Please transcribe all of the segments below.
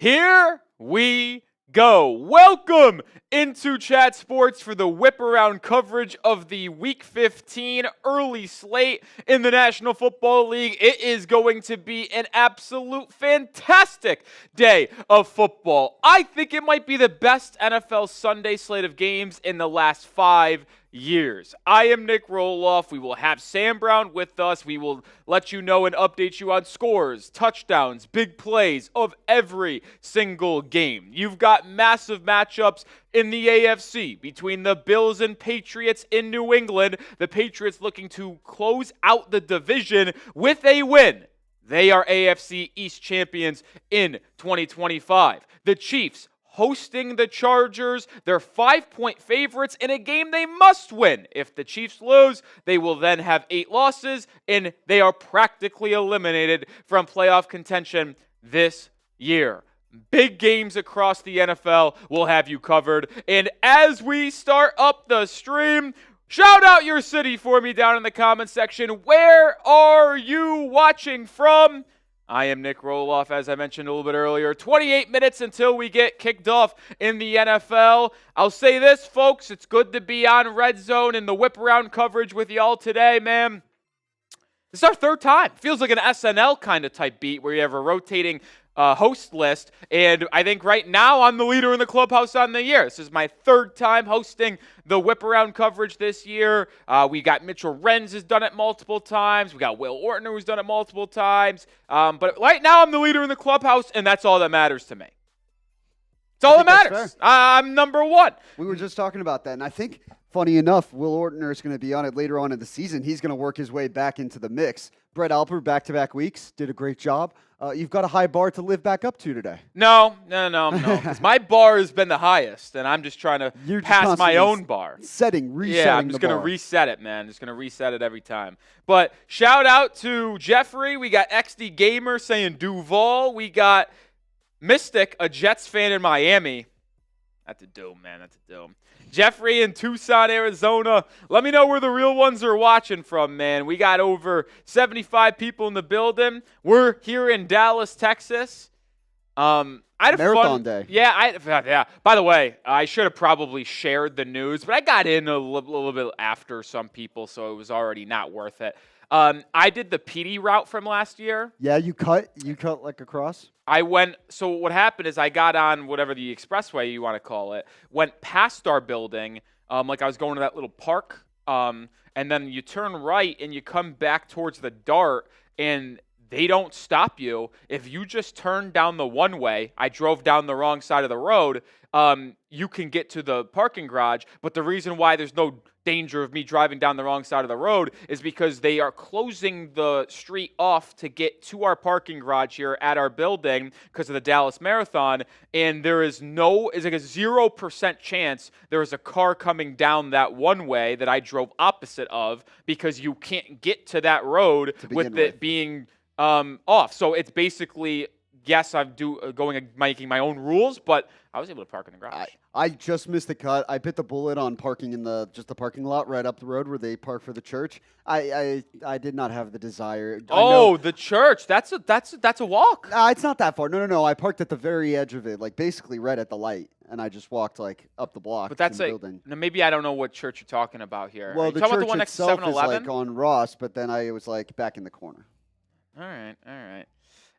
Here we go. Welcome into Chat Sports for the whip around coverage of the Week 15 early slate in the National Football League. It is going to be an absolute fantastic day of football. I think it might be the best NFL Sunday slate of games in the last 5 years. I am Nick Roloff. We will have Sam Brown with us. We will let you know and update you on scores, touchdowns, big plays of every single game. You've got massive matchups in the AFC between the Bills and Patriots in New England. The Patriots looking to close out the division with a win. They are AFC East champions in 2025. The Chiefs hosting the Chargers. They're 5-point favorites in a game they must win. If the Chiefs lose, they will then have 8 losses, and they are practically eliminated from playoff contention this year. Big games across the NFL will have you covered. And as we start up the stream, shout out your city for me down in the comments section. Where are you watching from? I am Nick Roloff, as I mentioned a little bit earlier. 28 minutes until we get kicked off in the NFL. I'll say this, folks. It's good to be on RedZone and the whip around coverage with y'all today, man. This is our third time. Feels like an SNL kind of type beat where you have a rotating host list, and I think right now I'm the leader in the clubhouse on the year. This is my third time hosting the whip around coverage this year. We got Mitchell Renz has done it multiple times. We got Will Ortner who's done it multiple times. But right now I'm the leader in the clubhouse, and that's all that matters to me. It's all that matters. I'm number one. We were just talking about that, and I think, funny enough, Will Ortner is going to be on it later on in the season. He's going to work his way back into the mix. Brett Alper, back-to-back weeks, did a great job. You've got a high bar to live back up to today. No. Because my bar has been the highest, and I'm just trying to pass my own bar. Resetting Yeah, I'm just going to reset it, man. Just going to reset it every time. But shout out to Jeffrey. We got XD Gamer saying Duval. We got Mystic, a Jets fan in Miami. That's a dome, man. That's a dome. Jeffrey in Tucson, Arizona. Let me know where the real ones are watching from, man. We got over 75 people in the building. We're here in Dallas, Texas. I had a marathon day. Yeah. By the way, I should have probably shared the news, but I got in a little bit after some people, so it was already not worth it. I did the PD route from last year. Yeah, you cut like across? So what happened is I got on whatever the expressway you want to call it, went past our building, like I was going to that little park, and then you turn right and you come back towards the Dart, and they don't stop you. If you just turn down the one way, I drove down the wrong side of the road, you can get to the parking garage. But the reason why there's no danger of me driving down the wrong side of the road is because they are closing the street off to get to our parking garage here at our building because of the Dallas Marathon, and there is it's like a 0% chance there is a car coming down that one way that I drove opposite of, because you can't get to that road with it being off. So it's basically, yes, I'm making my own rules, but I was able to park in the garage. I just missed the cut. I bit the bullet on parking in the parking lot right up the road where they park for the church. I did not have the desire. The church. That's a walk. It's not that far. No. I parked at the very edge of it, like basically right at the light, and I just walked like up the block. But that's building. Maybe I don't know what church you're talking about here. Well, the church itself is like on Ross, but then I was like back in the corner. All right.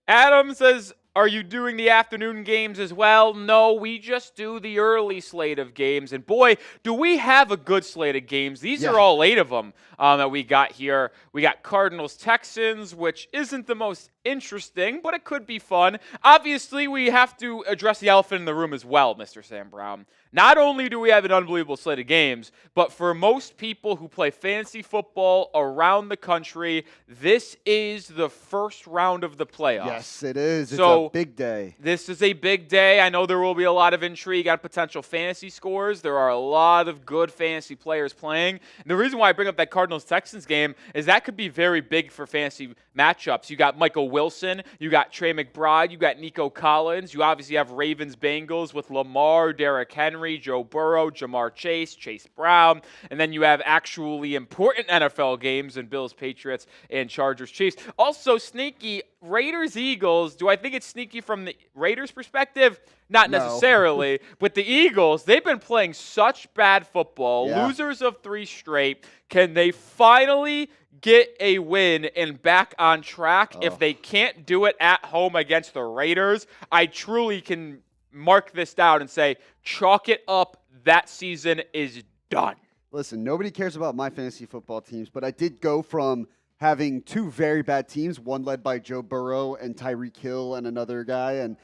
Adam says, are you doing the afternoon games as well? No, we just do the early slate of games. And boy, do we have a good slate of games. These are all 8 of them that we got here. We got Cardinals-Texans, which isn't the most interesting, but it could be fun. Obviously, we have to address the elephant in the room as well, Mr. Sam Brown. Not only do we have an unbelievable slate of games, but for most people who play fantasy football around the country, this is the first round of the playoffs. Yes, it is. It's a big day. This is a big day. I know there will be a lot of intrigue on potential fantasy scores. There are a lot of good fantasy players playing. And the reason why I bring up that Cardinals-Texans game is that could be very big for fantasy matchups. You got Michael Wilson, you got Trey McBride, you got Nico Collins, you obviously have Ravens-Bengals with Lamar, Derrick Henry, Joe Burrow, Jamar Chase, Chase Brown, and then you have actually important NFL games in Bills-Patriots and Chargers-Chiefs. Also, sneaky Raiders-Eagles. Do I think it's sneaky from the Raiders' perspective? Not necessarily. But the Eagles, they've been playing such bad football, losers of 3 straight. Can they finally get a win and back on track? If they can't do it at home against the Raiders, I truly can mark this down and say, chalk it up. That season is done. Listen, nobody cares about my fantasy football teams, but I did go from having 2 very bad teams, one led by Joe Burrow and Tyreek Hill and another guy, and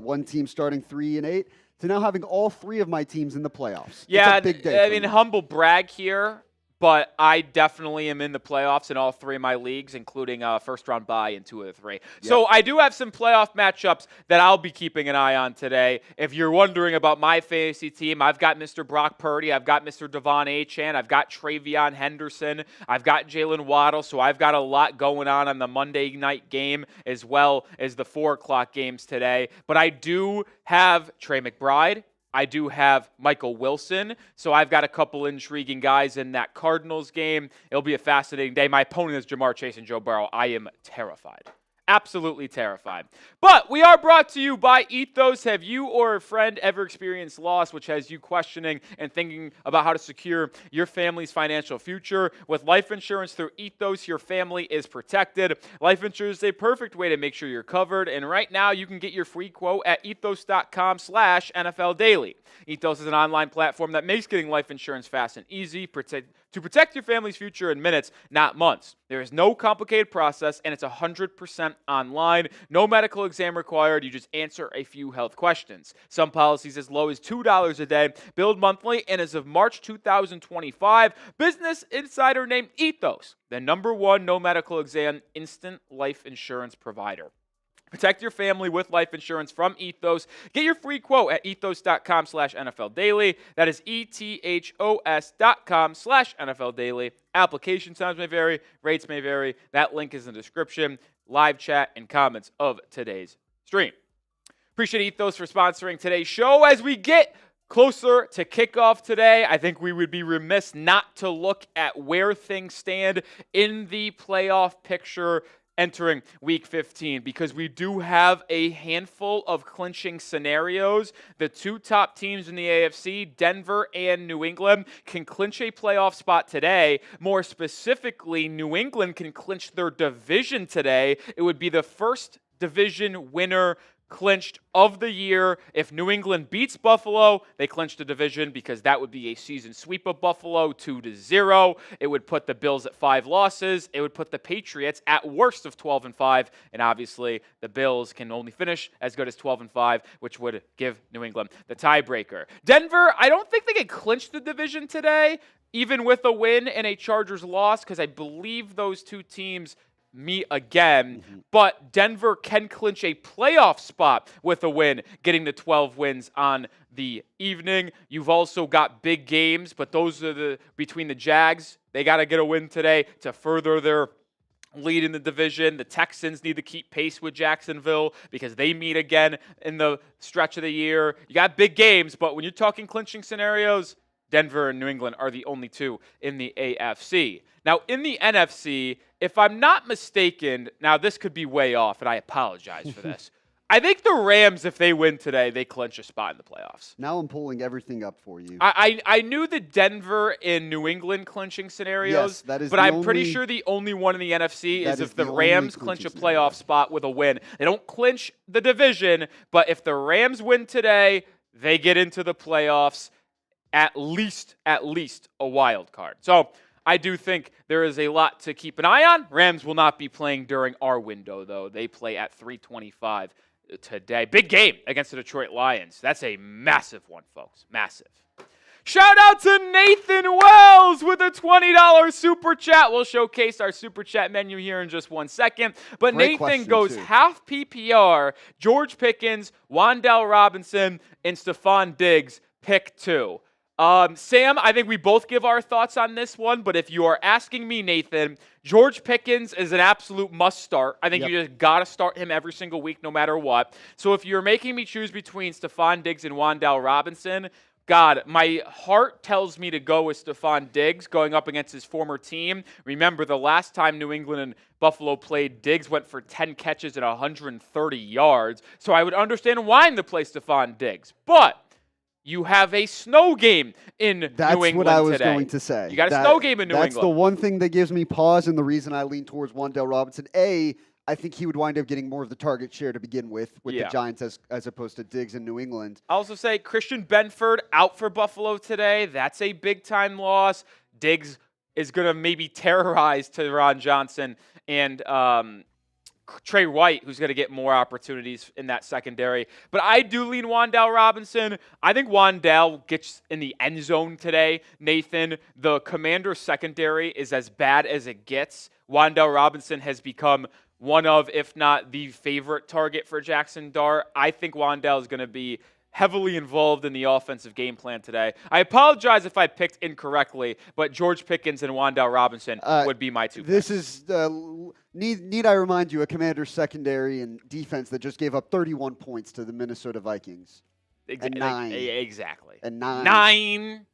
one team starting 3-8, to now having all 3 of my teams in the playoffs. Yeah, it's a big day. I mean, humble brag here, but I definitely am in the playoffs in all 3 of my leagues, including first-round bye in 2 of the 3. Yep. So I do have some playoff matchups that I'll be keeping an eye on today. If you're wondering about my fantasy team, I've got Mr. Brock Purdy, I've got Mr. Devon Achane, I've got Travion Henderson, I've got Jalen Waddle, so I've got a lot going on the Monday night game as well as the 4 o'clock games today. But I do have Trey McBride, I do have Michael Wilson, so I've got a couple intriguing guys in that Cardinals game. It'll be a fascinating day. My opponent is Jamar Chase and Joe Burrow. I am terrified. Absolutely terrified. But we are brought to you by Ethos. Have you or a friend ever experienced loss, which has you questioning and thinking about how to secure your family's financial future? With life insurance through Ethos, your family is protected. Life insurance is a perfect way to make sure you're covered. And right now, you can get your free quote at ethos.com/NFL Daily. Ethos is an online platform that makes getting life insurance fast and easy to protect your family's future in minutes, not months. There is no complicated process, and it's 100% online. No medical exam required. You just answer a few health questions. Some policies as low as $2 a day, billed monthly, and as of March 2025, Business Insider named Ethos the #1 no medical exam instant life insurance provider. Protect your family with life insurance from Ethos. Get your free quote at ethos.com/NFL Daily. That is ethos.com/NFL Daily. Application times may vary. Rates may vary. That link is in the description, live chat, and comments of today's stream. Appreciate Ethos for sponsoring today's show. As we get closer to kickoff today, I think we would be remiss not to look at where things stand in the playoff picture entering Week 15, because we do have a handful of clinching scenarios. The 2 top teams in the AFC, Denver and New England, can clinch a playoff spot today. More specifically, New England can clinch their division today. It would be the first division winner clinched of the year. If New England beats Buffalo, they clinch the division, because that would be a season sweep of Buffalo, 2-0. It would put the Bills at 5 losses. It would put the Patriots at worst of 12-5, and obviously the Bills can only finish as good as 12-5, which would give New England the tiebreaker. Denver, I don't think they can clinch the division today, even with a win and a Chargers loss, because I believe those 2 teams meet again, but Denver can clinch a playoff spot with a win, getting the 12 wins on the evening. You've also got big games, but those are between the Jags. They got to get a win today to further their lead in the division. The Texans need to keep pace with Jacksonville because they meet again in the stretch of the year. You got big games, but when you're talking clinching scenarios, Denver and New England are the only 2 in the AFC. Now, in the NFC, if I'm not mistaken, now this could be way off, and I apologize for this. I think the Rams, if they win today, they clinch a spot in the playoffs. Now I'm pulling everything up for you. I knew the Denver and New England clinching scenarios, Yes, that is but I'm pretty sure the only one in the NFC is if the Rams clinch a playoff spot with a win. They don't clinch the division, but if the Rams win today, they get into the playoffs, at least a wild card. So I do think there is a lot to keep an eye on. Rams will not be playing during our window, though. They play at 3:25 today. Big game against the Detroit Lions. That's a massive one, folks. Massive. Shout out to Nathan Wells with a $20 super chat. We'll showcase our super chat menu here in just 1 second. But Great Nathan goes too. half PPR, George Pickens, Wan'Dale Robinson, and Stephon Diggs, pick 2. Sam, I think we both give our thoughts on this one, but if you are asking me, Nathan, George Pickens is an absolute must start. I think you just got to start him every single week no matter what. So if you're making me choose between Stephon Diggs and Wan'Dale Robinson, God, my heart tells me to go with Stephon Diggs going up against his former team. Remember, the last time New England and Buffalo played, Diggs went for 10 catches and 130 yards. So I would understand wanting to play Stephon Diggs. But you have a snow game in New England today. That's what I was going to say. You got a snow game in New England. That's the one thing that gives me pause and the reason I lean towards Wan'Dale Robinson. I think he would wind up getting more of the target share to begin with the Giants as opposed to Diggs in New England. I'll also say Christian Benford out for Buffalo today. That's a big-time loss. Diggs is going to maybe terrorize Teron Johnson and Trey White, who's going to get more opportunities in that secondary. But I do lean Wan'Dale Robinson. I think Wan'Dale gets in the end zone today. Nathan, the Commanders secondary is as bad as it gets. Wan'Dale Robinson has become one of, if not the favorite target for Jackson Dart. I think Wan'Dale is going to be heavily involved in the offensive game plan today. I apologize if I picked incorrectly, but George Pickens and Wan'Dale Robinson would be my two This picks. is, need I remind you, a Commanders secondary and defense that just gave up 31 points to the Minnesota Vikings. And 9. Exactly. And 9. 9. You're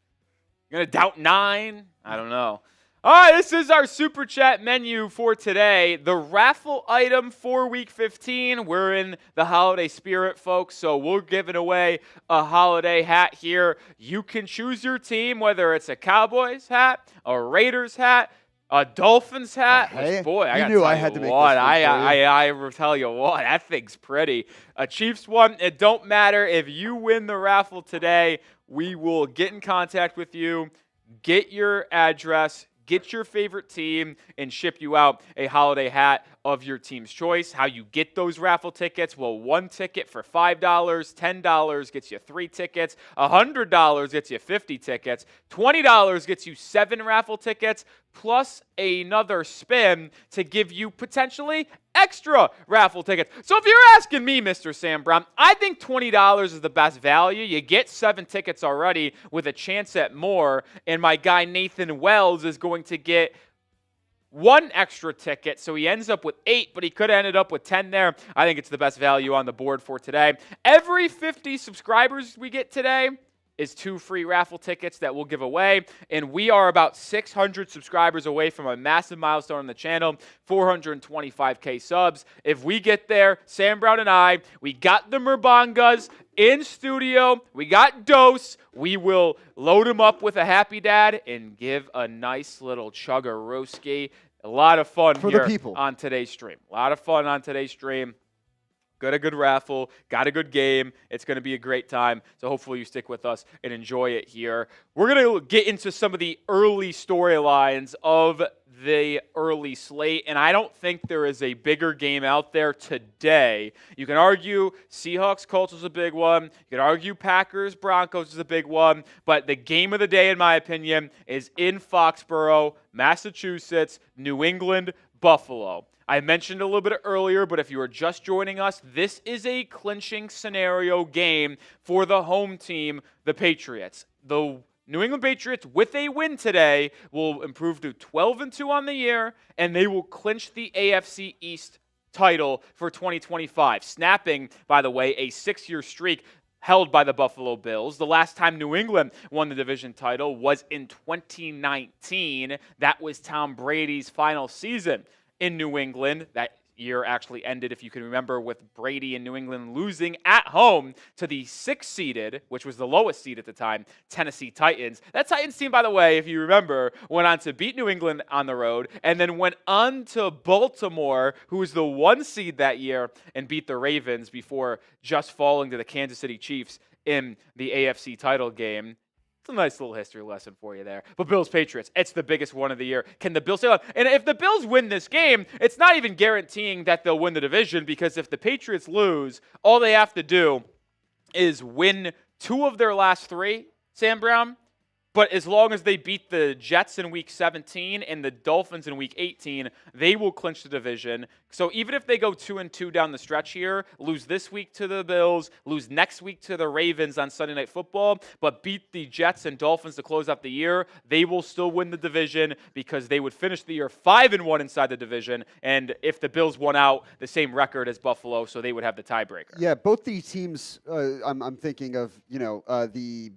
going to doubt 9? I don't know. All right, this is our Super Chat menu for today. The raffle item for Week 15. We're in the holiday spirit, folks, so we're giving away a holiday hat here. You can choose your team, whether it's a Cowboys hat, a Raiders hat, a Dolphins hat. Hey, Boy, I knew I had to make what. this one for you. I will tell you what, that thing's pretty. A Chiefs one, it don't matter. If you win the raffle today, we will get in contact with you, get your address, get your favorite team, and ship you out a holiday hat of your team's choice. How you get those raffle tickets? Well, one ticket for $5, $10 gets you 3 tickets, $100 gets you 50 tickets, $20 gets you 7 raffle tickets, plus another spin to give you potentially extra raffle tickets. So if you're asking me, Mr. Sam Brown, I think $20 is the best value. You get 7 tickets already with a chance at more, and my guy Nathan Wells is going to get 1 extra ticket, so he ends up with 8, but he could have ended up with 10 there. I think it's the best value on the board for today. Every 50 subscribers we get today is 2 free raffle tickets that we'll give away. And we are about 600 subscribers away from a massive milestone on the channel, 425K subs. If we get there, Sam Brown and I, we got the Murbongas in studio. We got Dose. We will load him up with a Happy Dad and give a nice little chugga-roski. A lot of fun for here the people on today's stream. A lot of fun on today's stream. Got a good raffle, got a good game. It's going to be a great time. So hopefully you stick with us and enjoy it here. We're going to get into some of the early storylines of the early slate, and I don't think there is a bigger game out there today. You can argue Seahawks-Colts is a big one. You can argue Packers-Broncos is a big one. But the game of the day, in my opinion, is in Foxborough, Massachusetts, New England, Buffalo. I mentioned a little bit earlier, but if you are just joining us, this is a clinching scenario game for the home team, the Patriots. The New England Patriots, with a win today, will improve to 12-2 on the year, and they will clinch the AFC East title for 2025, snapping, by the way, a 6-year streak held by the Buffalo Bills. The last time New England won the division title was in 2019. That was Tom Brady's final season in New England. That year actually ended, if you can remember, with Brady and New England losing at home to the 6th-seeded, which was the lowest seed at the time, Tennessee Titans. That Titans team, by the way, if you remember, went on to beat New England on the road and then went on to Baltimore, who was the 1 seed that year, and beat the Ravens before just falling to the Kansas City Chiefs in the AFC title game. It's a nice little history lesson for you there. But Bills-Patriots, it's the biggest one of the year. Can the Bills stay on? And if the Bills win this game, it's not even guaranteeing that they'll win the division, because if the Patriots lose, all they have to do is win 2 of their last 3, Sam Brown. But as long as they beat the Jets in Week 17 and the Dolphins in Week 18, they will clinch the division. So even if they go 2-2 down the stretch here, lose this week to the Bills, lose next week to the Ravens on Sunday Night Football, but beat the Jets and Dolphins to close out the year, they will still win the division because they would finish the year 5-1 inside the division. And if the Bills won out, the same record as Buffalo, so they would have the tiebreaker. Yeah, both these teams, I'm thinking of, the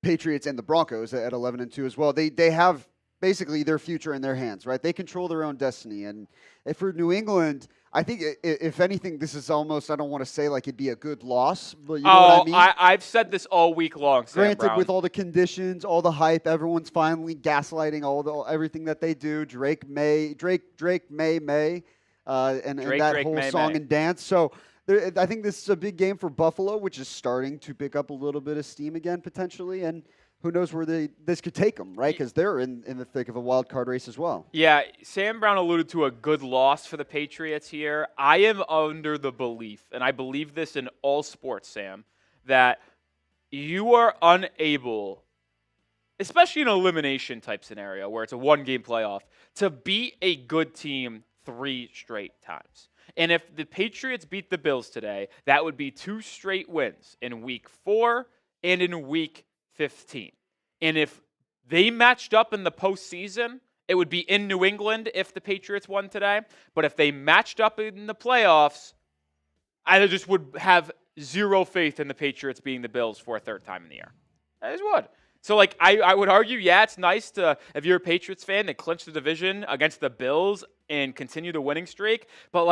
Patriots and the Broncos at 11-2 as well. They have basically their future in their hands, right? They control their own destiny. And if for New England, I think if anything, this is almost, I don't want to say like it'd be a good loss, but you know what I mean? I've said this all week long, Sam Granted, Brown. with all the conditions, all the hype, everyone's finally gaslighting everything that they do. Drake, May, and that whole May, song May. and dance. So I think this is a big game for Buffalo, which is starting to pick up a little bit of steam again potentially, and who knows where this could take them, right? Because they're in the thick of a wild card race as well. Yeah, Sam Brown alluded to a good loss for the Patriots here. I am under the belief, and I believe this in all sports, Sam, that you are unable, especially in an elimination type scenario where it's a one-game playoff, to beat a good team 3 straight times. And if the Patriots beat the Bills today, that would be 2 straight wins in Week 4 and in Week 15. And if they matched up in the postseason, it would be in New England if the Patriots won today. But if they matched up in the playoffs, I just would have zero faith in the Patriots beating the Bills for a third time in the year. I just would. So, I would argue, yeah, it's nice to, if you're a Patriots fan, to clinch the division against the Bills and continue the winning streak. But,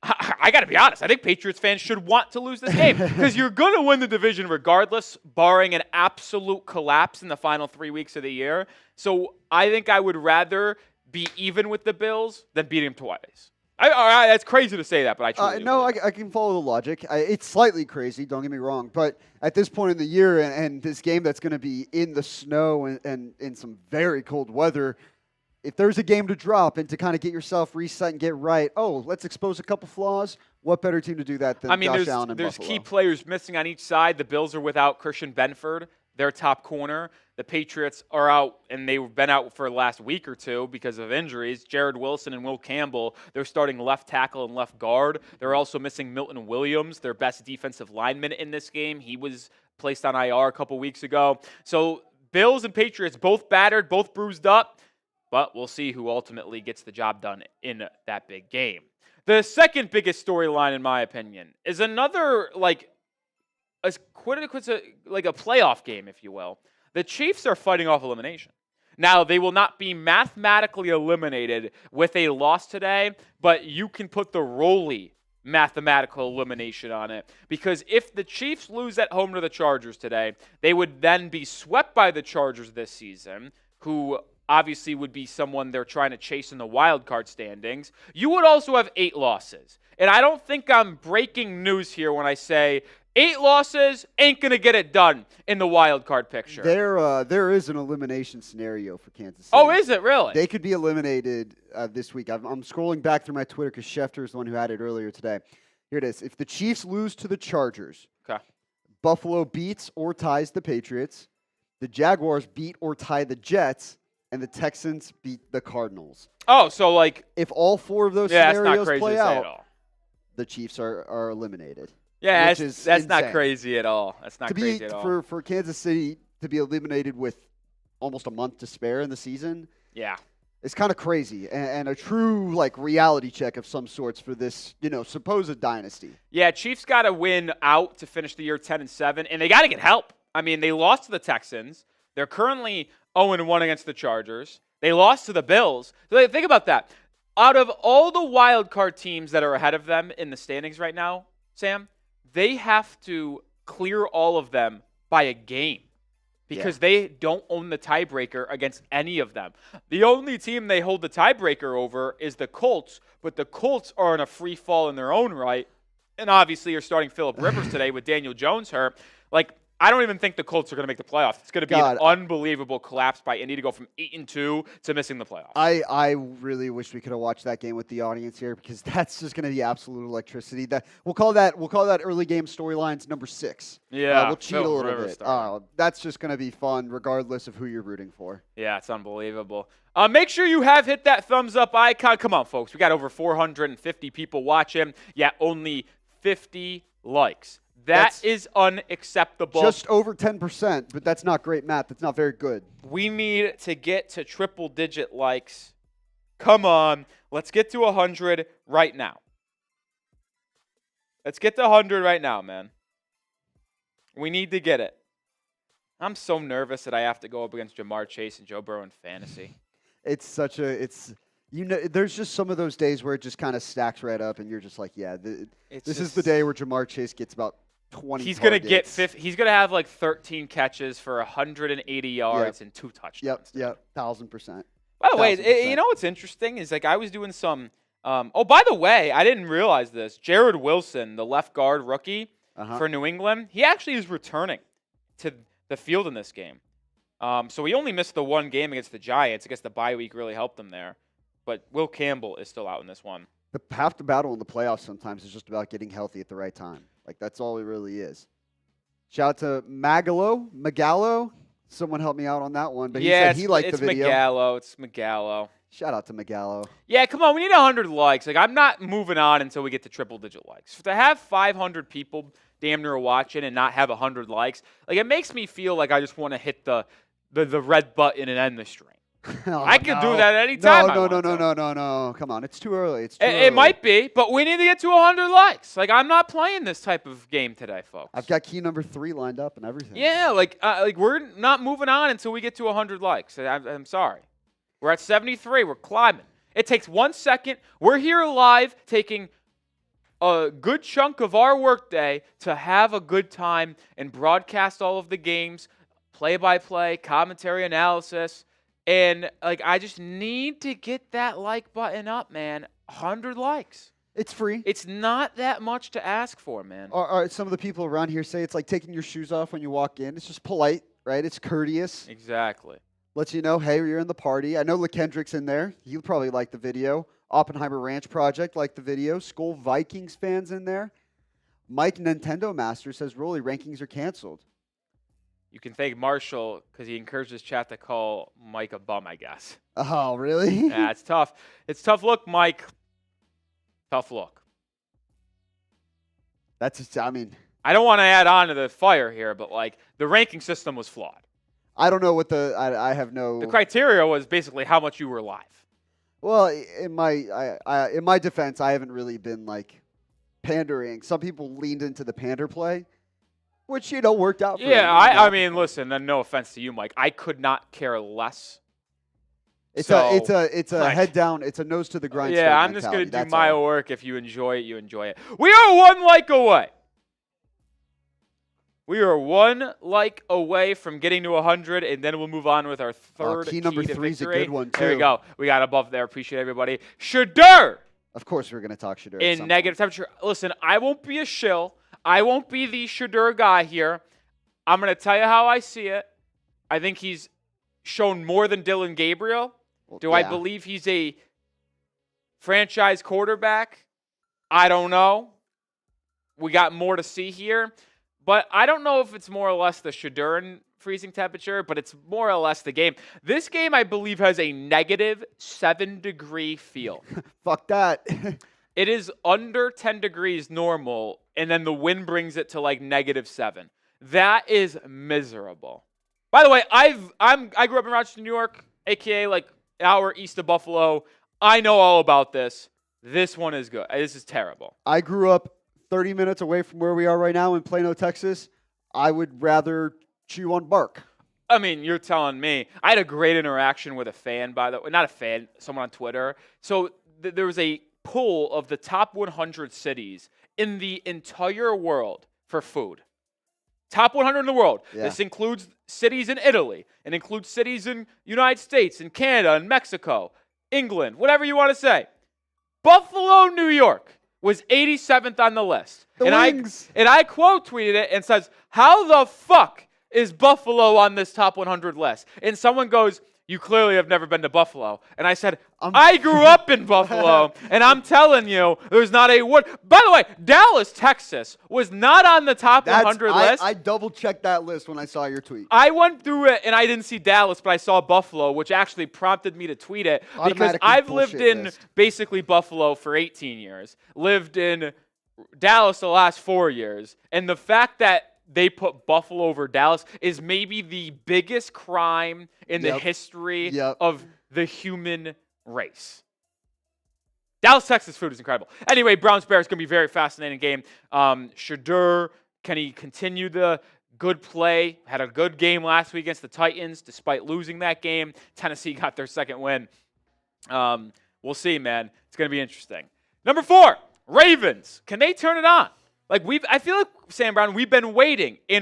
I got to be honest. I think Patriots fans should want to lose this game because you're going to win the division regardless, barring an absolute collapse in the final 3 weeks of the year. So I think I would rather be even with the Bills than beat them twice. That's crazy to say that, but I truly No, I can follow the logic. It's slightly crazy, don't get me wrong. But at this point in the year and this game that's going to be in the snow and in some very cold weather, if there's a game to drop and to kind of get yourself reset and get right, let's expose a couple flaws. What better team to do that than Josh Allen and there's Buffalo? Key players missing on each side. The Bills are without Christian Benford, their top corner. The Patriots are out, and they've been out for the last week or two because of injuries. Jared Wilson and Will Campbell, they're starting left tackle and left guard. They're also missing Milton Williams, their best defensive lineman in this game. He was placed on IR a couple weeks ago. So Bills and Patriots both battered, both bruised up. But we'll see who ultimately gets the job done in that big game. The second biggest storyline, in my opinion, is another, a playoff game, if you will. The Chiefs are fighting off elimination. Now, they will not be mathematically eliminated with a loss today, but you can put the Rolly mathematical elimination on it. Because if the Chiefs lose at home to the Chargers today, they would then be swept by the Chargers this season, who obviously would be someone they're trying to chase in the wild card standings. You would also have 8 losses. And I don't think I'm breaking news here when I say 8 losses ain't going to get it done in the wild card picture. There is an elimination scenario for Kansas City. Oh, is it really? They could be eliminated this week. I'm scrolling back through my Twitter because Schefter is the one who had it earlier today. Here it is. If the Chiefs lose to the Chargers, okay, Buffalo beats or ties the Patriots, the Jaguars beat or tie the Jets, and the Texans beat the Cardinals. Oh, so if all 4 of those that's not scenarios crazy play to say out, at all. the Chiefs are eliminated. Yeah, that's not crazy at all. That's not crazy at all. For Kansas City to be eliminated with almost a month to spare in the season. Yeah. It's kind of crazy and a true reality check of some sorts for this, supposed dynasty. Yeah, Chiefs got to win out to finish the year 10-7, and they got to get help. I mean, they lost to the Texans. They're currently 0-1 against the Chargers. They lost to the Bills. So think about that. Out of all the wild card teams that are ahead of them in the standings right now, Sam, they have to clear all of them by a game because they don't own the tiebreaker against any of them. The only team they hold the tiebreaker over is the Colts, but the Colts are in a free fall in their own right. And obviously you're starting Phillip Rivers today with Daniel Jones hurt. I don't even think the Colts are going to make the playoffs. It's going to be an unbelievable collapse by Indy to go from 8-2 to missing the playoffs. I really wish we could have watched that game with the audience here because that's just going to be absolute electricity. We'll call that early game storylines number 6. Yeah, we'll cheat a little bit. That's just going to be fun regardless of who you're rooting for. Yeah, it's unbelievable. Make sure you have hit that thumbs up icon. Come on, folks. We got over 450 people watching. Yeah, only 50 likes. That's unacceptable. Just over 10%, but that's not great math. That's not very good. We need to get to triple-digit likes. Come on. Let's get to 100 right now. Let's get to 100 right now, man. We need to get it. I'm so nervous that I have to go up against Jamar Chase and Joe Burrow in fantasy. There's just some of those days where it just kind of stacks right up, and you're just like, yeah, this is the day where Jamar Chase gets about 20 He's targets. Gonna get 50. He's gonna have like 13 catches for 180 yards and 2 touchdowns. Yep, 1,000%. By the way, you know what's interesting is like I was doing some. By the way, I didn't realize this. Jared Wilson, the left guard rookie for New England, he actually is returning to the field in this game. So he only missed the one game against the Giants. I guess the bye week really helped him there. But Will Campbell is still out in this one. Half the battle in the playoffs sometimes is just about getting healthy at the right time. Like, that's all it really is. Shout out to Magallo. Someone help me out on that one. But he said he liked the video. It's Magallo. Shout out to Magallo. Yeah, come on. We need 100 likes. Like, I'm not moving on until we get to triple-digit likes. To have 500 people damn near watching and not have 100 likes, like, it makes me feel like I just want to hit the red button and end the stream. I can do that anytime. No. Come on. It's too early. It might be, but we need to get to 100 likes. Like, I'm not playing this type of game today, folks. I've got key number 3 lined up and everything. Yeah, like we're not moving on until we get to 100 likes. I'm sorry. We're at 73. We're climbing. It takes 1 second. We're here live taking a good chunk of our workday to have a good time and broadcast all of the games, play-by-play, commentary analysis. And, like, I just need to get that like button up, man. 100 likes. It's free. It's not that much to ask for, man. Some of the people around here say it's like taking your shoes off when you walk in. It's just polite, right? It's courteous. Exactly. Lets you know, hey, you're in the party. I know LeKendrick's in there. He'll probably like the video. Oppenheimer Ranch Project liked the video. Skull Vikings fans in there. Mike Nintendo Master says, Rolly, rankings are canceled. You can thank Marshall because he encouraged his chat to call Mike a bum, I guess. Oh, really? Yeah, it's tough. It's tough look, Mike. Tough look. I don't want to add on to the fire here, but, like, the ranking system was flawed. I don't know what I have no... The criteria was basically how much you were live. Well, in my defense, I haven't really been, like, pandering. Some people leaned into the pander play. Which, worked out for me. Yeah, I mean, listen, no offense to you, Mike. I could not care less. It's a head down. It's a nose to the grindstone. Yeah, I'm just going to do my work. If you enjoy it, you enjoy it. We are 1 like away. We are 1 like away from getting to 100, and then we'll move on with our third key number 3 is a good one, too. There we go. We got above there. Appreciate everybody. Shadur! Of course we're going to talk Shadur. In negative temperature. Listen, I won't be a shill. I won't be the Shadur guy here. I'm going to tell you how I see it. I think he's shown more than Dylan Gabriel. Do I believe he's a franchise quarterback? I don't know. We got more to see here. But I don't know if it's more or less the Shadur in freezing temperature, but it's more or less the game. This game, I believe, has a negative 7-degree feel. Fuck that. It is under 10 degrees normal, and then the wind brings it to like -7. That is miserable. By the way, I grew up in Rochester, New York, a.k.a. like an hour east of Buffalo. I know all about this. This one is good. This is terrible. I grew up 30 minutes away from where we are right now in Plano, Texas. I would rather chew on bark. I mean, you're telling me. I had a great interaction with a fan, by the way. Not a fan, someone on Twitter. So there was a poll of the top 100 cities in the entire world for food. Top 100 in the world. Yeah. This includes cities in Italy. It includes cities in United States, in Canada, in Mexico, England, whatever you want to say. Buffalo, New York was 87th on the list. The Wings. I quote tweeted it and says, how the fuck is Buffalo on this top 100 list? And someone goes, you clearly have never been to Buffalo. And I said, I grew up in Buffalo, and I'm telling you, there's not a word. By the way, Dallas, Texas was not on the top 100 list. I double-checked that list when I saw your tweet. I went through it, and I didn't see Dallas, but I saw Buffalo, which actually prompted me to tweet it. Because I've lived in basically Buffalo for 18 years, lived in Dallas the last 4 years, and the fact that they put Buffalo over Dallas is maybe the biggest crime in the history of the human race. Dallas, Texas food is incredible. Anyway, Browns-Bears going to be a very fascinating game. Shadur, can he continue the good play? Had a good game last week against the Titans despite losing that game. Tennessee got their second win. We'll see, man. It's going to be interesting. Number 4, Ravens. Can they turn it on? I feel like, Sam Brown, we've been waiting for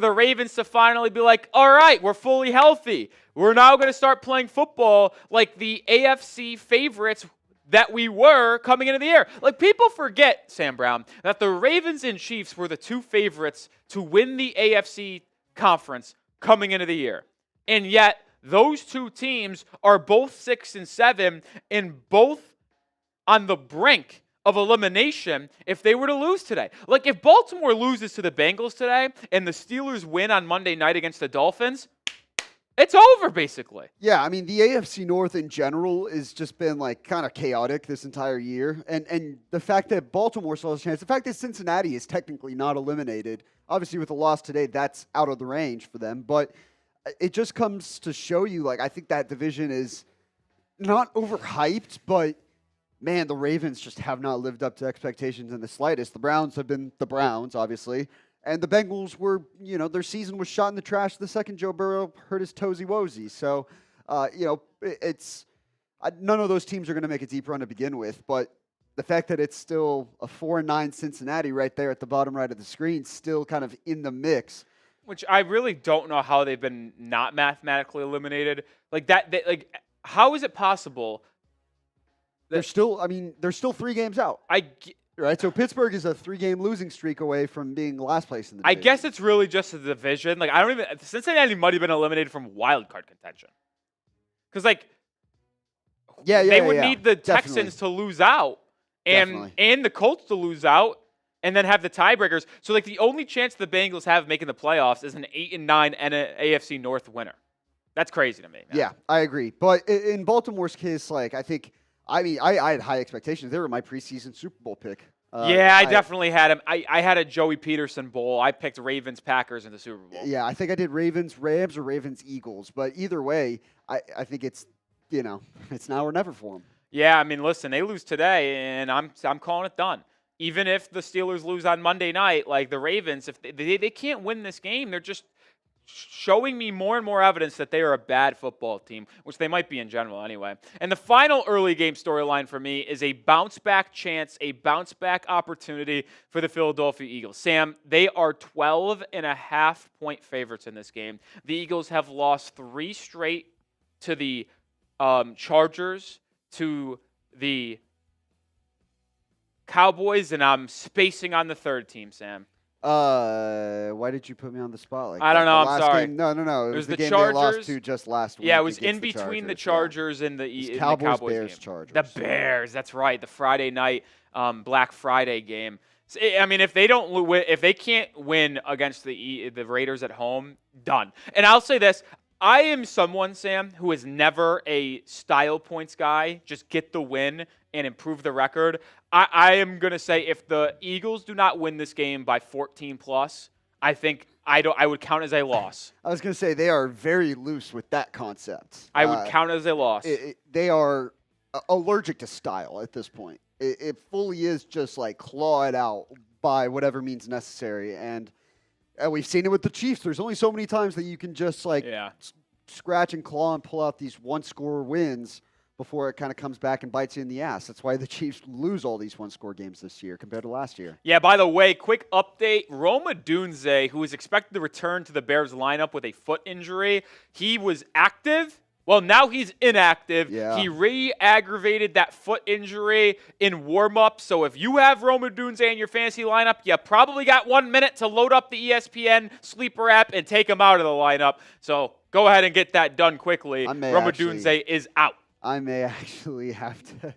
the Ravens to finally be like, all right, we're fully healthy. We're now going to start playing football like the AFC favorites that we were coming into the year. People forget, Sam Brown, that the Ravens and Chiefs were the 2 favorites to win the AFC conference coming into the year. And yet, those 2 teams are both 6-7 and both on the brink of elimination if they were to lose today. If Baltimore loses to the Bengals today and the Steelers win on Monday night against the Dolphins, it's over, basically. Yeah, I mean, the AFC North in general has just been, kind of chaotic this entire year. And the fact that Baltimore still has a chance, the fact that Cincinnati is technically not eliminated, obviously with the loss today, that's out of the range for them. But it just comes to show you, I think that division is not overhyped, but man, the Ravens just have not lived up to expectations in the slightest. The Browns have been the Browns, obviously. And the Bengals were, their season was shot in the trash the second Joe Burrow hurt his toesy-woesy. So, none of those teams are going to make a deep run to begin with. But the fact that it's still a 4-9 Cincinnati right there at the bottom right of the screen, still kind of in the mix. Which I really don't know how they've been not mathematically eliminated. How is it possible? They're still 3 games out. Right, so Pittsburgh is a 3-game losing streak away from being last place in the division. I guess it's really just a division. Cincinnati might have been eliminated from wild card contention. Because they would need the Texans to lose out and the Colts to lose out and then have the tiebreakers. So the only chance the Bengals have of making the playoffs is an 8-9 and an AFC North winner. That's crazy to me, man. Yeah, I agree. But in Baltimore's case, I had high expectations. They were my preseason Super Bowl pick. I definitely had him. I had a Joey Peterson bowl. I picked Ravens, Packers in the Super Bowl. Yeah, I think I did Ravens, Rams, or Ravens, Eagles. But either way, I think it's now or never for them. Yeah, I mean, listen, they lose today, and I'm calling it done. Even if the Steelers lose on Monday night, the Ravens, if they can't win this game, they're just showing me more and more evidence that they are a bad football team, which they might be in general anyway. And the final early game storyline for me is a bounce-back chance, a bounce-back opportunity for the Philadelphia Eagles. Sam, they are 12.5-point favorites in this game. The Eagles have lost 3 straight to the Chargers, to the Cowboys, and I'm spacing on the third team, Sam. Why did you put me on the spot like that? I don't know. I'm sorry. Game, no. It was the game Chargers. They lost to just last week. Yeah, it was in between the Chargers and the Cowboys, Bears, game. Chargers. The Bears. That's right. The Friday night Black Friday game. I mean, if they can't win against the Raiders at home, done. And I'll say this. I am someone, Sam, who is never a style points guy. Just get the win and improve the record. I am going to say if the Eagles do not win this game by 14 plus, I think I would count as a loss. I was going to say they are very loose with that concept. I would count as a loss. They are allergic to style at this point. It fully is just claw it out by whatever means necessary. And we've seen it with the Chiefs. There's only so many times that you can just scratch and claw and pull out these one-score wins before it kind of comes back and bites you in the ass. That's why the Chiefs lose all these one-score games this year compared to last year. Yeah, by the way, quick update. Rome Odunze, who is expected to return to the Bears lineup with a foot injury, he was active. Well, now he's inactive. Yeah. He re-aggravated that foot injury in warm-up. So if you have Rome Odunze in your fantasy lineup, you probably got 1 minute to load up the ESPN sleeper app and take him out of the lineup. So go ahead and get that done quickly. Rome Odunze is out. I may actually have to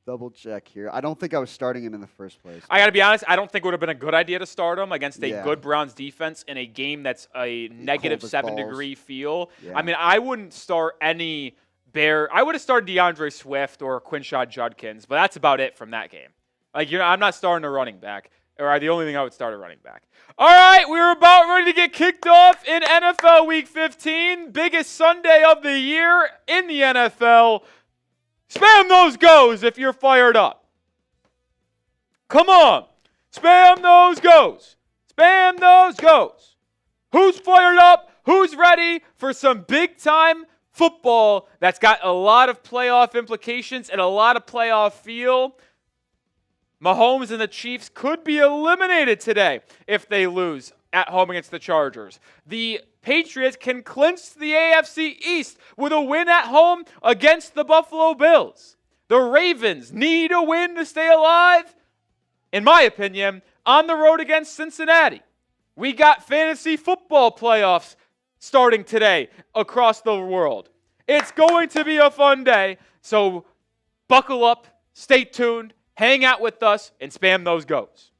double check here. I don't think I was starting him in the first place. I got to be honest, I don't think it would have been a good idea to start him against a good Browns defense in a game that's a negative 7-degree feel. Yeah. I mean, I wouldn't start any Bear. I would have started DeAndre Swift or Quinshon Judkins, but that's about it from that game. Like, I'm not starting a running back. Or the only thing I would start a running back. All right, we're about ready to get kicked off in NFL Week 15. Biggest Sunday of the year in the NFL. Spam those goes if you're fired up. Come on. Spam those goes. Spam those goes. Who's fired up? Who's ready for some big-time football that's got a lot of playoff implications and a lot of playoff feel? Mahomes and the Chiefs could be eliminated today if they lose at home against the Chargers. The Patriots can clinch the AFC East with a win at home against the Buffalo Bills. The Ravens need a win to stay alive, in my opinion, on the road against Cincinnati. We got fantasy football playoffs starting today across the world. It's going to be a fun day, so buckle up, stay tuned, hang out with us, and spam those goes.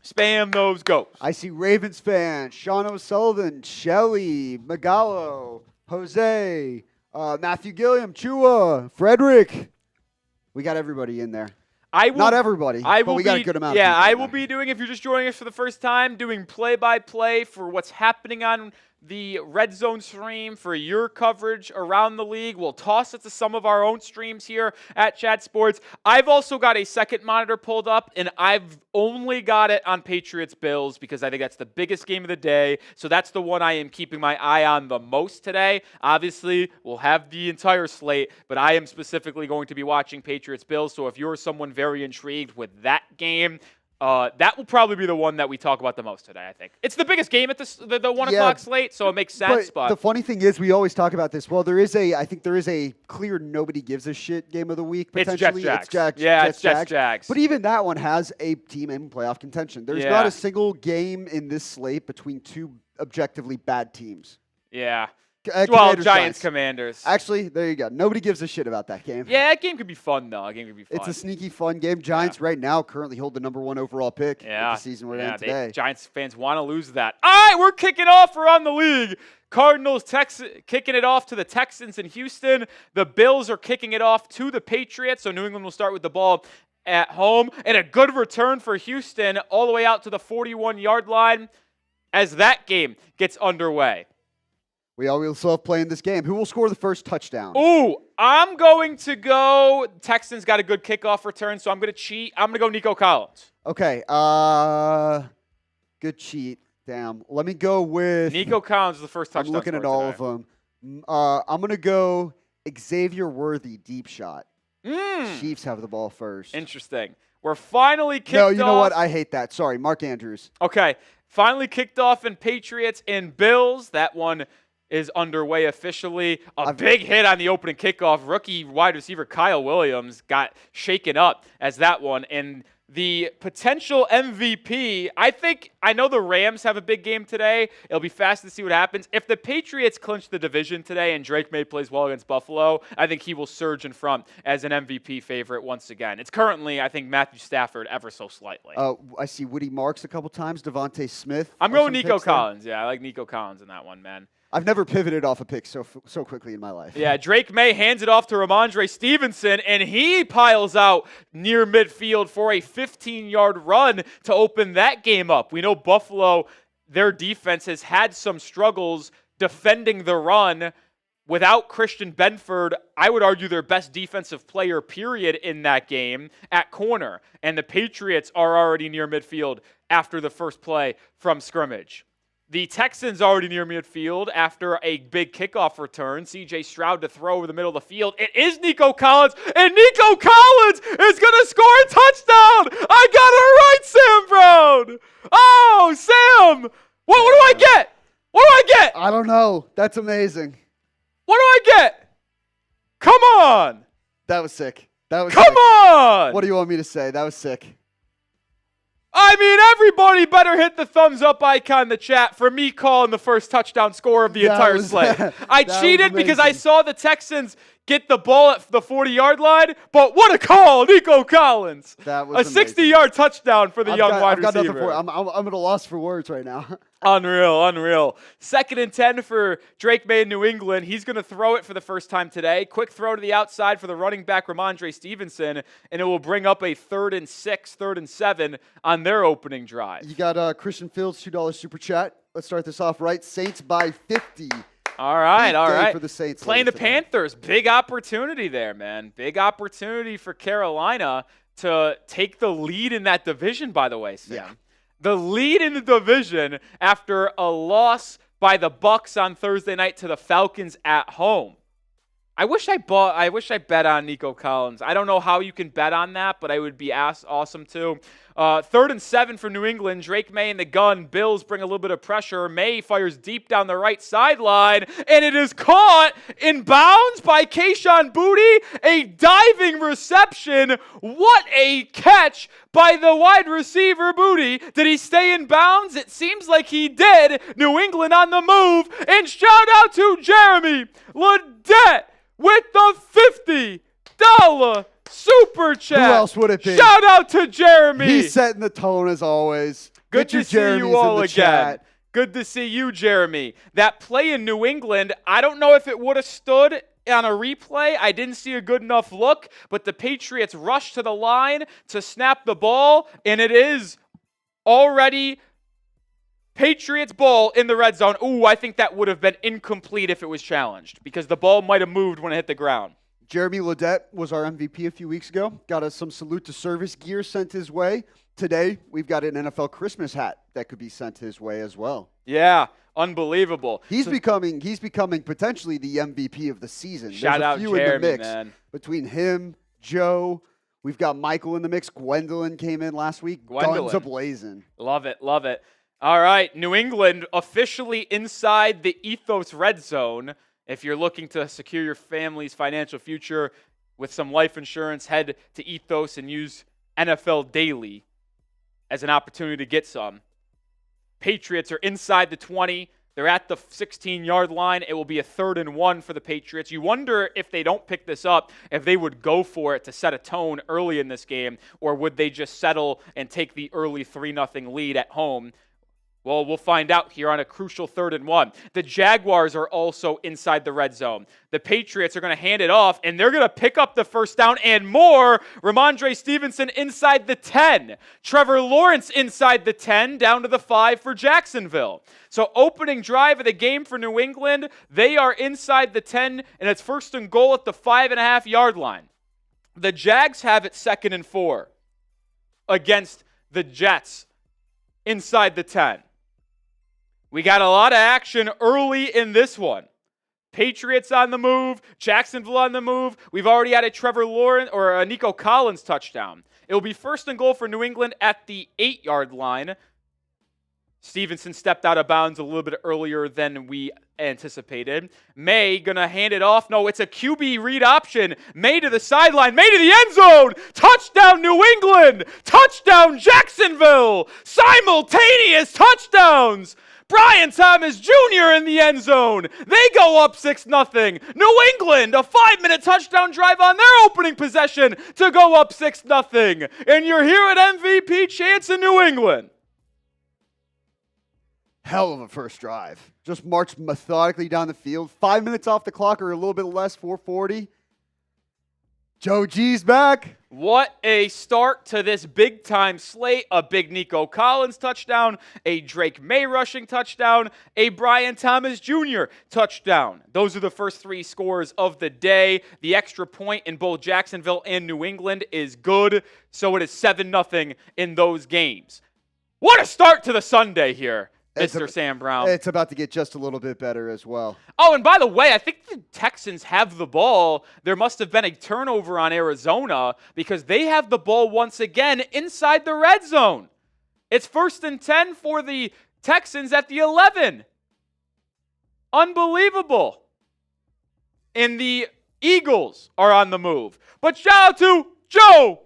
Spam those goes. I see Ravens fans, Sean O'Sullivan, Shelly, Magallo, Jose, Matthew Gilliam, Chua, Frederick. We got everybody in there. Not everybody, but we got a good amount of people. Yeah, I will be doing, if you're just joining us for the first time, doing play-by-play for what's happening on the RedZone stream for your coverage around the league. We'll toss it to some of our own streams here at Chat Sports. I've also got a second monitor pulled up, and I've only got it on Patriots-Bills because I think that's the biggest game of the day. So that's the one I am keeping my eye on the most today. Obviously, we'll have the entire slate, but I am specifically going to be watching Patriots-Bills. So if you're someone very intrigued with that game, that will probably be the one that we talk about the most today, I think. It's the biggest game at the 1 o'clock slate, so it makes sense. But the funny thing is, we always talk about this. Well, I think there is a clear nobody gives a shit game of the week, potentially. It's Jets-Jags. But even that one has a team in playoff contention. There's not a single game in this slate between two objectively bad teams. Yeah. Giants, Commanders. Actually, there you go. Nobody gives a shit about that game. Yeah, that game could be fun, though. It's a sneaky, fun game. Giants right now currently hold the number 1 overall pick of the season we're in today. Giants fans want to lose that. All right, we're kicking off around the league. Cardinals kicking it off to the Texans in Houston. The Bills are kicking it off to the Patriots, so New England will start with the ball at home. And a good return for Houston all the way out to the 41-yard line as that game gets underway. We always love playing this game. Who will score the first touchdown? Ooh, I'm going to go. Texans got a good kickoff return, so I'm going to cheat. I'm going to go Nico Collins. Okay. Good cheat. Damn. Let me go with Nico Collins is the first touchdown. I'm looking at all of them. I'm going to go Xavier Worthy deep shot. Chiefs have the ball first. Interesting. We're finally kicked off. No, you know what? I hate that. Sorry, Mark Andrews. Okay. Finally kicked off in Patriots and Bills. That one is underway officially. A big hit on the opening kickoff. Rookie wide receiver Kyle Williams got shaken up as that one. And the potential MVP, I know the Rams have a big game today. It'll be fast to see what happens. If the Patriots clinch the division today and Drake May plays well against Buffalo, I think he will surge in front as an MVP favorite once again. It's currently, I think, Matthew Stafford ever so slightly. I see Woody Marks a couple times, Devontae Smith. I'm going Nico Collins. Yeah, I like Nico Collins in that one, man. I've never pivoted off a pick so quickly in my life. Yeah, Drake May hands it off to Ramondre Stevenson, and he piles out near midfield for a 15-yard run to open that game up. We know Buffalo, their defense has had some struggles defending the run. Without Christian Benford, I would argue their best defensive player, period, in that game at corner. And the Patriots are already near midfield after the first play from scrimmage. The Texans already near midfield after a big kickoff return. C.J. Stroud to throw over the middle of the field. It is Nico Collins, and Nico Collins is going to score a touchdown. I got it right, Sam Brown. Oh, Sam, what do I get? What do I get? I don't know. That's amazing. What do I get? Come on. That was sick. Come on. What do you want me to say? That was sick. I mean, everybody better hit the thumbs up icon in the chat for me calling the first touchdown score of the entire slate. I cheated because I saw the Texans get the ball at the 40-yard line, but what a call, Nico Collins. That was a 60-yard touchdown for the young wide receiver. Nothing for I'm at a loss for words right now. Unreal. 2nd and 10 for Drake May in New England. He's going to throw it for the first time today. Quick throw to the outside for the running back Ramondre Stevenson, and it will bring up a 3rd and 6, 3rd and 7 on their opening drive. You got Christian Fields, $2 super chat. Let's start this off right. Saints by 50. All right. For the Saints playing the Panthers. Big opportunity there, man. Big opportunity for Carolina to take the lead in that division, by the way, Sam. Yeah. The lead in the division after a loss by the Bucs on Thursday night to the Falcons at home. I wish I bet on Nico Collins. I don't know how you can bet on that, but I would be awesome too. 3rd and 7 for New England. Drake May in the gun. Bills bring a little bit of pressure. May fires deep down the right sideline, and it is caught in bounds by Kayshon Boutte. A diving reception. What a catch by the wide receiver Boutte. Did he stay in bounds? It seems like he did. New England on the move, and shout out to Jeremy Ledet with the $50 super chat. Who else would it be? Shout out to Jeremy. He's setting the tone as always. Good to see you all again. Chat. Good to see you, Jeremy. That play in New England, I don't know if it would have stood on a replay. I didn't see a good enough look, but the Patriots rushed to the line to snap the ball, and it is already Patriots ball in the red zone. Ooh, I think that would have been incomplete if it was challenged because the ball might have moved when it hit the ground. Jeremy Ledet was our MVP a few weeks ago. Got us some salute to service gear sent his way. Today, we've got an NFL Christmas hat that could be sent his way as well. Yeah, unbelievable. He's becoming potentially the MVP of the season. Shout out Jeremy, in the mix man. Between him, Joe, we've got Michael in the mix. Gwendolyn came in last week. Guns a-blazing. Love it. All right, New England officially inside the Ethos red zone. If you're looking to secure your family's financial future with some life insurance, head to Ethos and use NFL Daily as an opportunity to get some. Patriots are inside the 20. They're at the 16-yard line. It will be a 3rd and 1 for the Patriots. You wonder if they don't pick this up, if they would go for it to set a tone early in this game, or would they just settle and take the early 3-0 lead at home? Well, we'll find out here on a crucial 3rd and 1. The Jaguars are also inside the red zone. The Patriots are going to hand it off, and they're going to pick up the first down and more. Ramondre Stevenson inside the 10. Trevor Lawrence inside the 10, down to the 5 for Jacksonville. So opening drive of the game for New England, they are inside the 10, and it's 1st and goal at the 5.5-yard line. The Jags have it 2nd and 4 against the Jets inside the 10. We got a lot of action early in this one. Patriots on the move, Jacksonville on the move. We've already had a Trevor Lawrence or a Nico Collins touchdown. It will be 1st and goal for New England at the 8-yard line. Stevenson stepped out of bounds a little bit earlier than we anticipated. May gonna hand it off. No, it's a QB read option. May to the sideline. May to the end zone. Touchdown New England. Touchdown Jacksonville. Simultaneous touchdowns. Brian Thomas Jr. in the end zone. They go up 6-0. New England, a 5-minute touchdown drive on their opening possession to go up 6-0. And you're here at MVP Chance in New England. Hell of a first drive. Just marched methodically down the field. 5 minutes off the clock or a little bit less, 4:40. Joe G's back. What a start to this big-time slate. A big Nico Collins touchdown, a Drake May rushing touchdown, a Brian Thomas Jr. touchdown. Those are the first 3 scores of the day. The extra point in both Jacksonville and New England is good, so it is 7-0 in those games. What a start to the Sunday here, Mr. Sam Brown. It's about to get just a little bit better as well. Oh, and by the way, I think the Texans have the ball. There must have been a turnover on Arizona because they have the ball once again inside the red zone. It's 1st and 10 for the Texans at the 11. Unbelievable. and the Eagles are on the move. But shout out to Joe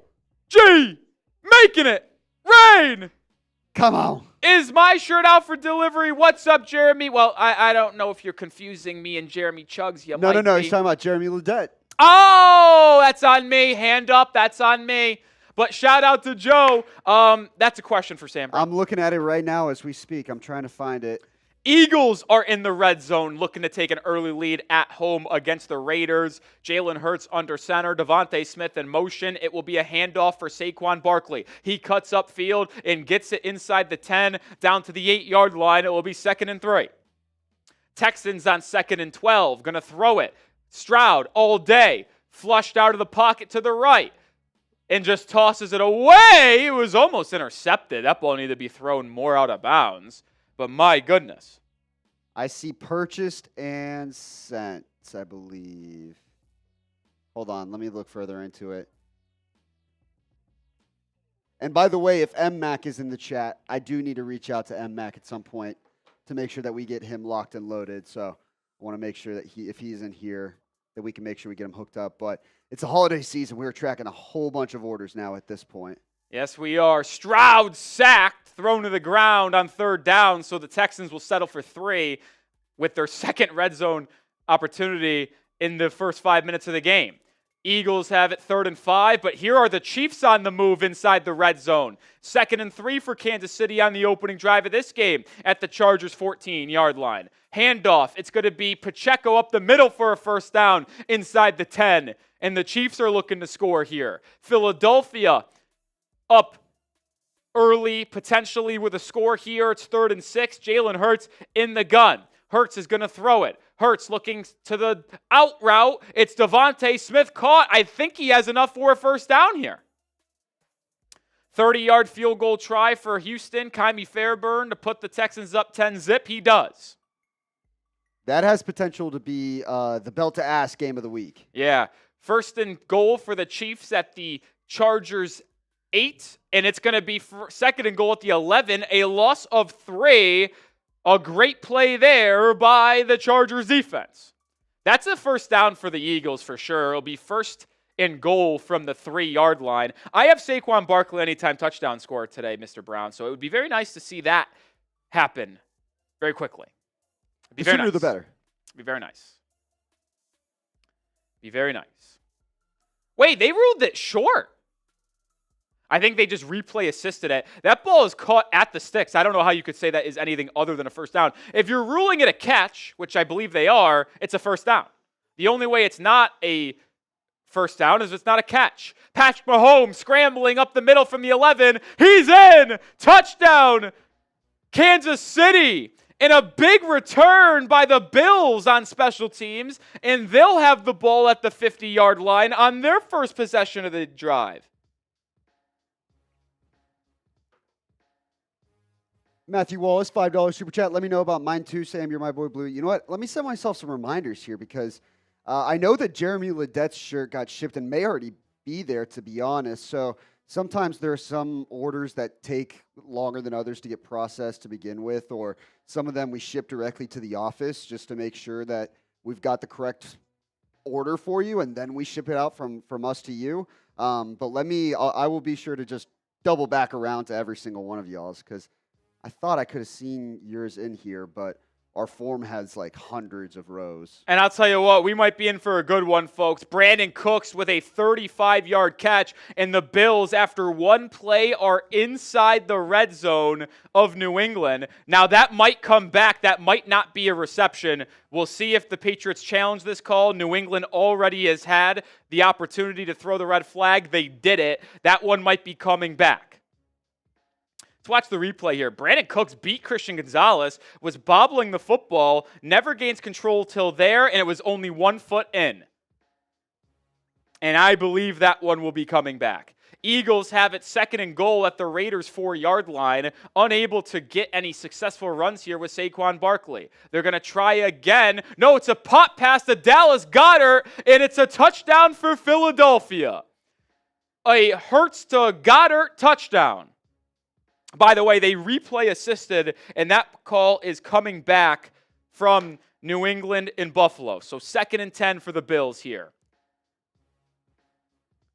G making it rain. Come on. Is my shirt out for delivery? What's up, Jeremy? Well, I don't know if you're confusing me and Jeremy Chugs. No. He's talking about Jeremy Ledet. Oh, that's on me. Hand up. That's on me. But shout out to Joe. That's a question for Sam. I'm looking at it right now as we speak. I'm trying to find it. Eagles are in the red zone looking to take an early lead at home against the Raiders. Jalen Hurts under center. Devontae Smith in motion. It will be a handoff for Saquon Barkley. He cuts upfield and gets it inside the 10 down to the 8-yard line. It will be 2nd and 3. Texans on 2nd and 12. Going to throw it. Stroud all day. Flushed out of the pocket to the right. And just tosses it away. It was almost intercepted. That ball needed to be thrown more out of bounds. But my goodness. I see purchased and sent, I believe. Hold on. Let me look further into it. And by the way, if MMAC is in the chat, I do need to reach out to MMAC at some point to make sure that we get him locked and loaded. So I want to make sure that if he's in here, that we can make sure we get him hooked up. But it's a holiday season. We're tracking a whole bunch of orders now at this point. Yes, we are. Stroud sacked, thrown to the ground on 3rd down, so the Texans will settle for 3 with their second red zone opportunity in the first 5 minutes of the game. Eagles have it 3rd and 5, but here are the Chiefs on the move inside the red zone. 2nd and 3 for Kansas City on the opening drive of this game at the Chargers' 14-yard line. Handoff. It's going to be Pacheco up the middle for a 1st down inside the 10, and the Chiefs are looking to score here. Philadelphia up early, potentially with a score here. It's 3rd and 6. Jalen Hurts in the gun. Hurts is going to throw it. Hurts looking to the out route. It's Devontae Smith caught. I think he has enough for a 1st down here. 30-yard field goal try for Houston. Kymie Fairburn to put the Texans up 10-zip. He does. That has potential to be the belt-to-ass game of the week. Yeah. 1st and goal for the Chiefs at the Chargers 8, and it's going to be 2nd and goal at the 11. A loss of 3. A great play there by the Chargers defense. That's a 1st down for the Eagles for sure. It'll be 1st and goal from the 3-yard line. I have Saquon Barkley anytime touchdown scorer today, Mr. Brown, so it would be very nice to see that happen very quickly. It'd be the very sooner nice. the better. It'd be very nice. Be very nice. Wait, they ruled it short. I think they just replay assisted it. That ball is caught at the sticks. I don't know how you could say that is anything other than a 1st down. If you're ruling it a catch, which I believe they are, it's a 1st down. The only way it's not a 1st down is if it's not a catch. Patrick Mahomes scrambling up the middle from the 11. He's in! Touchdown! Kansas City! And a big return by the Bills on special teams, and they'll have the ball at the 50-yard line on their first possession of the drive. Matthew Wallace, $5 super chat. Let me know about mine too, Sam. You're my boy Blue. You know what? Let me set myself some reminders here because I know that Jeremy Ledet's shirt got shipped and may already be there, to be honest. So sometimes there are some orders that take longer than others to get processed to begin with, or some of them we ship directly to the office just to make sure that we've got the correct order for you, and then we ship it out from us to you. But I will be sure to just double back around to every single one of y'all's because I thought I could have seen yours in here, but our form has like hundreds of rows. And I'll tell you what, we might be in for a good one, folks. Brandon Cooks with a 35-yard catch, and the Bills, after one play, are inside the red zone of New England. Now, that might come back. That might not be a reception. We'll see if the Patriots challenge this call. New England already has had the opportunity to throw the red flag. They did it. That one might be coming back. Let's watch the replay here. Brandon Cooks beat Christian Gonzalez, was bobbling the football, never gains control till there, and it was only 1 foot in. And I believe that one will be coming back. Eagles have it 2nd and goal at the Raiders' 4-yard line, unable to get any successful runs here with Saquon Barkley. They're going to try again. No, it's a pop pass to Dallas Goedert, and it's a touchdown for Philadelphia. A Hurts to Goedert touchdown. By the way, they replay assisted, and that call is coming back from New England and Buffalo. So 2nd and 10 for the Bills here.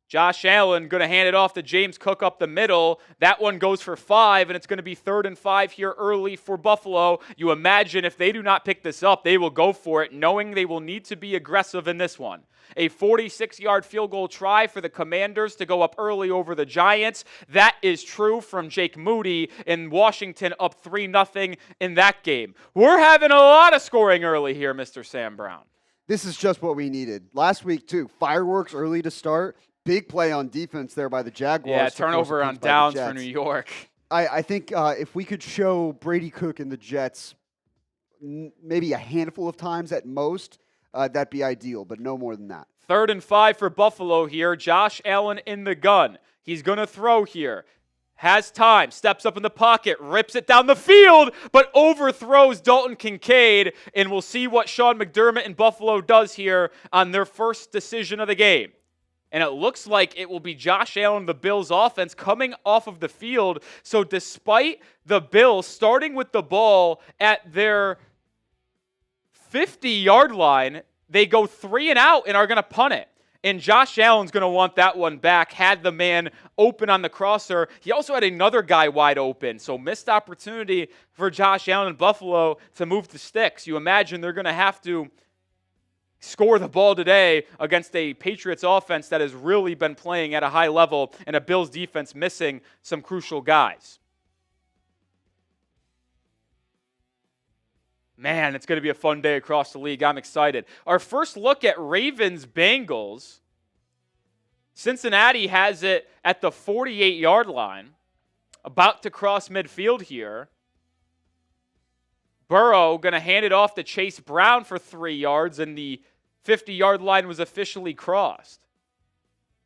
Josh Allen going to hand it off to James Cook up the middle. That one goes for 5, and it's going to be 3rd and 5 here early for Buffalo. You imagine if they do not pick this up, they will go for it, knowing they will need to be aggressive in this one. A 46-yard field goal try for the Commanders to go up early over the Giants. That is true from Jake Moody in Washington, up 3-0 in that game. We're having a lot of scoring early here, Mr. Sam Brown. This is just what we needed. Last week, too, fireworks early to start. Big play on defense there by the Jaguars. Yeah, turnover on downs for New York. I think if we could show Brady Cook and the Jets maybe a handful of times at most, that'd be ideal, but no more than that. 3rd and 5 for Buffalo here. Josh Allen in the gun. He's going to throw here. Has time, steps up in the pocket, rips it down the field, but overthrows Dalton Kincaid, and we'll see what Sean McDermott in Buffalo does here on their first decision of the game. And it looks like it will be Josh Allen, the Bills' offense, coming off of the field. So despite the Bills starting with the ball at their 50-yard line, they go 3 and out and are going to punt it. And Josh Allen's going to want that one back, had the man open on the crosser. He also had another guy wide open. So missed opportunity for Josh Allen in Buffalo to move the sticks. You imagine they're going to have to score the ball today against a Patriots offense that has really been playing at a high level and a Bills defense missing some crucial guys. Man, it's going to be a fun day across the league. I'm excited. Our first look at Ravens-Bengals. Cincinnati has it at the 48-yard line, about to cross midfield here. Burrow going to hand it off to Chase Brown for 3 yards, and the 50-yard line was officially crossed.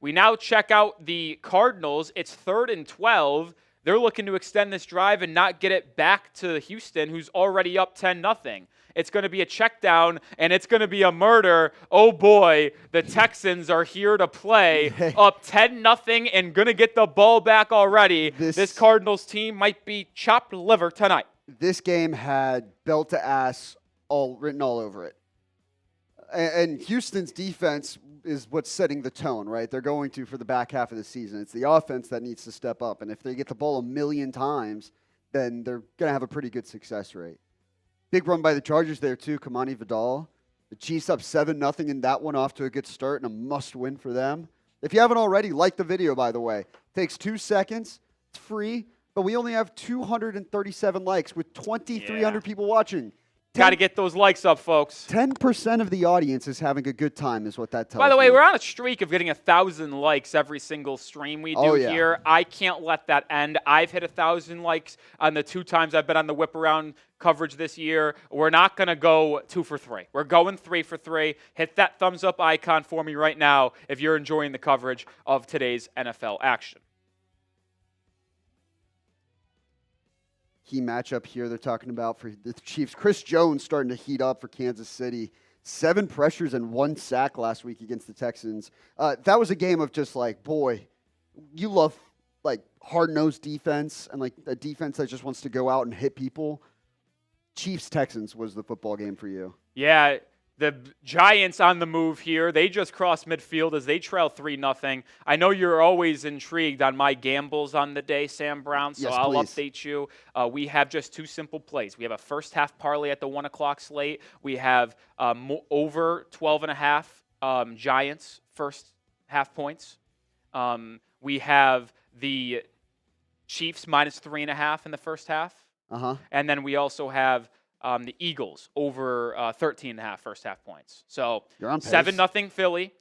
We now check out the Cardinals. It's 3rd and 12. They're looking to extend this drive and not get it back to Houston, who's already up 10-0. It's going to be a check down, and it's going to be a murder. Oh, boy, the Texans are here to play, up 10-0 and going to get the ball back already. This Cardinals team might be chopped liver tonight. This game had belt to ass written all over it. And Houston's defense is what's setting the tone, right? They're going to for the back half of the season. It's the offense that needs to step up. And if they get the ball 1,000,000 times, then they're going to have a pretty good success rate. Big run by the Chargers there, too. Kamani Vidal. The Chiefs up 7-0 in that one, off to a good start and a must-win for them. If you haven't already, like the video, by the way. It takes 2 seconds. It's free. But we only have 237 likes with 2,300 people watching. Got to get those likes up, folks. 10% of the audience is having a good time is what that tells me. By the way, we're on a streak of getting 1,000 likes every single stream we do here. I can't let that end. I've hit 1,000 likes on the 2 times I've been on the Whip Around coverage this year. We're not going to go 2 for 3. We're going 3 for 3. Hit that thumbs up icon for me right now if you're enjoying the coverage of today's NFL action. Key matchup here they're talking about for the Chiefs. Chris Jones starting to heat up for Kansas City. 7 pressures and 1 sack last week against the Texans. That was a game of just like, boy, you love like hard-nosed defense and like a defense that just wants to go out and hit people. Chiefs-Texans was the football game for you. Yeah, the Giants on the move here. They just crossed midfield as they trail 3-0. I know you're always intrigued on my gambles on the day, Sam Brown, so yes, I'll please. update you. We have just 2 simple plays. We have a first half parlay at the 1 o'clock slate. We have over 12.5 Giants first half points. We have the Chiefs minus 3.5 in the first half. And then we also have the Eagles over 13.5 first half points. So you're on pace. 7-0 Philly.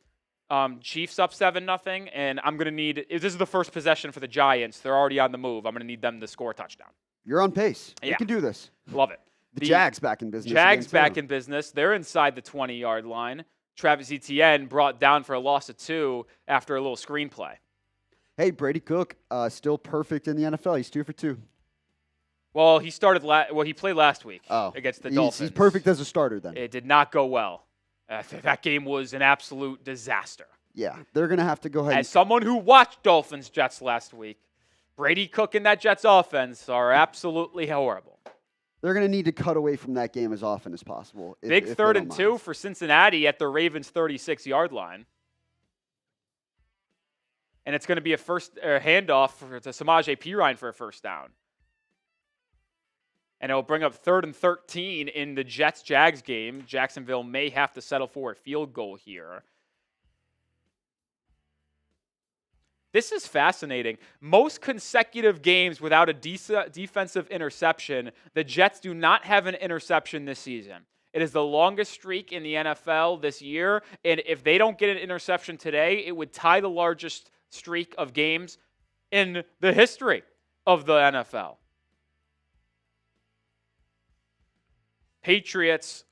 Chiefs up 7-0, and I'm going to need, if this is the first possession for the Giants, they're already on the move. I'm going to need them to score a touchdown. You're on pace. Yeah. You can do this. Love it. The Jags back in business. Jags back in business. They're inside the 20-yard line. Travis Etienne brought down for a loss of 2 after a little screenplay. Hey, Brady Cook, still perfect in the NFL. He's 2 for 2. Well, he started. He played last week against the Dolphins. He's perfect as a starter then. It did not go well. That game was an absolute disaster. Yeah, they're going to have to go ahead. As someone who watched Dolphins-Jets last week, Brady Cook and that Jets offense are absolutely horrible. They're going to need to cut away from that game as often as possible. Big if 3rd and 2 for Cincinnati at the Ravens' 36-yard line. And it's going to be a handoff to Samaje Perine for a first down. And it will bring up 3rd and 13 in the Jets-Jags game. Jacksonville may have to settle for a field goal here. This is fascinating. Most consecutive games without a defensive interception, the Jets do not have an interception this season. It is the longest streak in the NFL this year, and if they don't get an interception today, it would tie the largest streak of games in the history of the NFL. Patriots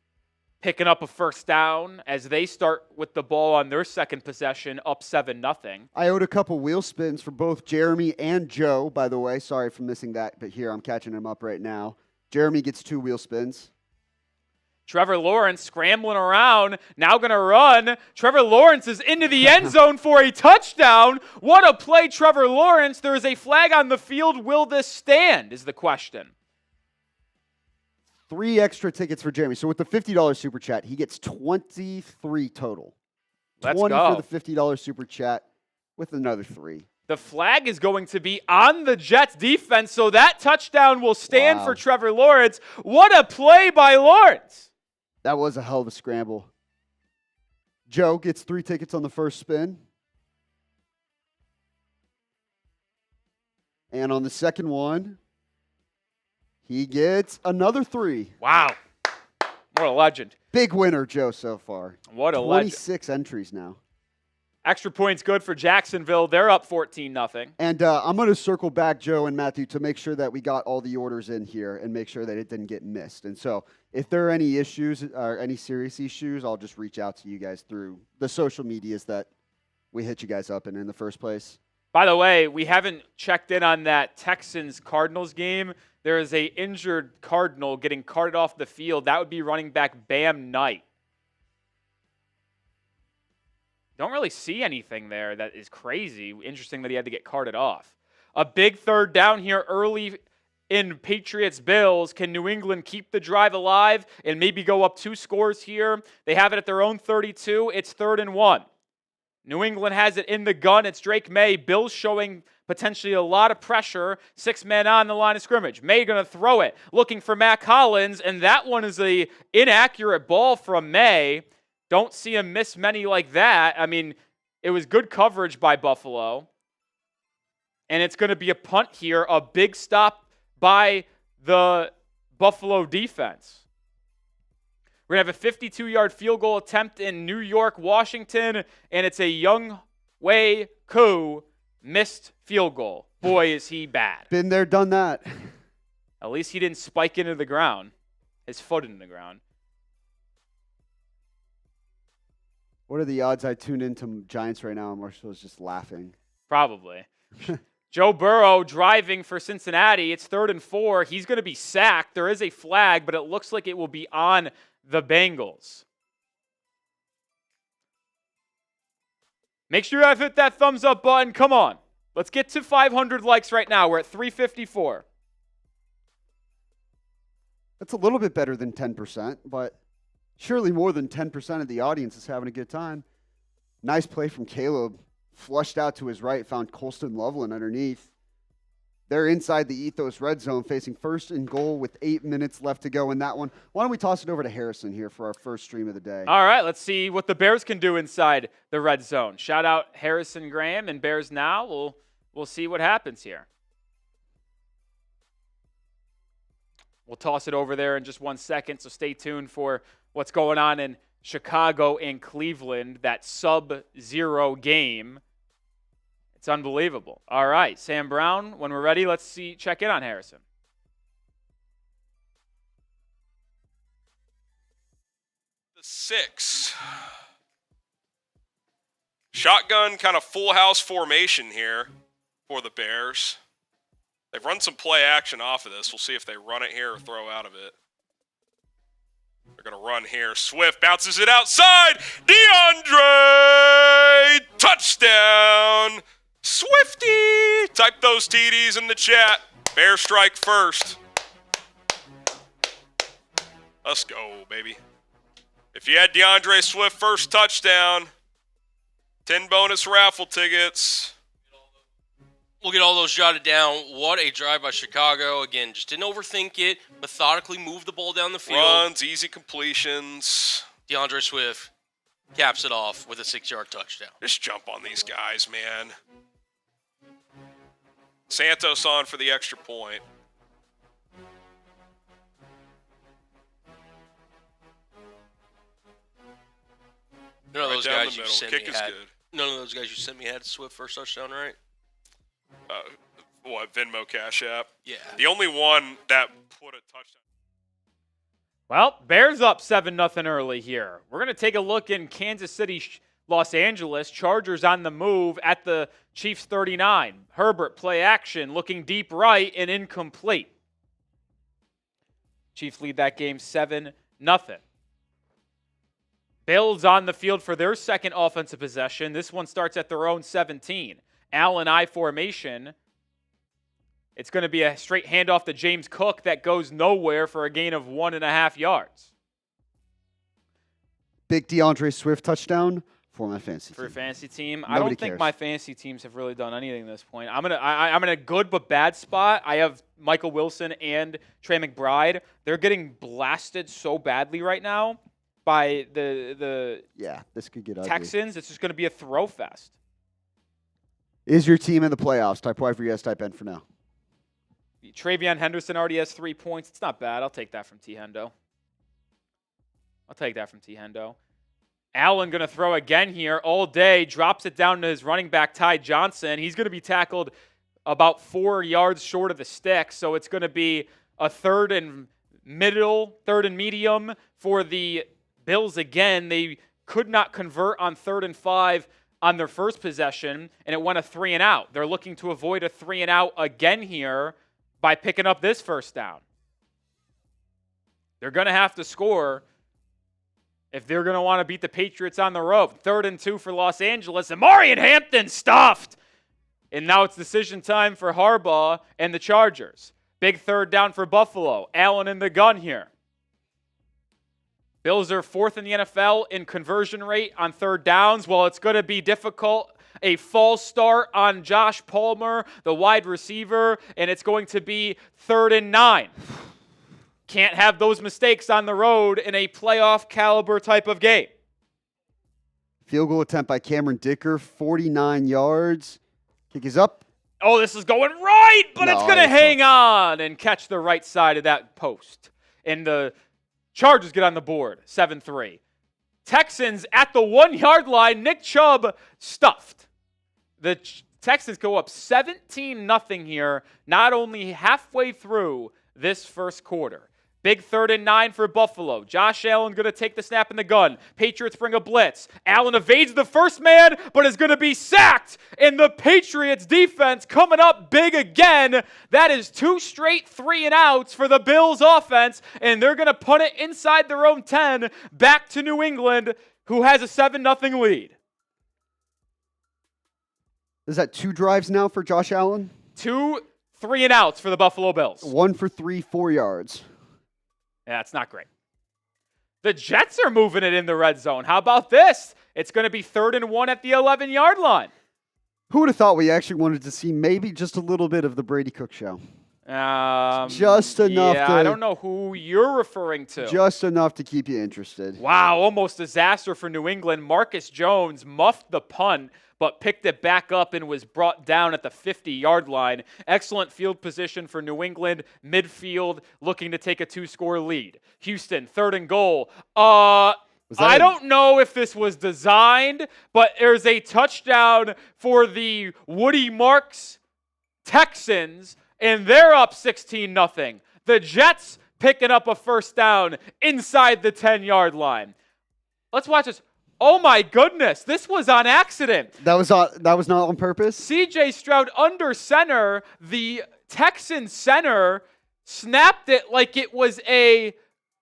picking up a first down as they start with the ball on their second possession, up 7-0. I owed a couple wheel spins for both Jeremy and Joe, by the way. Sorry for missing that, but here I'm catching him up right now. Jeremy gets 2 wheel spins. Trevor Lawrence scrambling around, now going to run. Trevor Lawrence is into the end zone for a touchdown. What a play, Trevor Lawrence. There is a flag on the field. Will this stand is the question. 3 extra tickets for Jeremy. So with the $50 super chat, he gets 23 total. Let's 20 go. for the $50 super chat with another 3. The flag is going to be on the Jets defense, so that touchdown will stand for Trevor Lawrence. What a play by Lawrence. That was a hell of a scramble. Joe gets 3 tickets on the first spin. And on the second one, he gets another 3. Wow. What a legend. Big winner, Joe, so far. What a legend. 26 entries now. Extra points good for Jacksonville. They're up 14-0. And I'm going to circle back, Joe and Matthew, to make sure that we got all the orders in here and make sure that it didn't get missed. And so if there are any issues or any serious issues, I'll just reach out to you guys through the social medias that we hit you guys up in the first place. By the way, we haven't checked in on that Texans-Cardinals game. There is a injured Cardinal getting carted off the field. That would be running back Bam Knight. Don't really see anything there that is crazy. Interesting that he had to get carted off. A big 3rd down here early in Patriots-Bills. Can New England keep the drive alive and maybe go up 2 scores here? They have it at their own 32. It's 3rd and 1. New England has it in the gun. It's Drake May. Bills showing potentially a lot of pressure. 6 men on the line of scrimmage. May going to throw it, looking for Matt Collins, and that one is a inaccurate ball from May. Don't see him miss many like that. I mean, it was good coverage by Buffalo. And it's going to be a punt here, a big stop by the Buffalo defense. We're going to have a 52-yard field goal attempt in New York, Washington, and it's a Young Wei Koo missed field goal. Boy, is he bad. Been there, done that. At least he didn't spike into the ground, his foot into the ground. What are the odds I tune into Giants right now and Marshall's just laughing? Probably. Joe Burrow driving for Cincinnati. It's 3rd and 4. He's going to be sacked. There is a flag, but it looks like it will be on the Bengals. Make sure you hit that thumbs up button. Come on. Let's get to 500 likes right now. We're at 354. That's a little bit better than 10%, but surely more than 10% of the audience is having a good time. Nice play from Caleb. Flushed out to his right, found Colston Loveland underneath. They're inside the Ethos red zone, facing 1st and goal with 8 minutes left to go in that one. Why don't we toss it over to Harrison here for our first stream of the day? All right, let's see what the Bears can do inside the red zone. Shout out Harrison Graham and Bears Now. We'll see what happens here. We'll toss it over there in just 1 second, so stay tuned for what's going on in Chicago and Cleveland, that sub-zero game. It's unbelievable. All right, Sam Brown, when we're ready, let's check in on Harrison. The 6. Shotgun kind of full house formation here for the Bears. They've run some play action off of this. We'll see if they run it here or throw out of it. They're going to run here. Swift bounces it outside. DeAndre! Touchdown! Swifty! Type those TDs in the chat. Bear strike first. Let's go, baby. If you had DeAndre Swift first touchdown, 10 bonus raffle tickets. We'll get all those jotted down. What a drive by Chicago. Again, just didn't overthink it. Methodically moved the ball down the field. Runs, easy completions. DeAndre Swift caps it off with a 6-yard touchdown. Just jump on these guys, man. Santos on for the extra point. None of those down guys the you middle. sent Kick me is had. good. None of those guys you sent me had Swift first touchdown, right? What, Venmo Cash App? Yeah. The only one that put a touchdown. Well, Bears up 7-0 early here. We're going to take a look in Kansas City, Los Angeles. Chargers on the move at the Chiefs 39. Herbert play action, looking deep right and incomplete. Chiefs lead that game 7-0. Bills on the field for their second offensive possession. This one starts at their own 17. Allen I formation. It's going to be a straight handoff to James Cook that goes nowhere for a gain of 1.5 yards. Big DeAndre Swift touchdown for my fantasy For a team. fantasy team. I Nobody don't think cares. my fantasy teams have really done anything at this point. I'm in a good but bad spot. I have Michael Wilson and Trey McBride. They're getting blasted so badly right now by the Yeah, this could get ugly. Texans. It's just going to be a throw fest. Is your team in the playoffs? Type Y for yes, type N for no. Travion Henderson already has 3 points. It's not bad. I'll take that from T. Hendo. Allen going to throw again here all day. Drops it down to his running back, Ty Johnson. He's going to be tackled about 4 yards short of the stick. So it's going to be a third and medium for the Bills again. They could not convert on 3rd and 5 on their first possession, and it went a 3 and out. They're looking to avoid a 3 and out again here by picking up this first down. They're going to have to score if they're going to want to beat the Patriots on the road. 3rd and 2 for Los Angeles, and Marion Hampton stuffed. And now it's decision time for Harbaugh and the Chargers. Big third down for Buffalo. Allen in the gun here. Bills are 4th in the NFL in conversion rate on third downs. Well, it's going to be difficult. A false start on Josh Palmer, the wide receiver, and it's going to be 3rd and 9. Can't have those mistakes on the road in a playoff caliber type of game. Field goal attempt by Cameron Dicker, 49 yards. Kick is up. Oh, this is going right, but No, it's going to it's hang on and catch the right side of that post. And the Chargers get on the board, 7-3. Texans at the 1-yard line. Nick Chubb stuffed. The Texans go up 17-0 here, not only halfway through this first quarter. Big 3rd and 9 for Buffalo. Josh Allen going to take the snap in the gun. Patriots bring a blitz. Allen evades the first man, but is going to be sacked. And the Patriots defense coming up big again. That is 2 straight 3 and outs for the Bills offense. And they're going to punt it inside their own 10 back to New England, who has a 7-0 lead. Is that 2 drives now for Josh Allen? 2 3 and outs for the Buffalo Bills. 1 for 3, 4 yards. Yeah, it's not great. The Jets are moving it in the red zone. How about this? It's going to be 3rd and 1 at the 11-yard line. Who would have thought we actually wanted to see maybe just a little bit of the Brady Cook show? Just enough yeah, to... I don't know who you're referring to. Just enough to keep you interested. Wow, almost disaster for New England. Marcus Jones muffed the punt, but picked it back up and was brought down at the 50-yard line. Excellent field position for New England. Midfield looking to take a 2-score lead. Houston, 3rd and goal. I don't know if this was designed, but there's a touchdown for the Woody Marks Texans, and they're up 16-0. The Jets picking up a first down inside the 10-yard line. Let's watch this. Oh my goodness, this was on accident. That was not on purpose? C.J. Stroud under center, the Texan center snapped it like it was a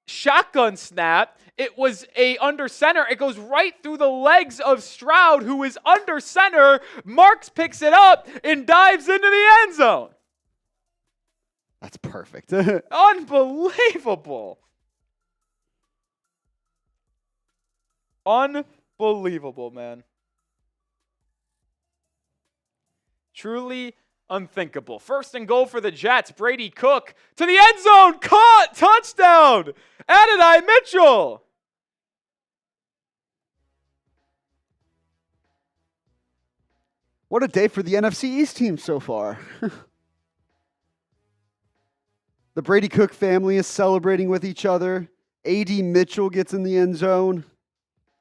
shotgun snap. It was a under center. It goes right through the legs of Stroud, who is under center. Marks picks it up and dives into the end zone. That's perfect. Unbelievable. Unbelievable, man. Truly unthinkable. First and goal for the Jets. Brady Cook to the end zone. Caught. Touchdown. Adonai Mitchell. What a day for the NFC East team so far. The Brady Cook family is celebrating with each other. A.D. Mitchell gets in the end zone.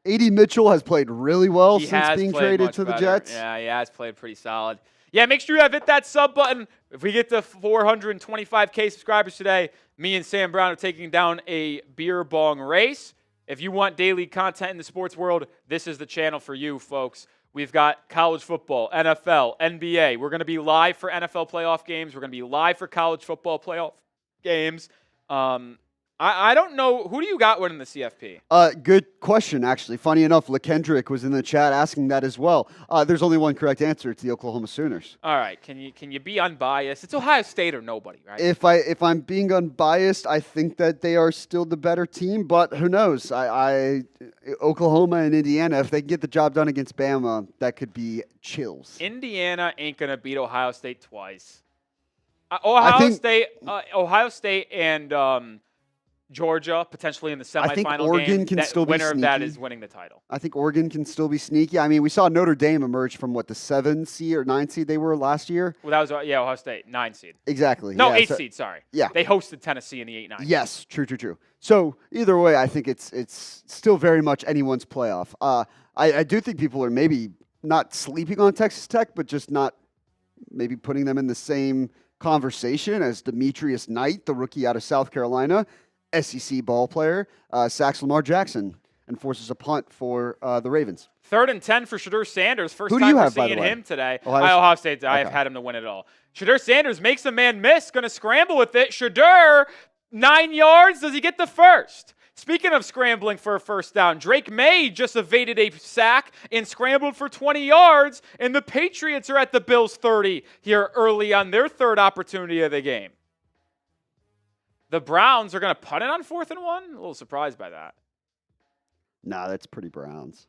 A.D. Mitchell has played really well since being traded to the Jets. Yeah, he has played pretty solid. Yeah, make sure you have hit that sub button. If we get to 425K subscribers today, me and Sam Brown are taking down a beer bong race. If you want daily content in the sports world, this is the channel for you, folks. We've got college football, NFL, NBA. We're going to be live for NFL playoff games. We're going to be live for college football playoff games. I don't know. Who do you got winning the CFP? Good question, actually. Funny enough, LeKendrick was in the chat asking that as well. There's only one correct answer. It's the Oklahoma Sooners. All right. Can you be unbiased? It's Ohio State or nobody, right? If I'm being unbiased, I think that they are still the better team, but who knows? Oklahoma and Indiana, if they can get the job done against Bama, that could be chills. Indiana ain't going to beat Ohio State twice. Ohio State and Georgia potentially in the semifinal I think Oregon game. can still be winner sneaky. of that is winning the title. I think Oregon can still be sneaky. I mean, we saw Notre Dame emerge from the 7 seed or 9 seed they were last year. Well, that was Ohio State, 9 seed. Exactly. No, yeah, 8 seed. Sorry. Yeah, they hosted Tennessee in the 8-9. Yes, true. So either way, I think it's still very much anyone's playoff. I do think people are maybe not sleeping on Texas Tech, but just not maybe putting them in the same conversation as Demetrius Knight, the rookie out of South Carolina, SEC ball player, sacks Lamar Jackson and forces a punt for the Ravens. 3rd and 10 for Shedeur Sanders. First Who do time you we're have, by the seeing way? him today. Ohio State. I have Okay. had him to win it all. Shedeur Sanders makes a man miss. Going to scramble with it. Shedeur, 9 yards. Does he get the first? Speaking of scrambling for a first down, Drake May just evaded a sack and scrambled for 20 yards, and the Patriots are at the Bills 30 here early on their 3rd opportunity of the game. The Browns are going to punt it on 4th and 1? A little surprised by that. Nah, that's pretty Browns.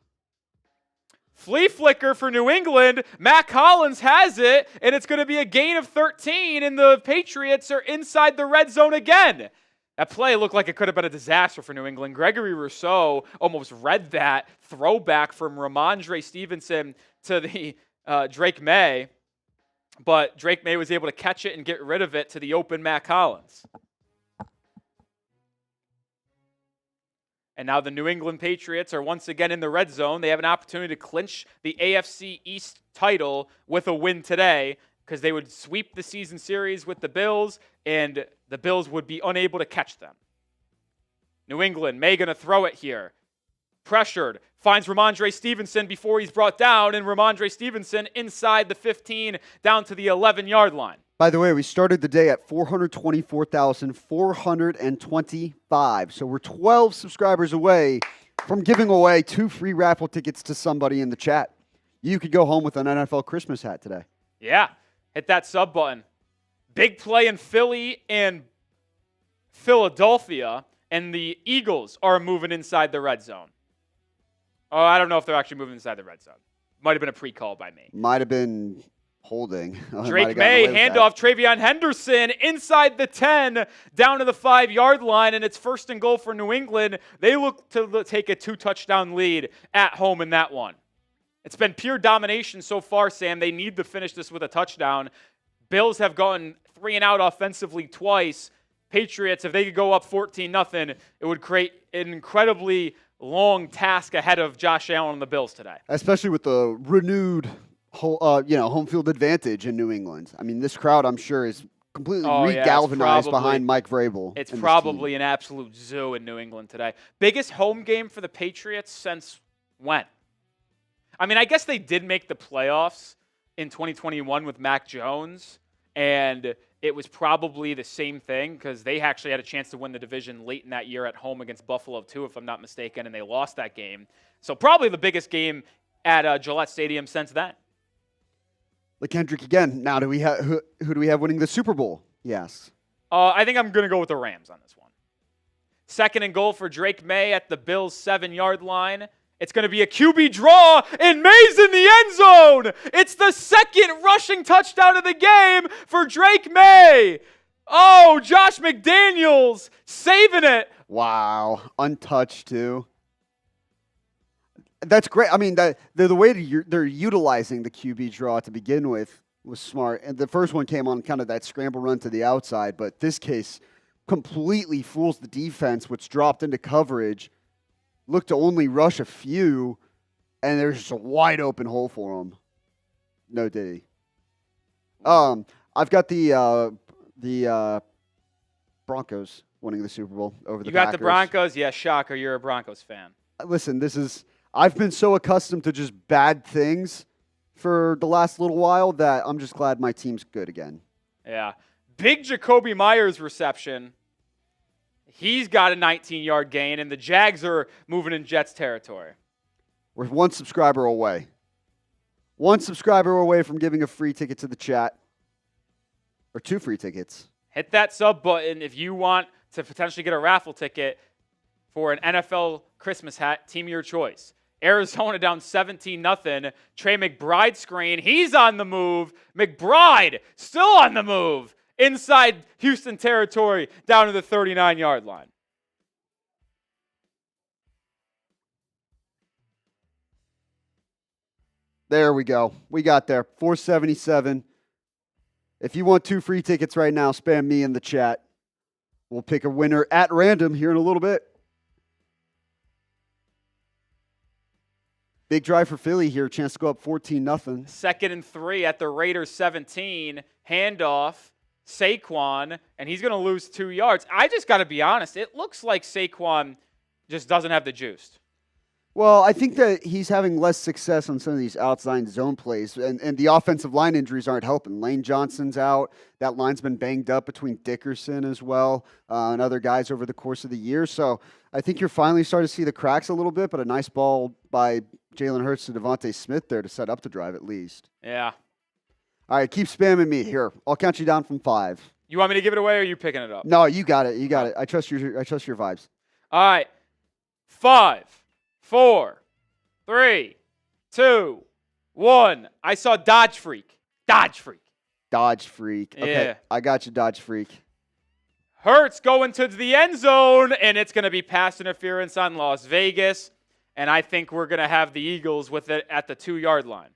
Flea flicker for New England. Matt Collins has it, and it's going to be a gain of 13, and the Patriots are inside the red zone again. That play looked like it could have been a disaster for New England. Gregory Rousseau almost read that throwback from Ramondre Stevenson to the Drake May, but Drake May was able to catch it and get rid of it to the open Matt Collins. And now the New England Patriots are once again in the red zone. They have an opportunity to clinch the AFC East title with a win today because they would sweep the season series with the Bills, and the Bills would be unable to catch them. New England, May going to throw it here. Pressured, finds Ramondre Stevenson before he's brought down, and Ramondre Stevenson inside the 15 down to the 11-yard line. By the way, we started the day at 424,425. So we're 12 subscribers away from giving away 2 free raffle tickets to somebody in the chat. You could go home with an NFL Christmas hat today. Yeah, hit that sub button. Big play in Philly and Philadelphia, and the Eagles are moving inside the red zone. Oh, I don't know if they're actually moving inside the red zone. Might have been a pre-call by me. Might have been holding. Drake May, handoff, Travion Henderson inside the 10, down to the 5-yard line, and it's 1st and goal for New England. They look to take a 2-touchdown lead at home in that one. It's been pure domination so far, Sam. They need to finish this with a touchdown. Bills have gone 3 and out offensively twice. Patriots, if they could go up 14-0, it would create an incredibly long task ahead of Josh Allen and the Bills today. Especially with the renewed home field advantage in New England. I mean, this crowd, I'm sure, is completely re-galvanized behind Mike Vrabel. It's probably an absolute zoo in New England today. Biggest home game for the Patriots since when? I mean, I guess they did make the playoffs in 2021 with Mac Jones, and it was probably the same thing because they actually had a chance to win the division late in that year at home against Buffalo, too, if I'm not mistaken, and they lost that game. So probably the biggest game at Gillette Stadium since then. LeKendrick again. Now, who do we have winning the Super Bowl? Yes. I think I'm going to go with the Rams on this one. 2nd and goal for Drake May at the Bills' 7-yard line. It's going to be a QB draw, and May's in the end zone. It's the second rushing touchdown of the game for Drake May. Oh, Josh McDaniels saving it. Wow. Untouched, too. That's great. I mean, the way they're utilizing the QB draw to begin with was smart. And the first one came on kind of that scramble run to the outside, but this case completely fools the defense, which dropped into coverage, looked to only rush a few, and there's just a wide open hole for him. No diddy. I've got the Broncos winning the Super Bowl over the Packers. You got the Broncos? Yeah, shocker. You're a Broncos fan. Listen, I've been so accustomed to just bad things for the last little while that I'm just glad my team's good again. Yeah. Big Jacoby Myers reception. He's got a 19-yard gain, and the Jags are moving in Jets territory. We're one subscriber away. One subscriber away from giving a free ticket to the chat. Or 2 free tickets. Hit that sub button if you want to potentially get a raffle ticket for an NFL Christmas hat, team of your choice. Arizona down 17-0. Trey McBride screen. He's on the move. McBride still on the move. Inside Houston territory, down to the 39-yard line. There we go. We got there. 477. If you want 2 free tickets right now, spam me in the chat. We'll pick a winner at random here in a little bit. Big drive for Philly here. Chance to go up 14-0. 2nd and 3 at the Raiders 17. Handoff. Saquon, and he's going to lose 2 yards. I just got to be honest. It looks like Saquon just doesn't have the juice. Well, I think that he's having less success on some of these outside zone plays, and the offensive line injuries aren't helping. Lane Johnson's out. That line's been banged up between Dickerson as well and other guys over the course of the year. So I think you're finally starting to see the cracks a little bit, but a nice ball by Jalen Hurts to Devontae Smith there to set up the drive at least. Yeah. All right, keep spamming me here. I'll count you down from 5. You want me to give it away, or are you picking it up? No, you got it. You got it. I trust your vibes. All right. 5, 4, 3, 2, 1. I saw Dodge Freak. Dodge Freak. Dodge Freak. Okay, Yeah. I got you, Dodge Freak. Hurts going to the end zone, and it's going to be pass interference on Las Vegas. And I think we're going to have the Eagles with it at the 2-yard line.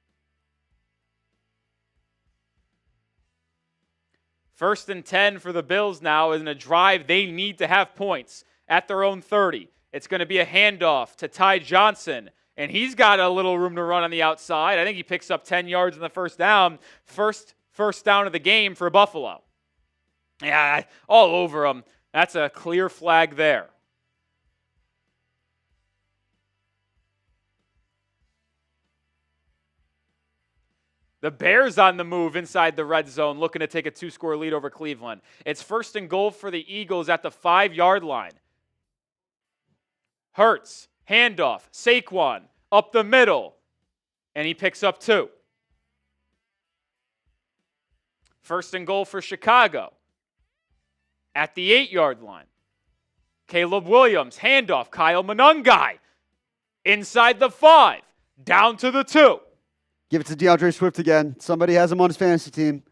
1st and 10 for the Bills now is in a drive. They need to have points at their own 30. It's going to be a handoff to Ty Johnson, and he's got a little room to run on the outside. I think he picks up 10 yards in the first down. First down of the game for Buffalo. Yeah, all over him. That's a clear flag there. The Bears on the move inside the red zone, looking to take a 2-score lead over Cleveland. It's 1st and goal for the Eagles at the 5-yard line. Hurts, handoff, Saquon, up the middle, and he picks up 2. 1st and goal for Chicago at the 8-yard line. Caleb Williams, handoff, Kyle Monangai, inside the 5, down to the 2. Give it to DeAndre Swift again. Somebody has him on his fantasy team.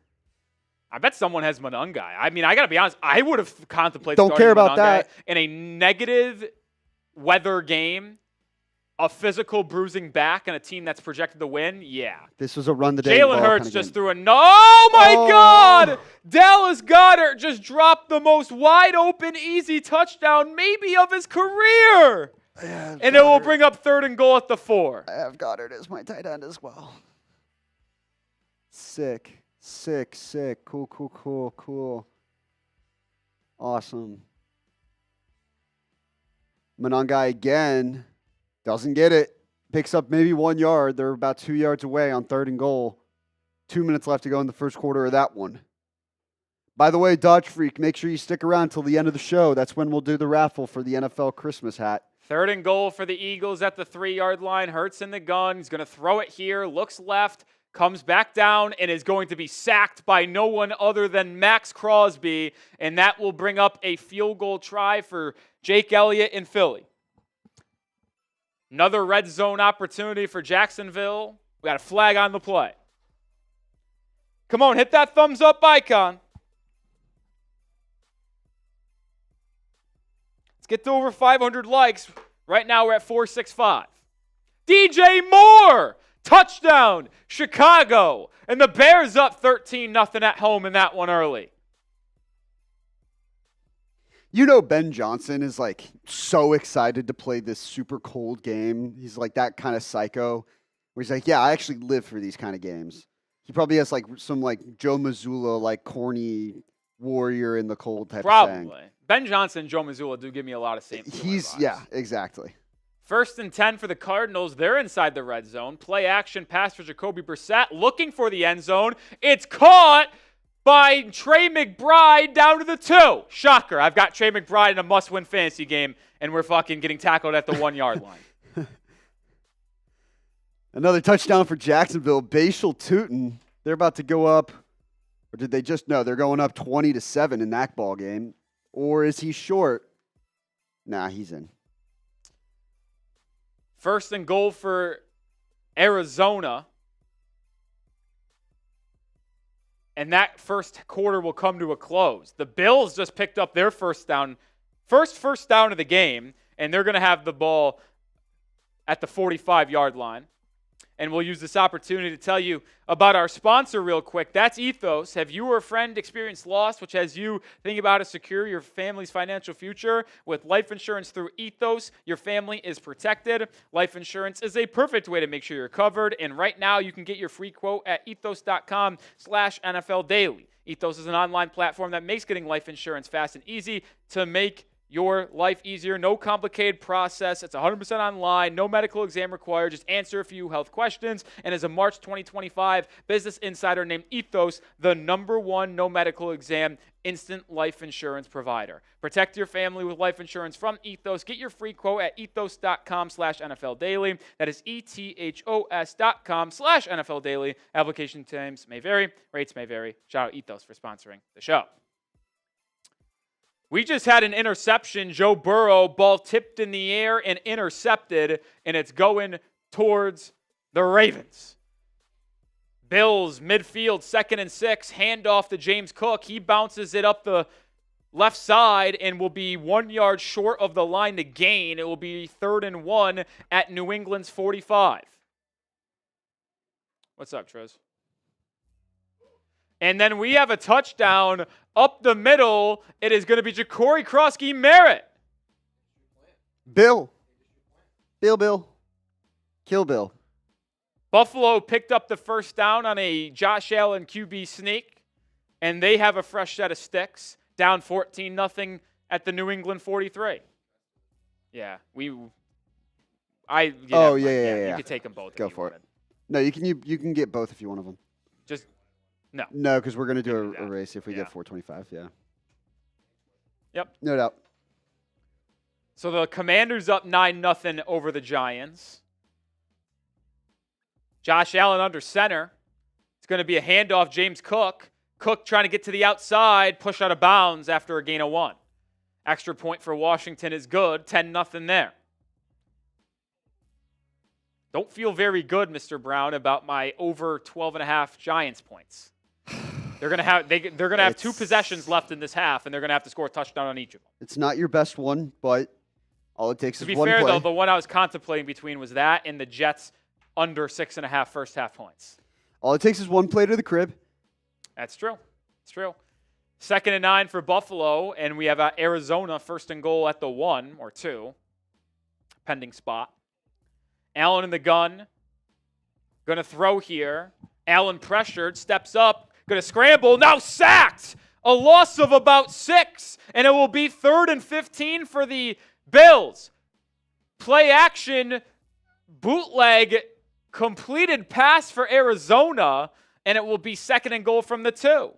I bet someone has Monangai. I mean, I got to be honest. I would have contemplated Don't starting care about Monangai that. in a negative weather game, a physical bruising back, and a team that's projected to win. Yeah. This was a run the day. Jalen Hurts just threw a oh my God! Dallas Goedert just dropped the most wide open, easy touchdown maybe of his career. And it will bring up 3rd and goal at the 4. I have Goddard as my tight end as well. Sick. Cool. Awesome. Monangai again. Doesn't get it. Picks up maybe 1 yard. They're about 2 yards away on 3rd and goal. 2 minutes left to go in the first quarter of that one. By the way, Dodge Freak, make sure you stick around till the end of the show. That's when we'll do the raffle for the NFL Christmas hat. 3rd and goal for the Eagles at the 3-yard line. Hurts in the gun. He's going to throw it here. Looks left. Comes back down and is going to be sacked by no one other than Max Crosby. And that will bring up a field goal try for Jake Elliott in Philly. Another red zone opportunity for Jacksonville. We got a flag on the play. Come on, hit that thumbs up icon. Let's get to over 500 likes. Right now we're at 465. DJ Moore, touchdown, Chicago. And the Bears up 13-0 at home in that one early. You know Ben Johnson is like so excited to play this super cold game. He's like that kind of psycho where he's like, yeah, I actually live for these kind of games. He probably has like some like Joe Mazzulla, like corny warrior in the cold type of thing. Probably. Ben Johnson and Joe Mazzulla do give me a lot of same. Yeah, exactly. 1st and 10 for the Cardinals. They're inside the red zone. Play action pass for Jacoby Brissett looking for the end zone. It's caught by Trey McBride down to the 2. Shocker. I've got Trey McBride in a must-win fantasy game, and we're fucking getting tackled at the 1-yard line. Another touchdown for Jacksonville. Bashal Tootin. They're about to go up. Or did they just? No, they're going up 20-7 in that ball game. Or is he short? Nah, he's in. 1st and goal for Arizona. And that first quarter will come to a close. The Bills just picked up their first down of the game, and they're going to have the ball at the 45-yard line. And we'll use this opportunity to tell you about our sponsor real quick. That's Ethos. Have you or a friend experienced loss, which has you thinking about how to secure your family's financial future? With life insurance through Ethos, your family is protected. Life insurance is a perfect way to make sure you're covered. And right now, you can get your free quote at ethos.com/NFL Daily. Ethos is an online platform that makes getting life insurance fast and easy to make your life easier. No complicated process. It's 100% online. No medical exam required. Just answer a few health questions. And as a March 2025 Business Insider named Ethos the #1 no medical exam instant life insurance provider. Protect your family with life insurance from Ethos. Get your free quote at ethos.com/NFL Daily. That is ethos.com/NFL Daily. Application times may vary. Rates may vary. Shout out Ethos for sponsoring the show. We just had an interception. Joe Burrow, ball tipped in the air and intercepted, and it's going towards the Ravens. Bills, midfield, 2nd and 6, handoff to James Cook. He bounces it up the left side and will be 1 yard short of the line to gain. It will be 3rd and 1 at New England's 45. What's up, Trez? And then we have a touchdown up the middle. It is going to be Ja'Cory Krosky-Merritt. Bill. Kill Bill. Buffalo picked up the first down on a Josh Allen QB sneak, and they have a fresh set of sticks, down 14-0 at the New England 43. Yeah, You could take them both. Go for it. No, you can get both if you want of them. Just no. No, because we're going to do a race if we get 425. Yeah. Yep. No doubt. So the Commanders up 9-0 over the Giants. Josh Allen under center. It's going to be a handoff, James Cook. Cook trying to get to the outside, push out of bounds after a gain of 1. Extra point for Washington is good, 10-0 there. Don't feel very good, Mr. Brown, about my over 12.5 Giants points. They're gonna have 2 possessions left in this half, and they're gonna have to score a touchdown on each of them. It's not your best one, but all it takes is one play. To be fair, though, the one I was contemplating between was that and the Jets under 6.5 first half points. All it takes is one play to the crib. That's true. It's true. 2nd and 9 for Buffalo, and we have Arizona 1st and goal at the 1 or 2, pending spot. Allen in the gun, going to throw here. Allen pressured, steps up, going to scramble, now sacked! A loss of about 6, and it will be 3rd and 15 for the Bills. Play action, bootleg, completed pass for Arizona, and it will be 2nd and goal from the 2.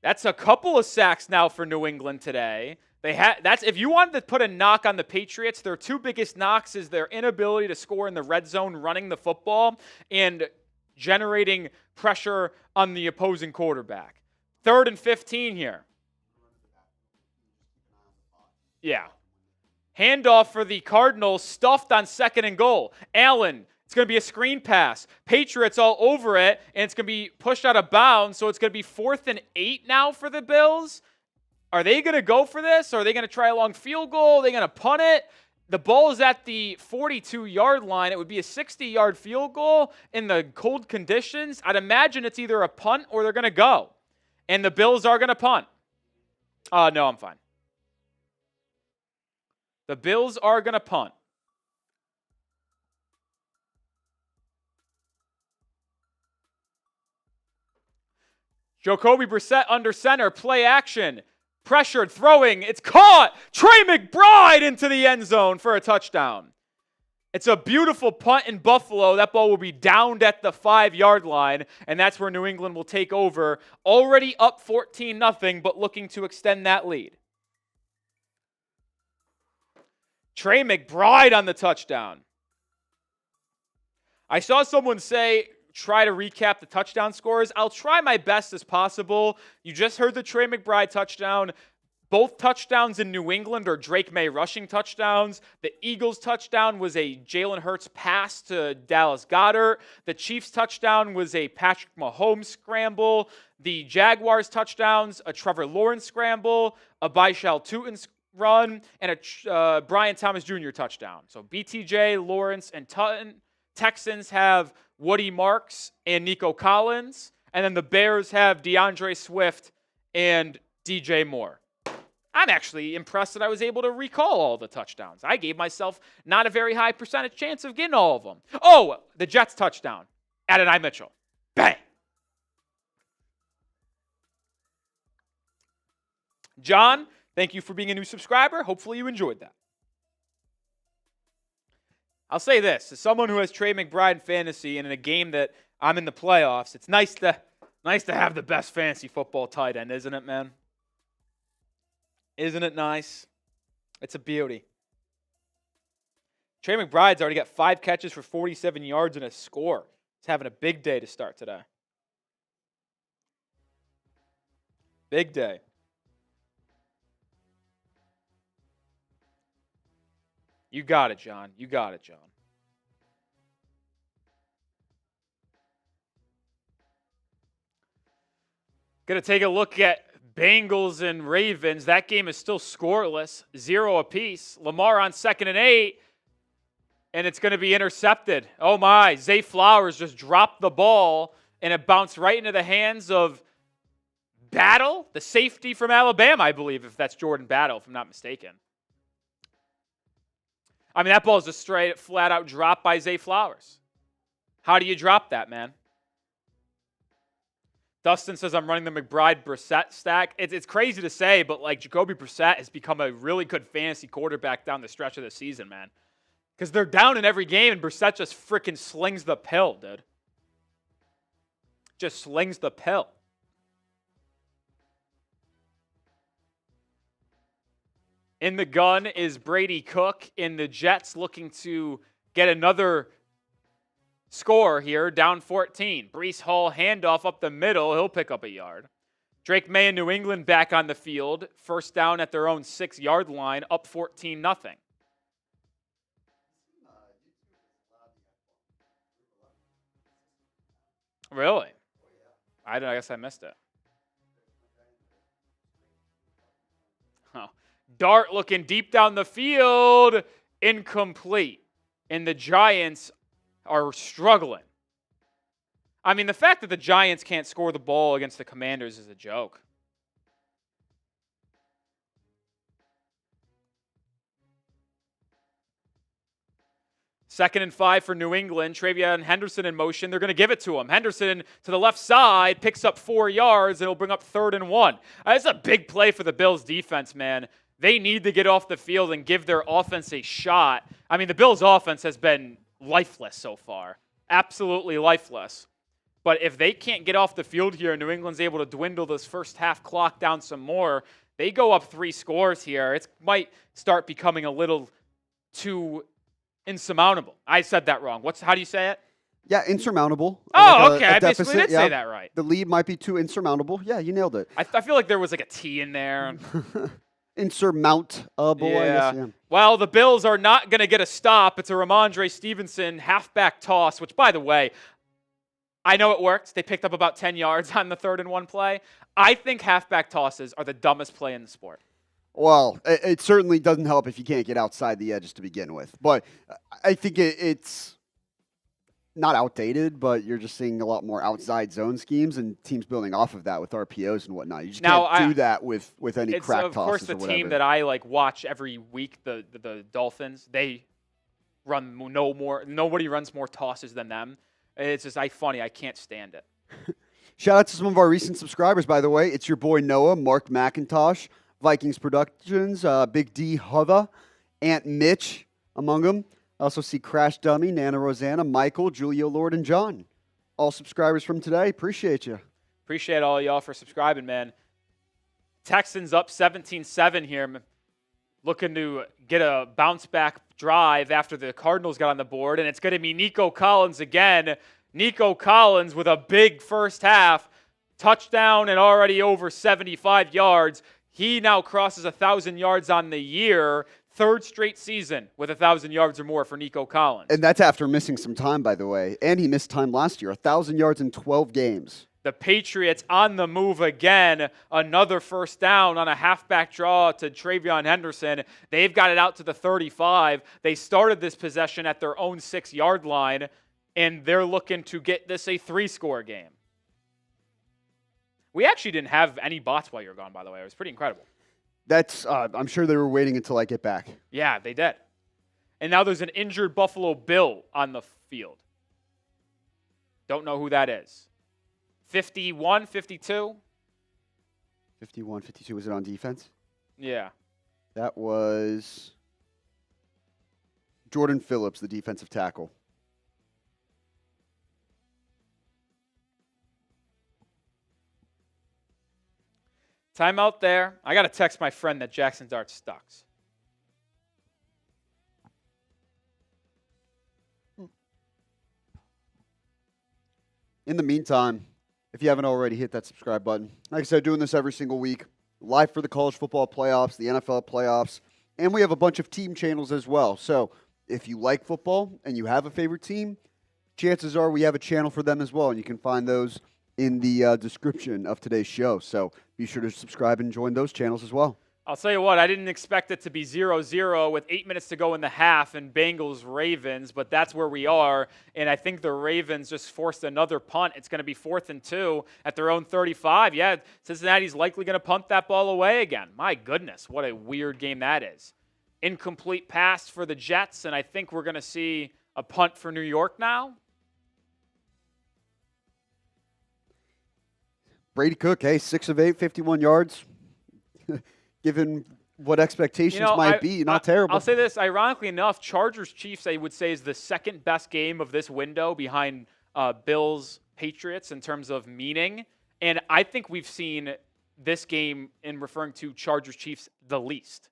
That's a couple of sacks now for New England today. That's if you wanted to put a knock on the Patriots, their 2 biggest knocks is their inability to score in the red zone running the football and generating pressure on the opposing quarterback. 3rd and 15 here. Yeah. Handoff for the Cardinals, stuffed on 2nd and goal. Allen, it's going to be a screen pass. Patriots all over it, and it's going to be pushed out of bounds, so it's going to be 4th and 8 now for the Bills. Are they going to go for this, or are they going to try a long field goal? Are they going to punt it? The ball is at the 42-yard line. It would be a 60-yard field goal in the cold conditions. I'd imagine it's either a punt or they're going to go. And the Bills are going to punt. No, I'm fine. The Bills are going to punt. Jacoby Brissett under center, play action. Pressured, throwing, it's caught! Trey McBride into the end zone for a touchdown. It's a beautiful punt in Buffalo. That ball will be downed at the 5-yard line, and that's where New England will take over. Already up 14-0, but looking to extend that lead. Trey McBride on the touchdown. I saw someone say, try to recap the touchdown scores. I'll try my best as possible. You just heard the Trey McBride touchdown. Both touchdowns in New England are Drake May rushing touchdowns. The Eagles touchdown was a Jalen Hurts pass to Dallas Goedert. The Chiefs touchdown was a Patrick Mahomes scramble. The Jaguars touchdowns, a Trevor Lawrence scramble, a Baishal Tutin run, and a Brian Thomas Jr. touchdown. So BTJ, Lawrence, and Tutin. Texans have Woody Marks and Nico Collins. And then the Bears have DeAndre Swift and DJ Moore. I'm actually impressed that I was able to recall all the touchdowns. I gave myself not a very high percentage chance of getting all of them. Oh, the Jets touchdown. Adonai Mitchell. Bang. John, thank you for being a new subscriber. Hopefully you enjoyed that. I'll say this, as someone who has Trey McBride in fantasy and in a game that I'm in the playoffs, it's nice to have the best fantasy football tight end, isn't it, man? Isn't it nice? It's a beauty. Trey McBride's already got 5 catches for 47 yards and a score. He's having a big day to start today. Big day. You got it, John. You got it, John. Going to take a look at Bengals and Ravens. That game is still scoreless, 0 apiece. Lamar on 2nd and 8, and it's going to be intercepted. Oh my, Zay Flowers just dropped the ball, and it bounced right into the hands of Battle, the safety from Alabama, I believe, if that's Jordan Battle, if I'm not mistaken. I mean, that ball is a straight, flat-out drop by Zay Flowers. How do you drop that, man? Dustin says I'm running the McBride-Brissett stack. It's crazy to say, but like Jacoby Brissett has become a really good fantasy quarterback down the stretch of the season, man. Because they're down in every game, and Brissett just freaking slings the pill, dude. Just slings the pill. In the gun is Brady Cook, and the Jets looking to get another score here, down 14. Breece Hall handoff up the middle. He'll pick up a yard. Drake May in New England back on the field. First down at their own 6-yard line, up 14-0. Really? I guess I missed it. Oh. Dart looking deep down the field. Incomplete. And the Giants are struggling. I mean, the fact that the Giants can't score the ball against the Commanders is a joke. Second and 5 for New England. Travion Henderson in motion. They're going to give it to him. Henderson to the left side, picks up 4 yards, and it'll bring up 3rd and 1. That's a big play for the Bills defense, man. They need to get off the field and give their offense a shot. I mean, the Bills offense has been lifeless so far. Absolutely lifeless. But if they can't get off the field here and New England's able to dwindle this first half clock down some more, they go up 3 scores here. It might start becoming a little too insurmountable. I said that wrong. How do you say it? Yeah, insurmountable. Oh, okay. I deficit. basically did say that right. The lead might be too insurmountable. Yeah, you nailed it. I feel like there was like a T in there. insurmountable, I guess. Yeah. Well, the Bills are not going to get a stop. It's a Ramondre Stevenson halfback toss, which, by the way, I know it worked. They picked up about 10 yards on the 3rd and 1 play. I think halfback tosses are the dumbest play in the sport. Well, it certainly doesn't help if you can't get outside the edges to begin with. But I think it's not outdated, but you're just seeing a lot more outside zone schemes and teams building off of that with RPOs and whatnot. You just can't do that with any crack tosses or whatever. Of course, the team that I watch every week, the Dolphins, they run nobody runs more tosses than them. It's just funny. I can't stand it. Shout out to some of our recent subscribers, by the way. It's your boy Noah, Mark McIntosh, Vikings Productions, Big D Hova, Aunt Mitch among them. I also see Crash Dummy, Nana Rosanna, Michael, Julio Lord, and John. All subscribers from today. Appreciate you. Appreciate all y'all for subscribing, man. Texans up 17-7 here. Looking to get a bounce-back drive after the Cardinals got on the board, and it's going to be Nico Collins again. Nico Collins with a big first half, touchdown and already over 75 yards. He now crosses 1,000 yards on the year, 3rd straight season with 1,000 yards or more for Nico Collins. And that's after missing some time, by the way. And he missed time last year, 1,000 yards in 12 games. The Patriots on the move again. Another first down on a halfback draw to Travion Henderson. They've got it out to the 35. They started this possession at their own 6-yard line, and they're looking to get this a 3-score game. We actually didn't have any bots while you were gone, by the way. It was pretty incredible. That's I'm sure they were waiting until I get back. Yeah, they did. And now there's an injured Buffalo Bill on the field. Don't know who that is. 51, 52? 51, 52. Was it on defense? Yeah. That was Jordan Phillips, the defensive tackle. Timeout there. I got to text my friend that Jackson Dart sucks. In the meantime, if you haven't already, hit that subscribe button. Like I said, doing this every single week. Live for the college football playoffs, the NFL playoffs, and we have a bunch of team channels as well. So if you like football and you have a favorite team, chances are we have a channel for them as well, and you can find those in the description of today's show. So be sure to subscribe and join those channels as well. I'll tell you what, I didn't expect it to be 0-0 with 8 minutes to go in the half and Bengals-Ravens, but that's where we are. And I think the Ravens just forced another punt. It's going to be 4th and 2 at their own 35. Yeah, Cincinnati's likely going to punt that ball away again. My goodness, what a weird game that is. Incomplete pass for the Jets, and I think we're going to see a punt for New York now. Brady Cook, 6 of 8, 51 yards. Given what expectations might be, not terrible. I'll say this, ironically enough, Chargers-Chiefs, I would say, is the second best game of this window behind Bills-Patriots in terms of meaning. And I think we've seen this game, in referring to Chargers-Chiefs, the least.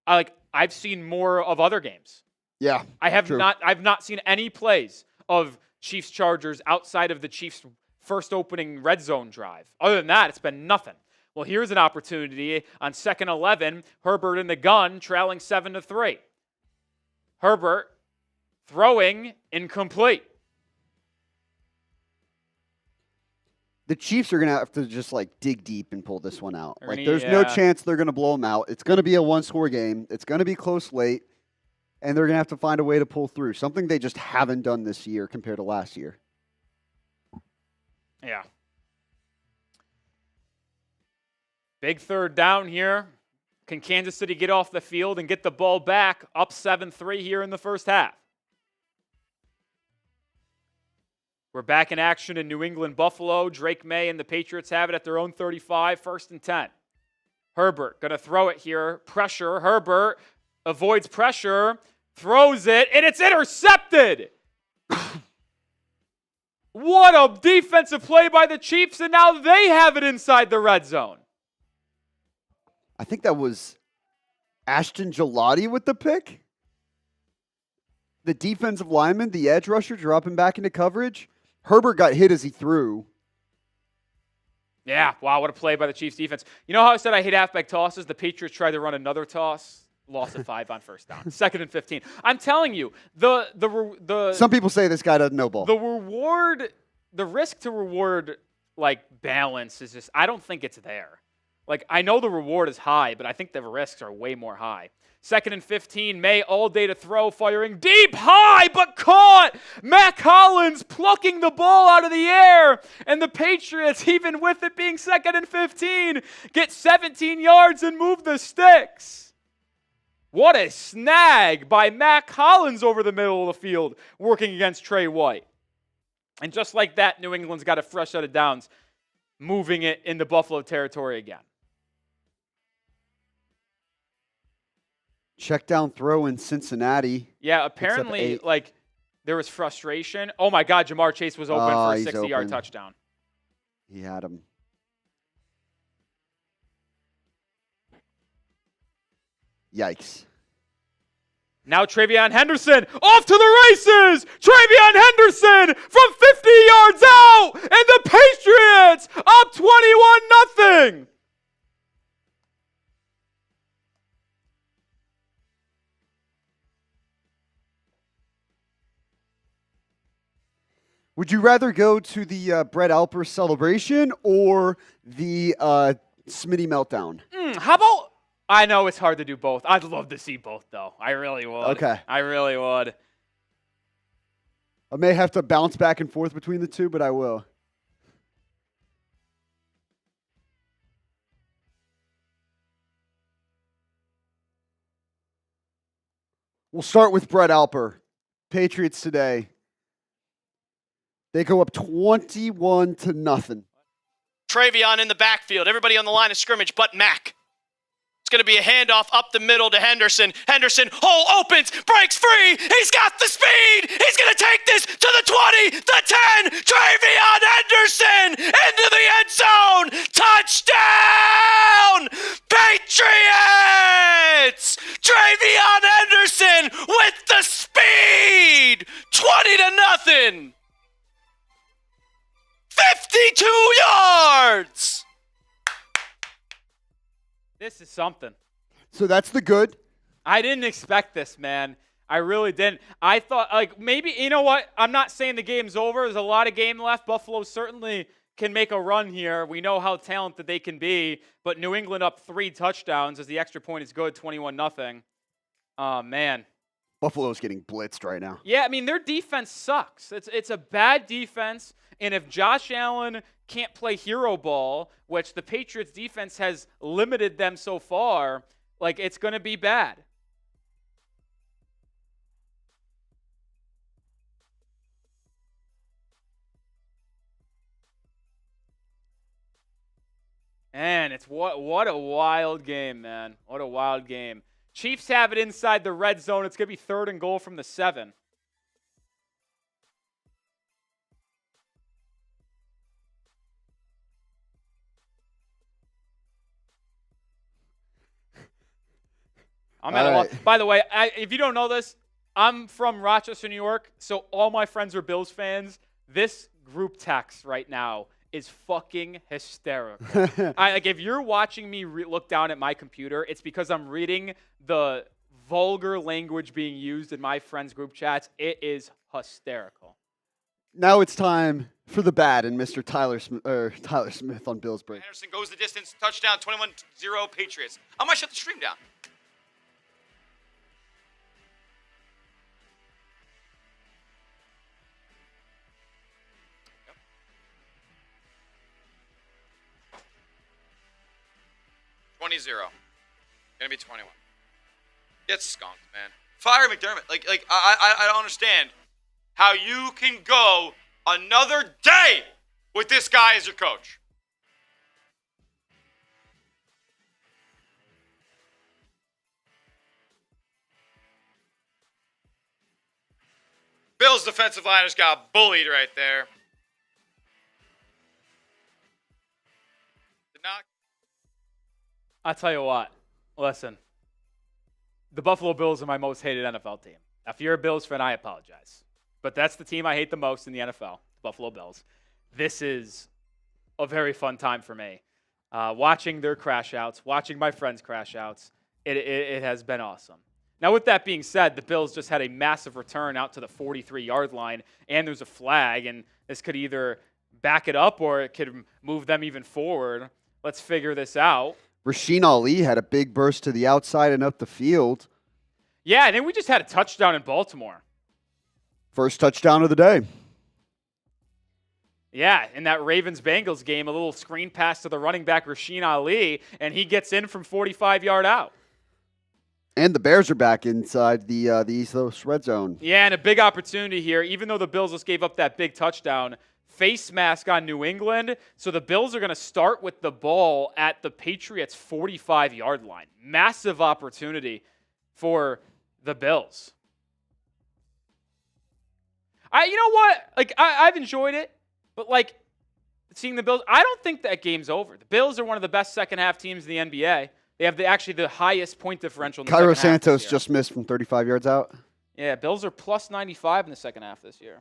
I've seen more of other games. Yeah, I've not seen any plays of Chiefs-Chargers outside of the Chiefs' first opening red zone drive. Other than that, it's been nothing. Well, here's an opportunity on 2nd 11. Herbert in the gun, trailing 7-3. Herbert throwing incomplete. The Chiefs are going to have to just dig deep and pull this one out. There's no chance they're going to blow them out. It's going to be a 1-score game. It's going to be close late, and they're going to have to find a way to pull through. Something they just haven't done this year compared to last year. Yeah. Big 3rd down here. Can Kansas City get off the field and get the ball back? Up 7-3 here in the first half. We're back in action in New England, Buffalo. Drake May and the Patriots have it at their own 35, 1st and 10. Herbert going to throw it here. Pressure. Herbert avoids pressure, throws it, and it's intercepted. What a defensive play by the Chiefs, and now they have it inside the red zone. I think that was Ashton Gelati with the pick. The defensive lineman, the edge rusher, dropping back into coverage. Herbert got hit as he threw. Yeah, wow, what a play by the Chiefs defense. You know how I said I hate halfback tosses? The Patriots tried to run another toss, lost at 5 on first down. 2nd and 15. I'm telling you, Some people say this guy doesn't know ball. The risk to reward like balance is just, I don't think it's there. Like, I know the reward is high, but I think the risks are way more high. 2nd and 15, May all day to throw, firing deep, high, but caught! Mac Hollins plucking the ball out of the air, and the Patriots, even with it being 2nd and 15, get 17 yards and move the sticks. What a snag by Mac Hollins over the middle of the field, working against Trey White. And just like that, New England's got a fresh set of downs, moving it into Buffalo territory again. Check down throw in Cincinnati. Yeah, apparently, like, there was frustration. Oh, my God, Jamar Chase was open for a 60-yard touchdown. He had him. Yikes. Now Travion Henderson off to the races. Travion Henderson from 50 yards out, and the Patriots up 21-0. Would you rather go to the Brett Alper celebration or the Smitty meltdown? How about... I know it's hard to do both. I'd love to see both, though. I really would. Okay. I really would. I may have to bounce back and forth between the two, but I will. We'll start with Brett Alper. Patriots today. They go up 21-0. Travion in the backfield. Everybody on the line of scrimmage but Mac. It's going to be a handoff up the middle to Henderson. Henderson, hole opens, breaks free. He's got the speed. He's going to take this to the 20, the 10. Travion Henderson into the end zone. Touchdown, Patriots! Travion Henderson with the speed. 20-0. 52 yards. This is something. So that's the good. I didn't expect this, man. I really didn't. I thought, like, maybe, you know what? I'm not saying the game's over. There's a lot of game left. Buffalo certainly can make a run here. We know how talented they can be. But New England up 3 touchdowns as the extra point is good, 21-0. Oh, man. Buffalo's getting blitzed right now. Yeah, I mean, their defense sucks. It's a bad defense. And if Josh Allen can't play hero ball, which the Patriots defense has limited them so far, like, it's going to be bad. Man, it's what a wild game, man. What a wild game. Chiefs have it inside the red zone. It's going to be 3rd and goal from the 7. I'm at a loss. By the way, if you don't know this, I'm from Rochester, New York, so all my friends are Bills fans. This group text right now is fucking hysterical. Like, if you're watching me look down at my computer, it's because I'm reading the vulgar language being used in my friends' group chats. It is hysterical. Now it's time for the bad and Mr. Tyler Smith on Bills Break. Anderson goes the distance, touchdown, 21-0 Patriots. I might shut the stream down. Yep. 20-0. Gonna be 21. Get skunked, man. Fire McDermott. Like I don't understand how you can go another day with this guy as your coach. Bills defensive line just got bullied right there. Did not. I'll tell you what. Listen. The Buffalo Bills are my most hated NFL team. Now, if you're a Bills fan, I apologize. But that's the team I hate the most in the NFL, the Buffalo Bills. This is a very fun time for me. Watching their crash outs, watching my friends crash outs, it has been awesome. Now, with that being said, the Bills just had a massive return out to the 43-yard line, and there's a flag, and this could either back it up or it could move them even forward. Let's figure this out. Rasheen Ali had a big burst to the outside and up the field. Yeah, and then we just had a touchdown in Baltimore. First touchdown of the day. Yeah, in that Ravens-Bengals game, a little screen pass to the running back Rasheen Ali, and he gets in from 45-yard out. And the Bears are back inside the Ethos red zone. Yeah, and a big opportunity here. Even though the Bills just gave up that big touchdown, face mask on New England. So the Bills are going to start with the ball at the Patriots' 45-yard line. Massive opportunity for the Bills. You know what? Like, I've enjoyed it, but like seeing the Bills, I don't think that game's over. The Bills are one of the best second-half teams in the NBA. They have actually the highest point differential in the Cairo second half this Santos year. just missed from 35 yards out. Yeah, Bills are plus 95 in the second half this year.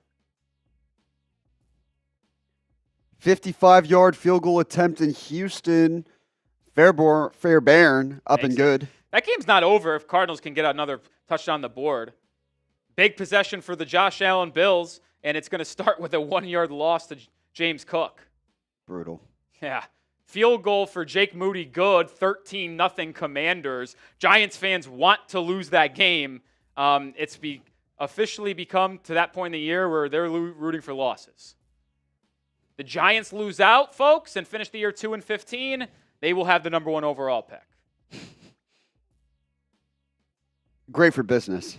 55-yard field goal attempt in Houston. Fairbairn up and good. That game's not over if Cardinals can get another touchdown on the board. Big possession for the Josh Allen Bills, and it's going to start with a 1-yard loss to James Cook. Brutal. Yeah. Field goal for Jake Moody, good. 13-0 Commanders. Giants fans want to lose that game. It's officially become to that point in the year where they're rooting for losses. The Giants lose out, folks, and finish the year 2-15. They will have the number 1 overall pick. Great for business.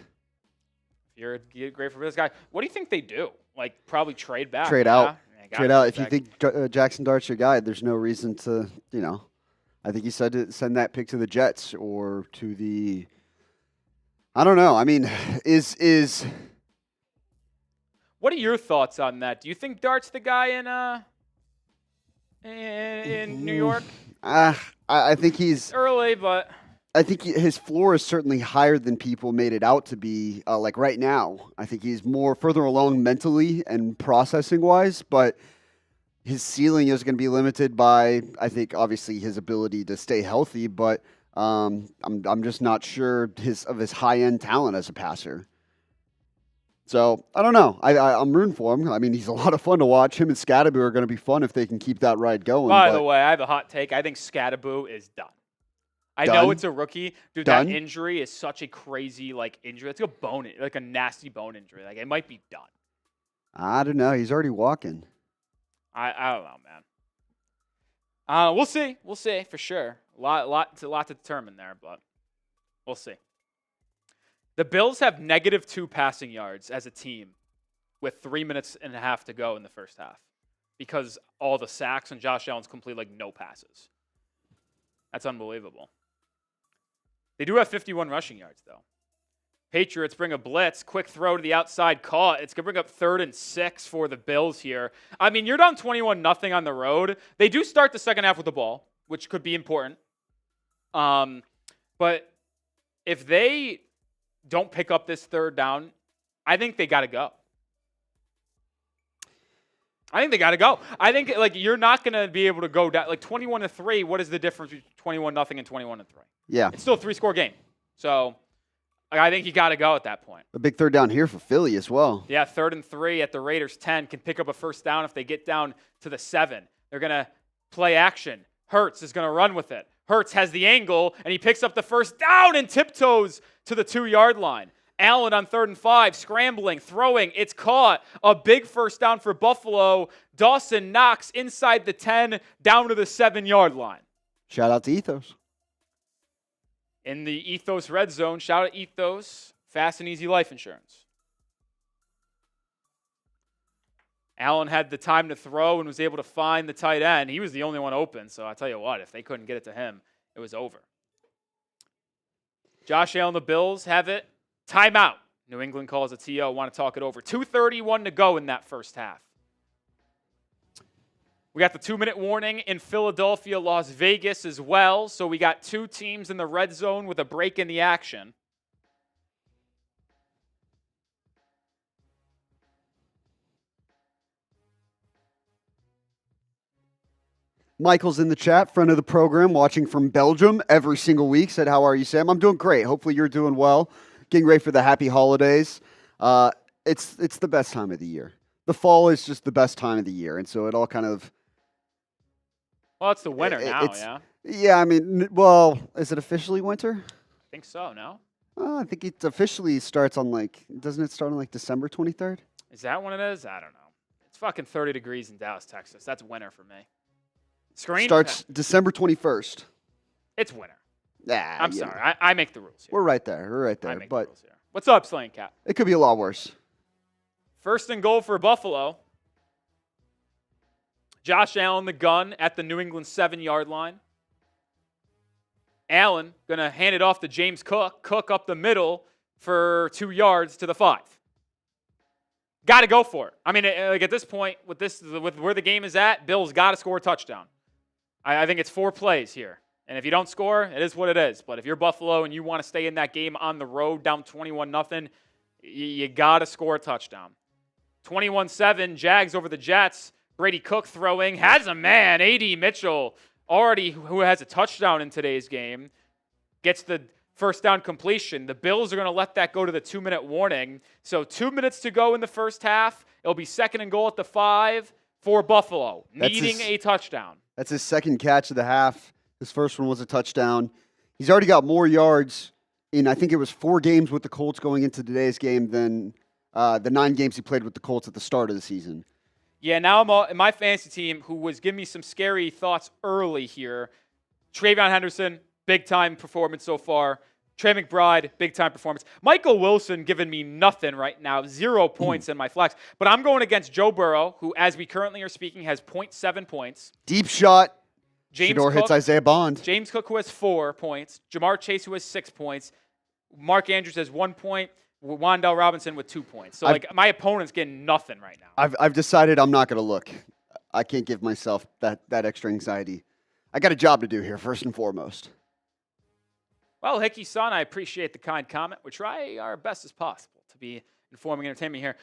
You're great for this guy. What do you think they do? Like, probably trade back? Trade yeah? out. Yeah, Trade out. If you think Jackson Dart's your guy, there's no reason to, I think he said to send that pick to the Jets or to the, I don't know. I mean, is What are your thoughts on that? Do you think Dart's the guy in New York? I think he's Early, but I think his floor is certainly higher than people made it out to be. Like right now, I think he's further along mentally and processing wise, but his ceiling is going to be limited by, I think, obviously his ability to stay healthy. But I'm just not sure of his high end talent as a passer. So I don't know. I'm rooting for him. I mean, he's a lot of fun to watch. Him and Scadaboo are going to be fun if they can keep that ride going. by the way, I have a hot take. I think Scadaboo is done. I know it's a rookie. Dude, Done? that injury is such a crazy, injury. It's a nasty bone injury. Like, it might be done. I don't know. He's already walking. I don't know, man. We'll see. We'll see, for sure. A lot to determine there, but we'll see. The Bills have -2 passing yards as a team with 3 minutes and a half to go in the first half because all the sacks and Josh Allen's complete no passes. That's unbelievable. They do have 51 rushing yards, though. Patriots bring a blitz, quick throw to the outside, caught. It's going to bring up 3rd and 6 for the Bills here. I mean, you're down 21-0 on the road. They do start the second half with the ball, which could be important. But if they don't pick up this 3rd down, I think they got to go. I think you're not going to be able to go down 21-3. What is the difference between 21-0 and 21-3? Yeah. It's still a 3-score game. So I think you got to go at that point. A big 3rd down here for Philly as well. Yeah, 3rd and 3 at the Raiders 10 can pick up a 1st down if they get down to the 7. They're going to play action. Hurts is going to run with it. Hurts has the angle, and he picks up the 1st down and tiptoes to the 2-yard line. Allen on 3rd and 5, scrambling, throwing. It's caught. A big 1st down for Buffalo. Dawson knocks inside the 10 down to the 7-yard line. Shout out to Ethos. In the Ethos red zone, shout out Ethos, fast and easy life insurance. Allen had the time to throw and was able to find the tight end. He was the only one open, so I'll tell you what, if they couldn't get it to him, it was over. Josh Allen, the Bills have it. Timeout. New England calls a TO, want to talk it over. 2:31 to go in that first half. We got the 2-minute warning in Philadelphia, Las Vegas as well. So we got 2 teams in the red zone with a break in the action. Michael's in the chat, friend of the program, watching from Belgium every single week. Said, "How are you, Sam?" I'm doing great. Hopefully you're doing well. Getting ready for the happy holidays. It's the best time of the year. The fall is just the best time of the year, and so it all kind of. Well, it's the winter now, it's- yeah? Yeah, I mean, well, is it officially winter? I think so, no? I think it officially starts on doesn't it start on December 23rd? Is that when it is? I don't know. It's fucking 30 degrees in Dallas, Texas. That's winter for me. Screen? Starts December 21st. It's winter. Nah, I'm sorry. I make the rules here. We're right there. We're right I there. make the But rules here. What's up, Slaying Cat? it could be a lot worse. First and goal for Buffalo. Josh Allen, the gun, at the New England 7-yard line. Allen going to hand it off to James Cook. Cook up the middle for 2 yards to the 5. Got to go for it. I mean, at this point, with where the game is at, Bills got to score a touchdown. I think it's 4 plays here. And if you don't score, it is what it is. But if you're Buffalo and you want to stay in that game on the road down 21-0, you got to score a touchdown. 21-7, Jags over the Jets. Brady Cook throwing. Has a man. A.D. Mitchell, already who has a touchdown in today's game, gets the first down completion. The Bills are going to let that go to the 2-minute warning. So 2 minutes to go in the first half. It'll be second and goal at the 5 for Buffalo, needing a touchdown. That's his second catch of the half. His first one was a touchdown. He's already got more yards in, I think it was 4 games with the Colts going into today's game than the 9 games he played with the Colts at the start of the season. Yeah, now I'm my fantasy team, who was giving me some scary thoughts early here. Travion Henderson, big-time performance so far. Trey McBride, big-time performance. Michael Wilson giving me nothing right now, 0 points in my flex. But I'm going against Joe Burrow, who, as we currently are speaking, has 0.7 points. Deep shot. James Shador Cook, hits Isaiah Bond. James Cook, who has 4 points. Jamar Chase, who has 6 points. Mark Andrews has 1 point. Wan'Dale Robinson with 2 points. So, my opponent's getting nothing right now. I've decided I'm not going to look. I can't give myself that extra anxiety. I got a job to do here, first and foremost. Well, Hickey-san, I appreciate the kind comment. We try our best as possible to be informing and entertaining here.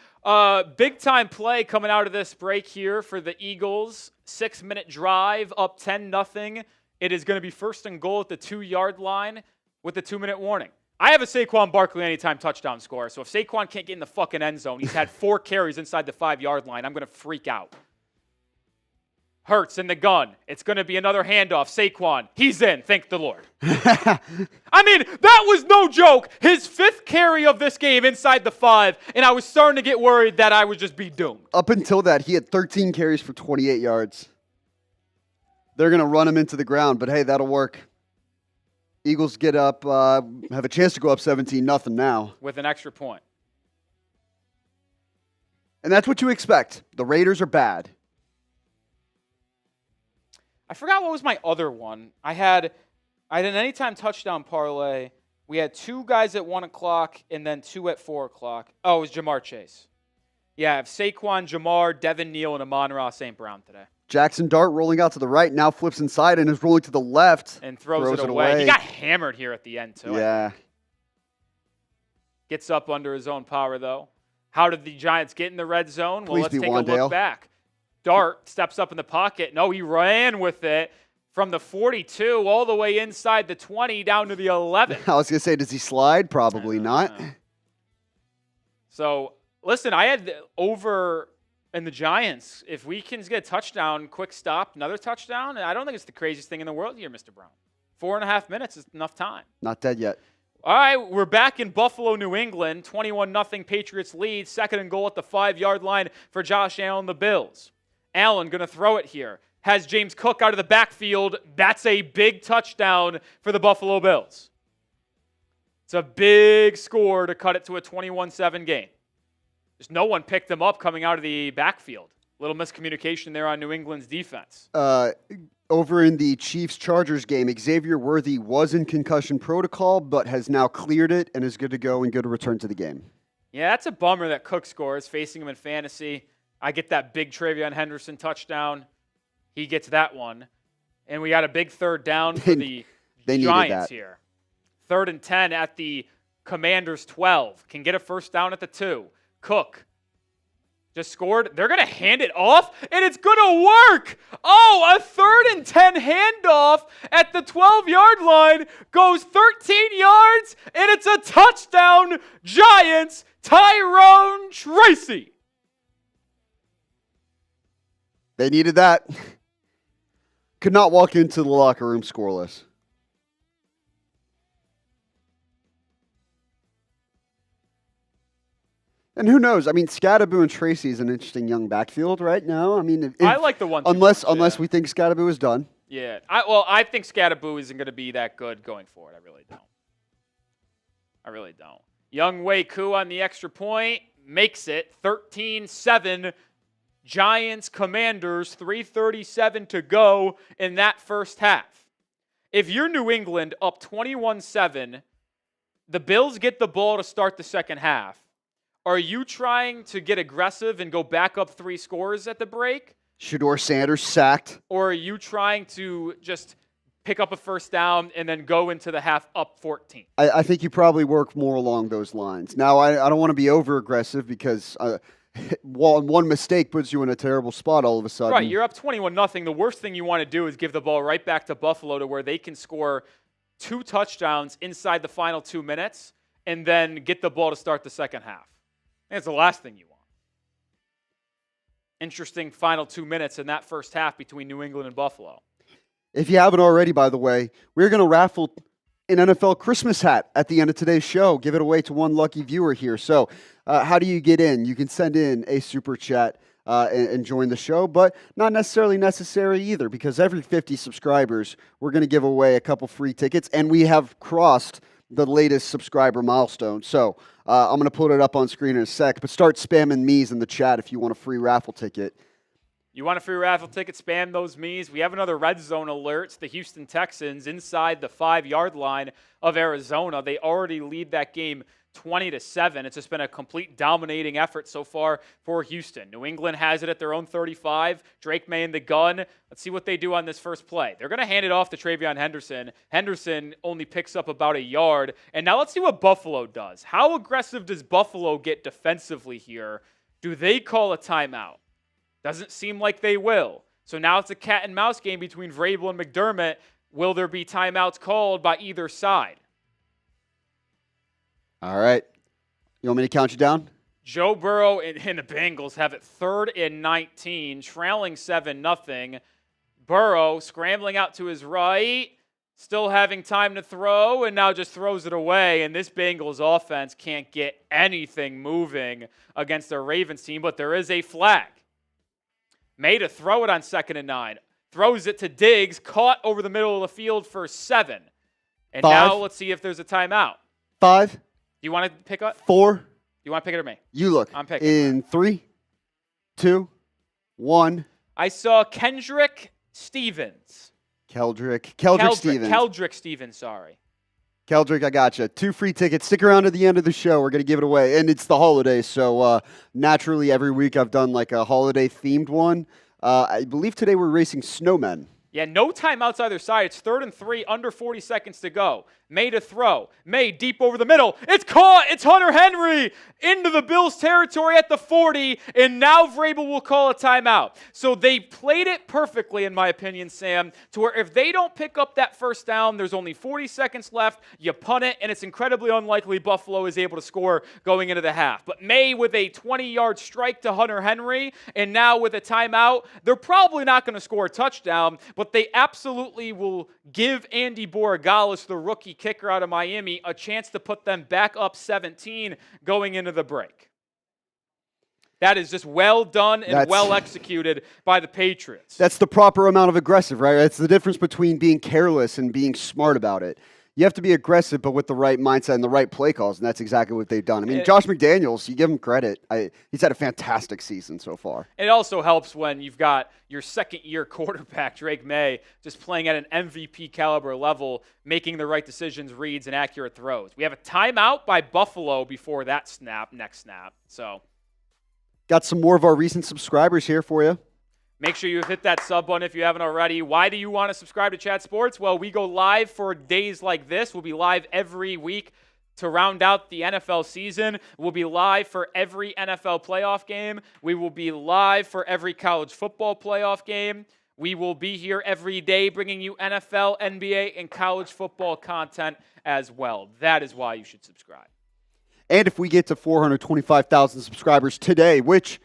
Big-time play coming out of this break here for the Eagles. 6-minute drive, up 10-0. It is going to be first and goal at the 2-yard line with the 2-minute warning. I have a Saquon Barkley anytime touchdown scorer, so if Saquon can't get in the fucking end zone, he's had 4 carries inside the 5-yard line, I'm going to freak out. Hurts in the gun. It's going to be another handoff. Saquon, he's in. Thank the Lord. I mean, that was no joke. His 5th carry of this game inside the 5, and I was starting to get worried that I would just be doomed. Up until that, he had 13 carries for 28 yards. They're going to run him into the ground, but hey, that'll work. Eagles get up, have a chance to go up 17-0 now. With an extra point. And that's what you expect. The Raiders are bad. I forgot what was my other one. I had an anytime touchdown parlay. We had 2 guys at 1 o'clock and then 2 at 4 o'clock. Oh, it was Jamar Chase. Yeah, I have Saquon, Jamar, Devin Neal, and Amon-Ra St. Brown today. Jackson Dart rolling out to the right, now flips inside and is rolling to the left. And throws it away. He got hammered here at the end, too. Yeah. Gets up under his own power, though. How did the Giants get in the red zone? Well, Please let's be take a Wan'Dale. look back. Dart steps up in the pocket. No, he ran with it from the 42 all the way inside the 20 down to the 11. I was going to say, does he slide? Probably not. So, listen, I had over in the Giants. If we can get a touchdown, quick stop, another touchdown, I don't think it's the craziest thing in the world here, Mr. Brown. 4.5 minutes is enough time. Not dead yet. All right, we're back in Buffalo, New England. 21-0 Patriots lead. Second and goal at the 5-yard line for Josh Allen, the Bills. Allen going to throw it here. Has James Cook out of the backfield. That's a big touchdown for the Buffalo Bills. It's a big score to cut it to a 21-7 game. Just no one picked them up coming out of the backfield. Little miscommunication there on New England's defense. Over in the Chiefs-Chargers game, Xavier Worthy was in concussion protocol, but has now cleared it and is good to go and good to return to the game. Yeah, that's a bummer that Cook scores, facing him in fantasy. I get that big Travion Henderson touchdown. He gets that one. And we got a big third down for the Giants here. 3rd and 10 at the Commanders' 12. Can get a first down at the 2. Cook just scored. They're going to hand it off, and it's going to work. Oh, a 3rd and 10 handoff at the 12-yard line goes 13 yards, and it's a touchdown. Giants, Tyrone Tracy. They needed that. Could not walk into the locker room scoreless. And who knows? I mean, Scadaboo and Tracy is an interesting young backfield right now. I mean, I like the 1-2 unless we think Scadaboo is done. Yeah. I think Scadaboo isn't going to be that good going forward. I really don't. Young Wei Koo on the extra point makes it 13-7. Giants, Commanders, 3:37 to go in that first half. If you're New England up 21-7, the Bills get the ball to start the second half. Are you trying to get aggressive and go back up 3 scores at the break? Shedeur Sanders sacked. Or are you trying to just pick up a first down and then go into the half up 14? I think you probably work more along those lines. Now, I don't want to be over-aggressive because one mistake puts you in a terrible spot all of a sudden. Right, you're up 21-0. The worst thing you want to do is give the ball right back to Buffalo to where they can score 2 touchdowns inside the final 2 minutes and then get the ball to start the second half. That's the last thing you want. Interesting final 2 minutes in that first half between New England and Buffalo. If you haven't already, by the way, we're going to raffle an NFL Christmas hat at the end of today's show. Give it away to one lucky viewer here. So how do you get in? You can send in a super chat and join the show, but not necessarily necessary either, because every 50 subscribers, we're going to give away a couple free tickets, and we have crossed the latest subscriber milestone. So I'm going to put it up on screen in a sec, but start spamming me's in the chat if you want a free raffle ticket. You want a free raffle ticket? Spam those me's. We have another RedZone alert. The Houston Texans inside the 5-yard line of Arizona. They already lead that game 20-7. It's just been a complete dominating effort so far for Houston. New England has it at their own 35. Drake May in the gun. Let's see what they do on this first play. They're going to hand it off to TreVeyon Henderson. Henderson only picks up about a yard. And now let's see what Buffalo does. How aggressive does Buffalo get defensively here? Do they call a timeout? Doesn't seem like they will. So now it's a cat and mouse game between Vrabel and McDermott. Will there be timeouts called by either side? All right. You want me to count you down? Joe Burrow and the Bengals have it 3rd and 19, trailing 7-0. Burrow scrambling out to his right, still having time to throw, and now just throws it away. And this Bengals offense can't get anything moving against the Ravens team, but there is a flag. May to throw it on 2nd and 9. Throws it to Diggs, caught over the middle of the field for 7. And 5. now let's see if there's a timeout. 5. Do you want to pick up? 4. You want to pick it or me? You look. I'm picking. In 3, 2, 1. I saw Kendrick Stevens. Keldrick Stevens. Sorry. Keldrick, I gotcha. 2 free tickets. Stick around to the end of the show. We're going to give it away. And it's the holidays, so naturally every week I've done like a holiday-themed one. I believe today we're racing snowmen. Yeah, no timeouts either side. It's 3rd and 3, under 40 seconds to go. May to throw. May deep over the middle. It's caught. It's Hunter Henry into the Bills territory at the 40, and now Vrabel will call a timeout. So they played it perfectly, in my opinion, Sam, to where if they don't pick up that first down, there's only 40 seconds left, you punt it, and it's incredibly unlikely Buffalo is able to score going into the half. But May with a 20-yard strike to Hunter Henry, and now with a timeout, they're probably not going to score a touchdown, but they absolutely will give Andy Borregales, the rookie kicker out of Miami, a chance to put them back up 17 going into the break. That is just well done and well executed by the Patriots. That's the proper amount of aggressive, right? It's the difference between being careless and being smart about it. You have to be aggressive, but with the right mindset and the right play calls, and that's exactly what they've done. I mean, Josh McDaniels, you give him credit. He's had a fantastic season so far. It also helps when you've got your second-year quarterback, Drake May, just playing at an MVP caliber level, making the right decisions, reads, and accurate throws. We have a timeout by Buffalo before that next snap. So, got some more of our recent subscribers here for you. Make sure you hit that sub button if you haven't already. Why do you want to subscribe to Chat Sports? Well, we go live for days like this. We'll be live every week to round out the NFL season. We'll be live for every NFL playoff game. We will be live for every college football playoff game. We will be here every day bringing you NFL, NBA, and college football content as well. That is why you should subscribe. And if we get to 425,000 subscribers today, which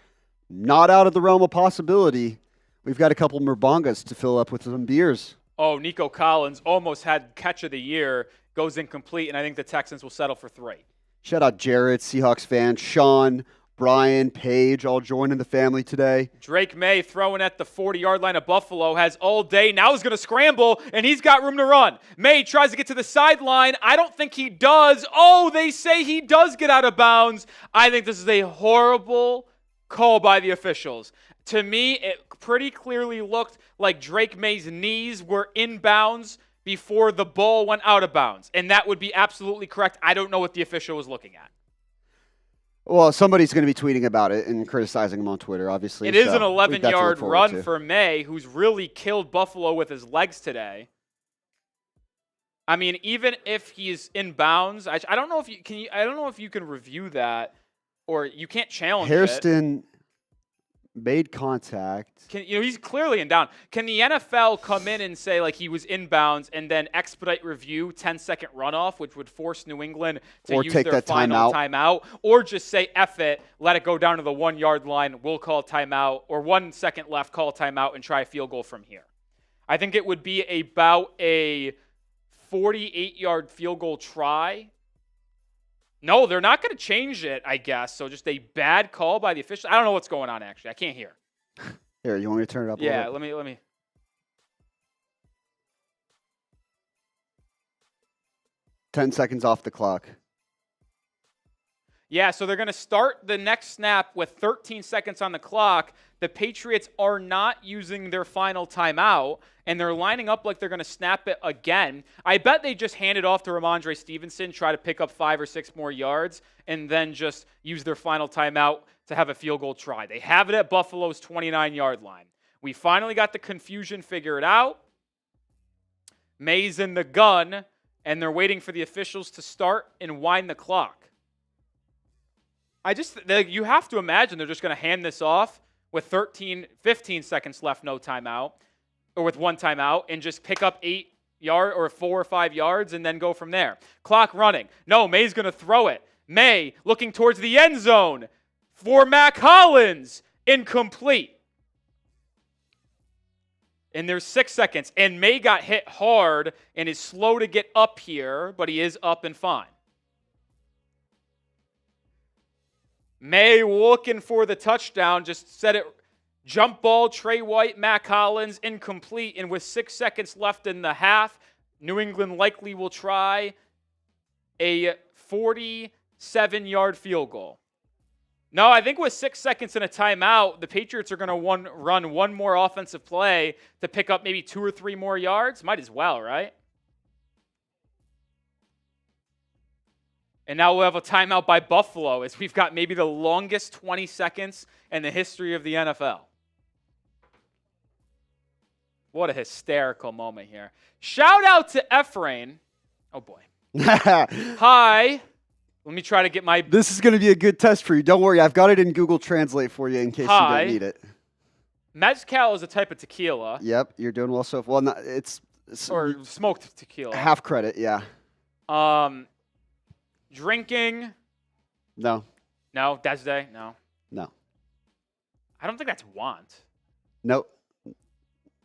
not out of the realm of possibility, we've got a couple Merbongas to fill up with some beers. Oh, Nico Collins almost had catch of the year, goes incomplete, and I think the Texans will settle for 3. Shout out Jared, Seahawks fan, Sean, Brian, Paige, all joining the family today. Drake May throwing at the 40-yard line of Buffalo, has all day. Now he's going to scramble, and he's got room to run. May tries to get to the sideline. I don't think he does. Oh, they say he does get out of bounds. I think this is a horrible call by the officials. To me, it pretty clearly looked like Drake May's knees were in bounds before the ball went out of bounds, and that would be absolutely correct. I don't know what the official was looking at. Well, somebody's going to be tweeting about it and criticizing him on Twitter, obviously. It is so an we've got to look 11-yard forward run to. for May, who's really killed Buffalo with his legs today. I mean, even if he's in bounds, I don't know if you can. I don't know if you can review that, or you can't challenge it. Hairston made contact. He's clearly in down. Can the NFL come in and say, like, he was inbounds and then expedite review, 10-second runoff, which would force New England to Or use take their that final timeout? Or just say, F it, let it go down to the 1-yard line, we'll call timeout, or 1 second left, call timeout, and try a field goal from here. I think it would be about a 48-yard field goal try. No, they're not going to change it, I guess. So just a bad call by the official. I don't know what's going on, actually. I can't hear. Here, you want me to turn it up a Yeah, little bit? let me. 10 seconds off the clock. Yeah, so they're going to start the next snap with 13 seconds on the clock. The Patriots are not using their final timeout, and they're lining up like they're going to snap it again. I bet they just hand it off to Ramondre Stevenson, try to pick up 5 or 6 more yards, and then just use their final timeout to have a field goal try. They have it at Buffalo's 29-yard line. We finally got the confusion figured out. May's in the gun, and they're waiting for the officials to start and wind the clock. You have to imagine they're just going to hand this off with 15 seconds left, no timeout, or with 1 timeout, and just pick up 8 yards or 4 or 5 yards and then go from there. Clock running. No, May's going to throw it. May looking towards the end zone for Mac Hollins. Incomplete. And there's 6 seconds. And May got hit hard and is slow to get up here, but he is up and fine. May looking for the touchdown, just set it, jump ball, Trey White, Mac Hollins, incomplete, and with 6 seconds left in the half, New England likely will try a 47-yard field goal. No, I think with 6 seconds and a timeout, the Patriots are going to run one more offensive play to pick up maybe 2 or 3 more yards. Might as well, right? And now we'll have a timeout by Buffalo as we've got maybe the longest 20 seconds in the history of the NFL. What a hysterical moment here. Shout out to Ephraim. Oh, boy. Hi. Let me try to get my... This is going to be a good test for you. Don't worry. I've got it in Google Translate for you in case you don't need it. Mezcal is a type of tequila. Yep. You're doing well so far. Well, no, it's or smoked tequila. Half credit, yeah. Drinking. No. No. Desde. No. No. I don't think that's want. Nope.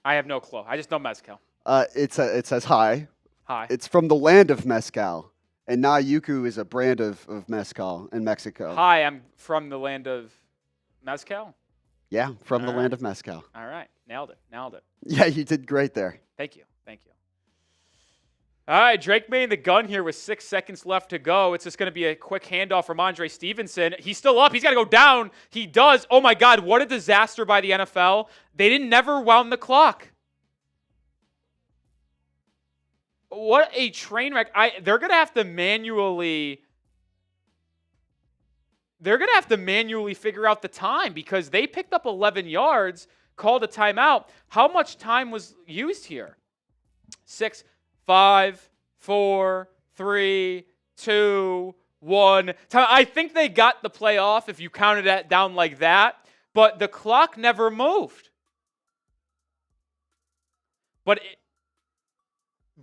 I have no clue. I just know mezcal. It says hi. Hi. It's from the land of mezcal. And Nayuku is a brand of mezcal in Mexico. Hi, I'm from the land of mezcal. Yeah, from the All land right. of mezcal. All right. Nailed it. Yeah, you did great there. Thank you. All right, Drake May in the gun here with 6 seconds left to go. It's just going to be a quick handoff from Ramondre Stevenson. He's still up. He's got to go down. He does. Oh, my God. What a disaster by the NFL. They never wound the clock. What a train wreck. They're going to have to manually figure out the time because they picked up 11 yards, called a timeout. How much time was used here? 6, 5, 4, 3, 2, 1. I think they got the play off if you counted it down like that, but the clock never moved.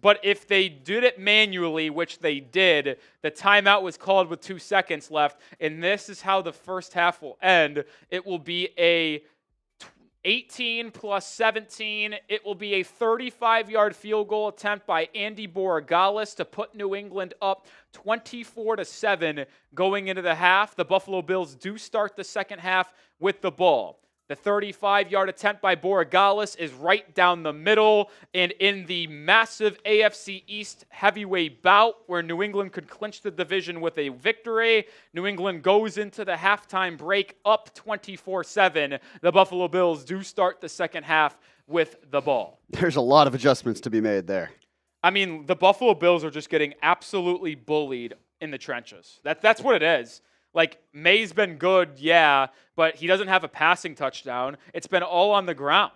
But if they did it manually, which they did, the timeout was called with 2 seconds left, and this is how the first half will end. It will be a 18 plus 17. It will be a 35-yard field goal attempt by Andy Borregales to put New England up 24-7 going into the half. The Buffalo Bills do start the second half with the ball. The 35-yard attempt by Borregales is right down the middle, and in the massive AFC East heavyweight bout where New England could clinch the division with a victory, New England goes into the halftime break up 24-7. The Buffalo Bills do start the second half with the ball. There's a lot of adjustments to be made there. I mean, the Buffalo Bills are just getting absolutely bullied in the trenches. That's what it is. Like, May's been good, yeah, but he doesn't have a passing touchdown. It's been all on the ground.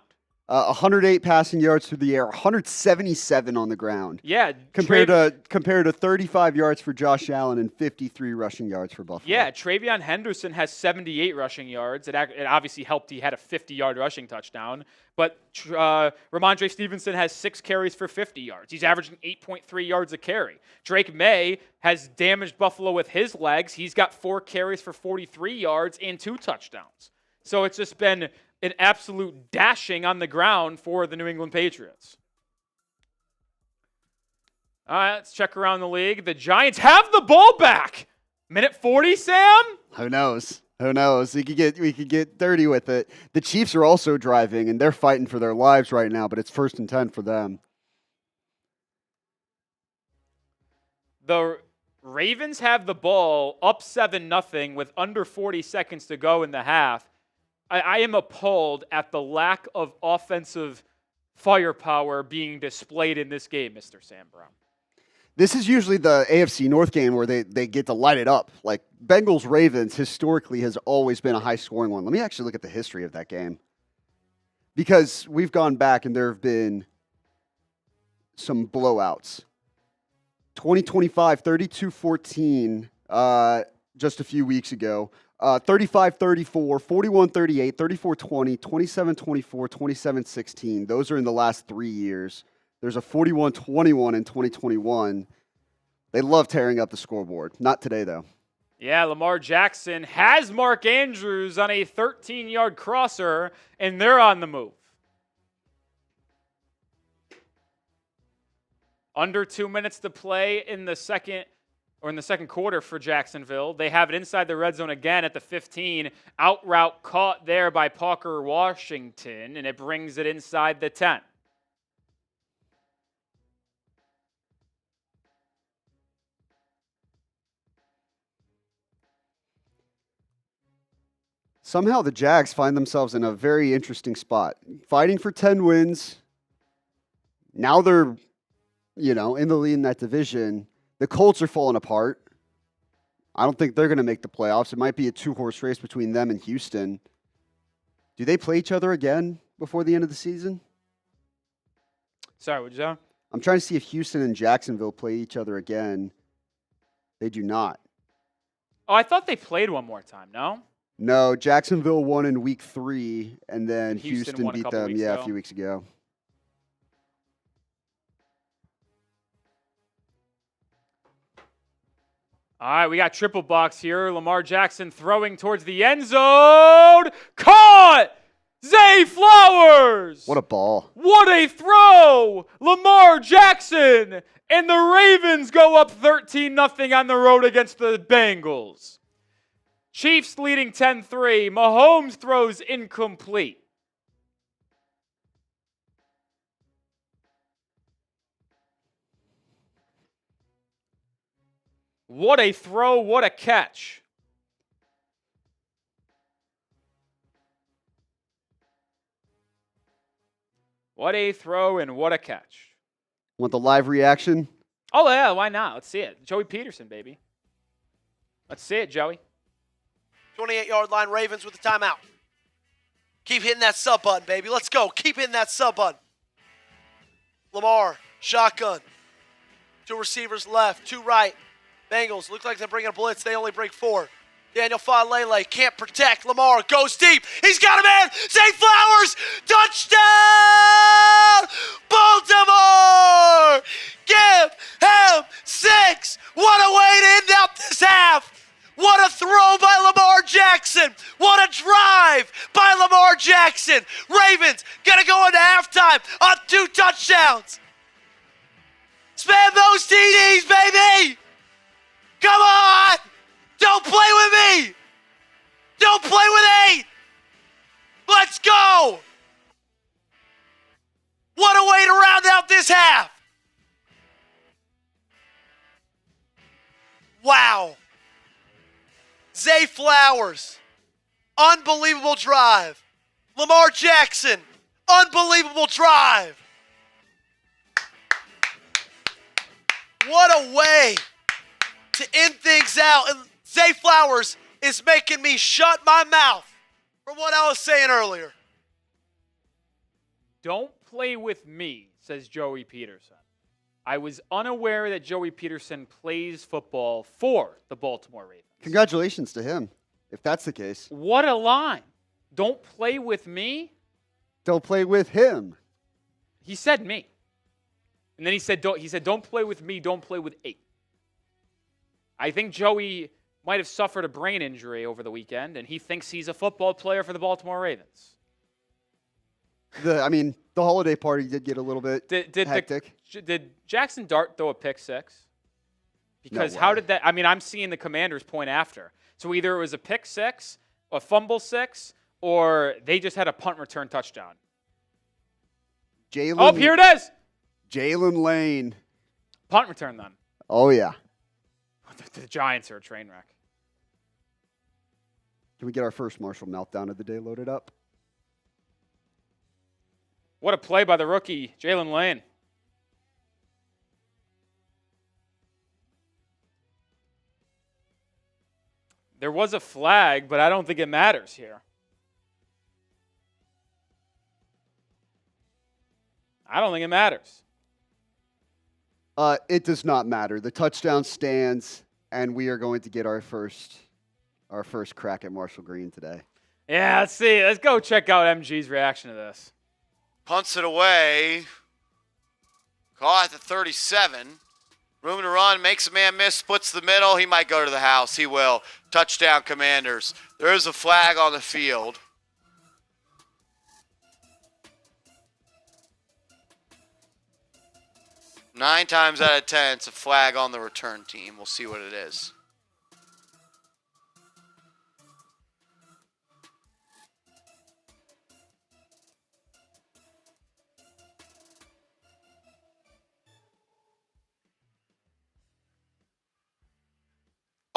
108 passing yards through the air, 177 on the ground. Yeah. Compared to 35 yards for Josh Allen and 53 rushing yards for Buffalo. Yeah, Travion Henderson has 78 rushing yards. It obviously helped he had a 50-yard rushing touchdown. But Ramondre Stevenson has 6 carries for 50 yards. He's averaging 8.3 yards a carry. Drake May has damaged Buffalo with his legs. He's got 4 carries for 43 yards and 2 touchdowns. So it's just been an absolute dashing on the ground for the New England Patriots. All right, let's check around the league. The Giants have the ball back. Minute 40, Sam? Who knows? Who knows? We could get dirty with it. The Chiefs are also driving, and they're fighting for their lives right now, but it's 1st and 10 for them. The Ravens have the ball up 7-0 with under 40 seconds to go in the half. I am appalled at the lack of offensive firepower being displayed in this game, Mr. Sam Brown. This is usually the AFC North game where they get to light it up. Like, Bengals-Ravens historically has always been a high-scoring one. Let me actually look at the history of that game. Because we've gone back and there have been some blowouts. 2025, 32-14, just a few weeks ago. 35-34, 41-38, 34-20, 27-24, 27-16. Those are in the last 3 years. There's a 41-21 in 2021. They love tearing up the scoreboard. Not today, though. Yeah, Lamar Jackson has Mark Andrews on a 13-yard crosser, and they're on the move. Under 2 minutes to play in the second quarter for Jacksonville. They have it inside the red zone again at the 15. Out route caught there by Parker Washington, and it brings it inside the 10. Somehow the Jags find themselves in a very interesting spot. Fighting for 10 wins. Now they're, in the lead in that division. The Colts are falling apart. I don't think they're going to make the playoffs. It might be a 2-horse race between them and Houston. Do they play each other again before the end of the season? Sorry, what'd you say? I'm trying to see if Houston and Jacksonville play each other again. They do not. Oh, I thought they played one more time, no? No, Jacksonville won in week 3, and then Houston won a beat couple them, weeks ago. a few weeks ago. All right, we got triple box here. Lamar Jackson throwing towards the end zone. Caught! Zay Flowers! What a ball. What a throw! Lamar Jackson! And the Ravens go up 13-0 on the road against the Bengals. Chiefs leading 10-3. Mahomes throws incomplete. What a throw, what a catch. What a throw and what a catch. Want the live reaction? Oh, yeah, why not? Let's see it. Joey Peterson, baby. Let's see it, Joey. 28-yard line, Ravens with the timeout. Keep hitting that sub button, baby. Let's go. Keep hitting that sub button. Lamar, shotgun. 2 receivers left, 2 right. Bengals look like they're bringing a blitz. They only bring 4. Daniel Falele can't protect. Lamar goes deep. He's got a man. Zay Flowers. Touchdown! Baltimore! Give him 6. What a way to end up this half. What a throw by Lamar Jackson. What a drive by Lamar Jackson. Ravens going to go into halftime on 2 touchdowns. Spam those TDs, baby. Come on. Don't play with me. Don't play with 8. Let's go. What a way to round out this half. Wow. Zay Flowers, unbelievable drive. Lamar Jackson, unbelievable drive. What a way to end things out. And Zay Flowers is making me shut my mouth from what I was saying earlier. Don't play with me, says Joey Peterson. I was unaware that Joey Peterson plays football for the Baltimore Ravens. Congratulations to him, if that's the case. What a line. Don't play with me? Don't play with him. He said me. And then he said, don't play with me, don't play with 8. I think Joey might have suffered a brain injury over the weekend, and he thinks he's a football player for the Baltimore Ravens. The holiday party did get a little bit hectic. Did Jackson Dart throw a pick 6? Because No how way. did that? I'm seeing the Commanders point after. So either it was a pick 6, a fumble 6, or they just had a punt return touchdown. Jalen. Oh, here it is. Jalen Lane. Punt return then. Oh, yeah. The Giants are a train wreck. Can we get our first Marshall meltdown of the day loaded up? What a play by the rookie, Jalen Lane. There was a flag, but I don't think it matters here. I don't think it matters. It does not matter. The touchdown stands, and we are going to get our first crack at Marshall Green today. Yeah, let's see. Let's go check out MG's reaction to this. Punts it away. Caught at the 37. Room to run, makes a man miss, splits the middle. He might go to the house. He will. Touchdown, Commanders. There is a flag on the field. Nine times out of 10, it's a flag on the return team. We'll see what it is.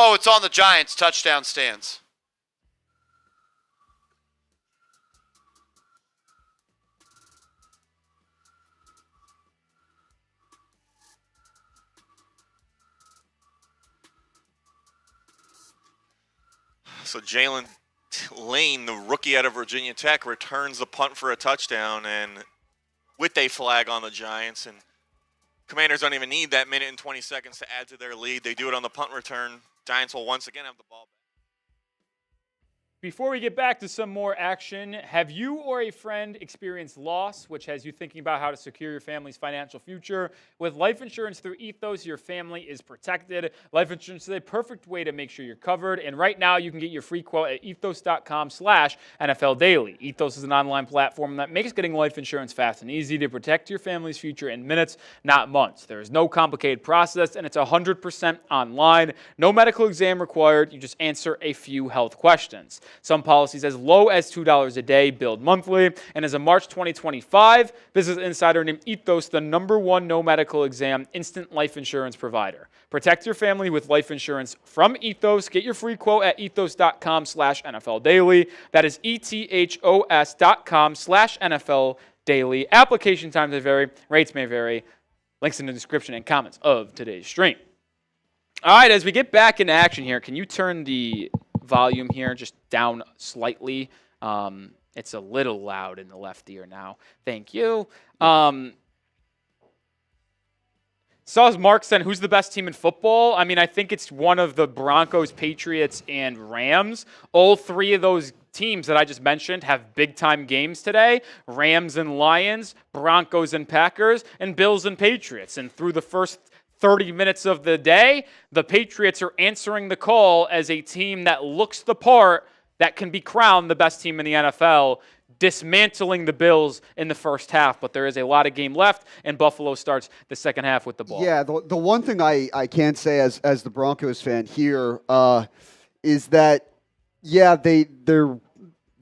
Oh, it's on the Giants. Touchdown stands. So Jalen Lane, the rookie out of Virginia Tech, returns the punt for a touchdown, and with a flag on the Giants. And Commanders don't even need that minute and 20 seconds to add to their lead. They do it on the punt return. Giants will once again have the ball back. Before we get back to some more action, have you or a friend experienced loss, which has you thinking about how to secure your family's financial future? With life insurance through Ethos, your family is protected. Life insurance is a perfect way to make sure you're covered. And right now, you can get your free quote at ethos.com/NFL Daily. Ethos is an online platform that makes getting life insurance fast and easy to protect your family's future in minutes, not months. There is no complicated process, and it's 100% online. No medical exam required. You just answer a few health questions. Some policies as low as $2 a day, billed monthly. And as of March 2025, Business Insider named Ethos the #1 no medical exam instant life insurance provider. Protect your family with life insurance from Ethos. Get your free quote at ethos.com/NFL Daily. That is ethos.com/NFL Daily. Application times may vary. Rates may vary. Links in the description and comments of today's stream. All right, as we get back into action here, can you turn the volume here just down slightly? It's a little loud in the left ear now. Thank you. Saw as Mark said, who's the best team in football? I mean, I think it's one of the Broncos, Patriots, and Rams. All three of those teams that I just mentioned have big-time games today. Rams and Lions, Broncos and Packers, and Bills and Patriots. And through the first 30 minutes of the day, the Patriots are answering the call as a team that looks the part, that can be crowned the best team in the NFL, dismantling the Bills in the first half. But there is a lot of game left, and Buffalo starts the second half with the ball. Yeah, the one thing I can say as the Broncos fan here is that, yeah, their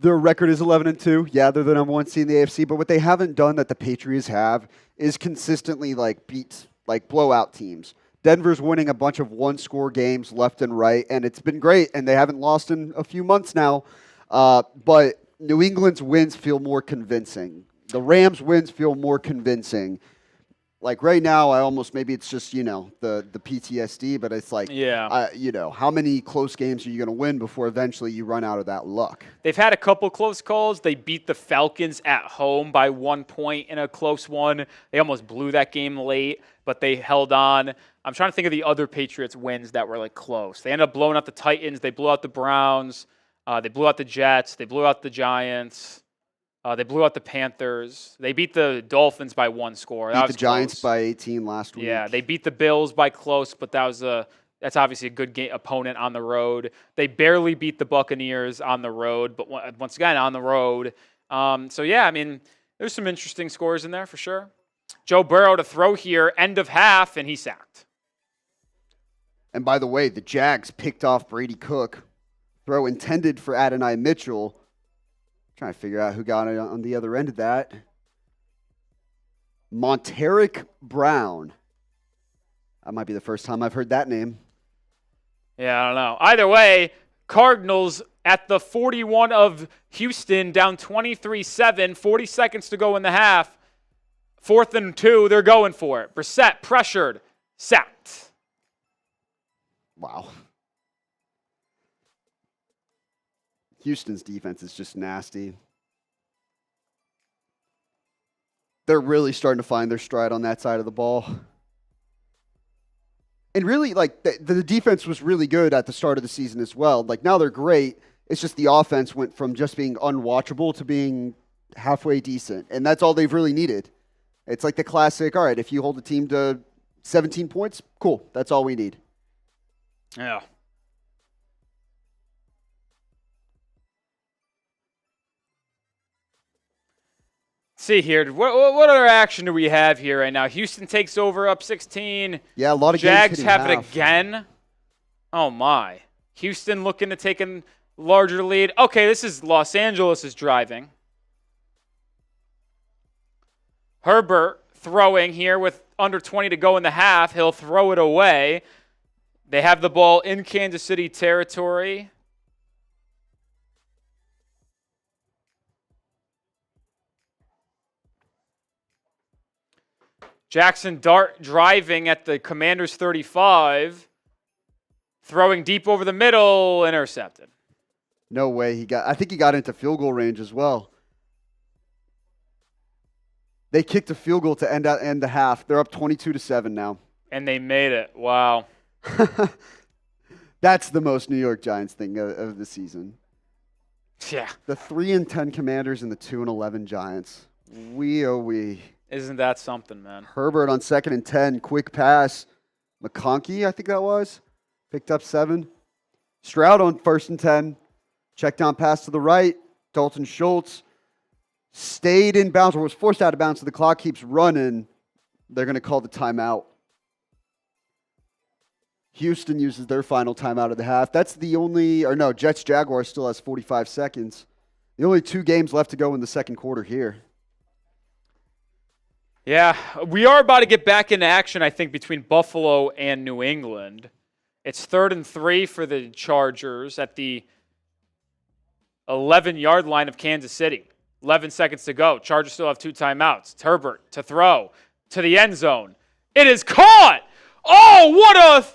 record is 11-2. Yeah, they're the number one seed in the AFC. But what they haven't done that the Patriots have is consistently beat blowout teams. Denver's winning a bunch of one-score games left and right, and it's been great. And they haven't lost in a few months now. But New England's wins feel more convincing. The Rams' wins feel more convincing. Like right now, maybe it's just, the PTSD, but it's like, how many close games are you going to win before eventually you run out of that luck? They've had a couple close calls. They beat the Falcons at home by 1 point in a close one. They almost blew that game late, but they held on. I'm trying to think of the other Patriots wins that were close. They ended up blowing out the Titans. They blew out the Browns. They blew out the Jets. They blew out the Giants. They blew out the Panthers. They beat the Dolphins by 1 score. Beat the Giants by 18 last week. Yeah, they beat the Bills by close, but that's obviously a good opponent on the road. They barely beat the Buccaneers on the road, but once again on the road. There's some interesting scores in there for sure. Joe Burrow to throw here, end of half, and he sacked. And by the way, the Jags picked off Brady Cook. Throw intended for Adonai Mitchell. Trying to figure out who got it on the other end of that. Monteric Brown. That might be the first time I've heard that name. Yeah, I don't know. Either way, Cardinals at the 41 of Houston, down 23-7, 40 seconds to go in the half. 4th and 2, they're going for it. Brissett pressured, sacked. Wow. Houston's defense is just nasty. They're really starting to find their stride on that side of the ball. And really, the defense was really good at the start of the season as well. Now they're great. It's just the offense went from just being unwatchable to being halfway decent. And that's all they've really needed. It's like the classic, all right, if you hold the team to 17 points, cool. That's all we need. Yeah. See here, what other action do we have here right now? Houston takes over up 16. Yeah, a lot of Jags games have it again. Oh my. Houston looking to take a larger lead. Okay, this is Los Angeles is driving. Herbert throwing here with under 20 to go in the half. He'll throw it away. They have the ball in Kansas City territory. Jackson Dart driving at the Commanders' 35. Throwing deep over the middle, intercepted. No way. I think he got into field goal range as well. They kicked a field goal to end the half. They're up 22-7 now. And they made it. Wow. That's the most New York Giants thing of the season. Yeah. The 3-10 Commanders and the 2-11 Giants. We. Isn't that something, man? Herbert on 2nd and 10, quick pass. McConkey, I think that was. Picked up 7. Stroud on 1st and 10. Check down pass to the right. Dalton Schultz stayed in bounds or was forced out of bounds, so the clock keeps running. They're going to call the timeout. Houston uses their final timeout of the half. That's the only, Jets-Jaguars still has 45 seconds. The only 2 games left to go in the second quarter here. Yeah, we are about to get back into action, I think, between Buffalo and New England. It's 3rd and 3 for the Chargers at the 11-yard line of Kansas City. 11 seconds to go. Chargers still have 2 timeouts. It's Herbert to throw to the end zone. It is caught! Oh, what a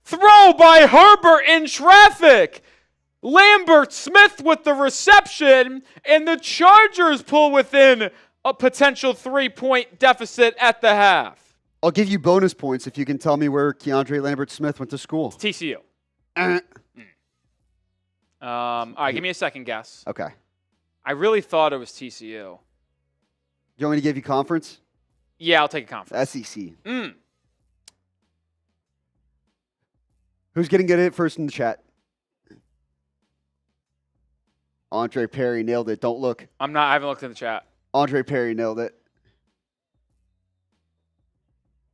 throw by Herbert in traffic! Lambert Smith with the reception, and the Chargers pull within a potential 3-point deficit at the half. I'll give you bonus points if you can tell me where Keandre Lambert-Smith went to school. TCU. Eh. All right, give me a second guess. Okay. I really thought it was TCU. Do you want me to give you conference? Yeah, I'll take a conference. SEC. Mm. Who's getting good at it first in the chat? Andre Perry nailed it. Don't look. I haven't looked in the chat. Andre Perry nailed it.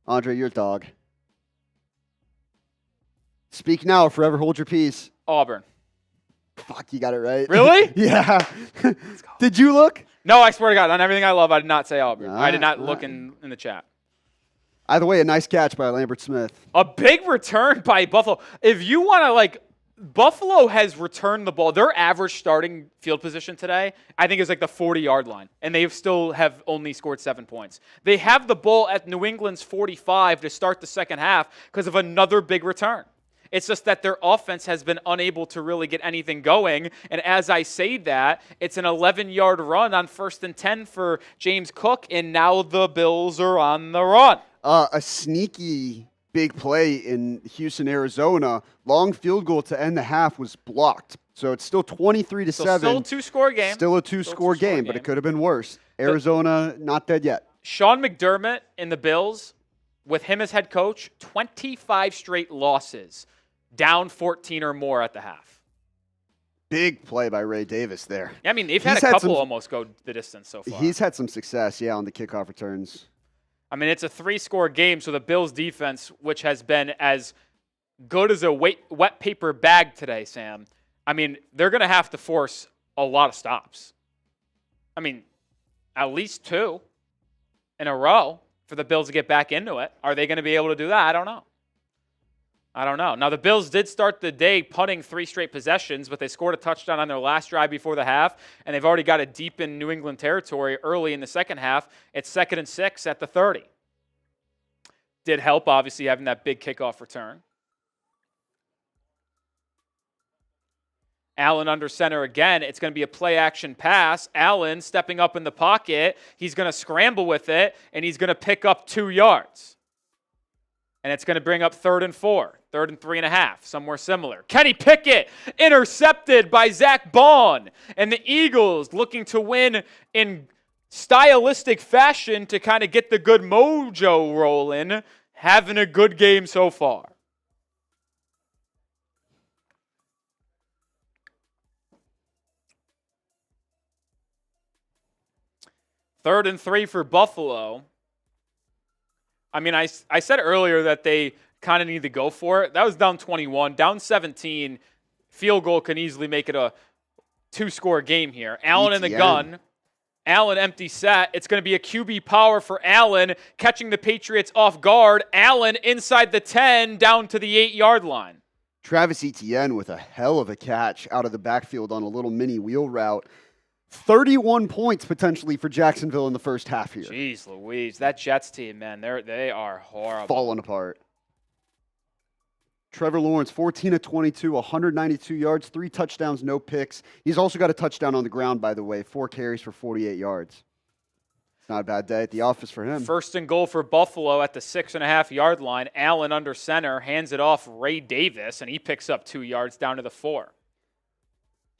Andre, you're a dog. Speak now or forever hold your peace. Auburn. Fuck, you got it right. Really? Yeah. Did you look? No, I swear to God, on everything I love, I did not say Auburn. I did Alright, not look alright. in the chat. Either way, a nice catch by Lambert-Smith. A big return by Buffalo. If you want to, Buffalo has returned the ball. Their average starting field position today, I think, is like the 40-yard line, and they still have only scored 7 points. They have the ball at New England's 45 to start the second half because of another big return. It's just that their offense has been unable to really get anything going, and as I say that, it's an 11-yard run on 1st and 10 for James Cook, and now the Bills are on the run. A sneaky big play in Houston, Arizona. Long field goal to end the half was blocked. So it's still 23-7. Still a two-score game. Still a two-score game, but it could have been worse. Arizona not dead yet. Sean McDermott in the Bills, with him as head coach, 25 straight losses, down 14 or more at the half. Big play by Ray Davis there. I mean, they've had a couple almost go the distance so far. He's had some success, on the kickoff returns. I mean, it's a 3-score game, so the Bills' defense, which has been as good as a wet paper bag today, Sam, I mean, they're going to have to force a lot of stops. I mean, at least 2 in a row for the Bills to get back into it. Are they going to be able to do that? I don't know. Now, the Bills did start the day punting 3 straight possessions, but they scored a touchdown on their last drive before the half, and they've already got it deep in New England territory early in the second half. It's 2nd and 6 at the 30. Did help, obviously, having that big kickoff return. Allen under center again. It's going to be a play-action pass. Allen stepping up in the pocket. He's going to scramble with it, and he's going to pick up 2 yards. And it's going to bring up 3rd and 4, 3rd and 3.5, somewhere similar. Kenny Pickett intercepted by Zach Bond. And the Eagles looking to win in stylistic fashion to kind of get the good mojo rolling, having a good game so far. Third and 3 for Buffalo. I mean, I said earlier that they kind of need to go for it. That was down 21. Down 17, field goal can easily make it a 2-score game here. Allen in the gun. Allen empty set. It's going to be a QB power for Allen, catching the Patriots off guard. Allen inside the 10, down to the 8-yard line. Travis Etienne with a hell of a catch out of the backfield on a little mini wheel route. 31 points potentially for Jacksonville in the first half here. Jeez Louise, that Jets team, man, they are horrible. Falling apart. Trevor Lawrence, 14 of 22, 192 yards, 3 touchdowns, no picks. He's also got a touchdown on the ground, by the way, 4 carries for 48 yards. It's not a bad day at the office for him. 1st and goal for Buffalo at the 6.5-yard line. Allen under center, hands it off Ray Davis, and he picks up 2 yards down to the 4.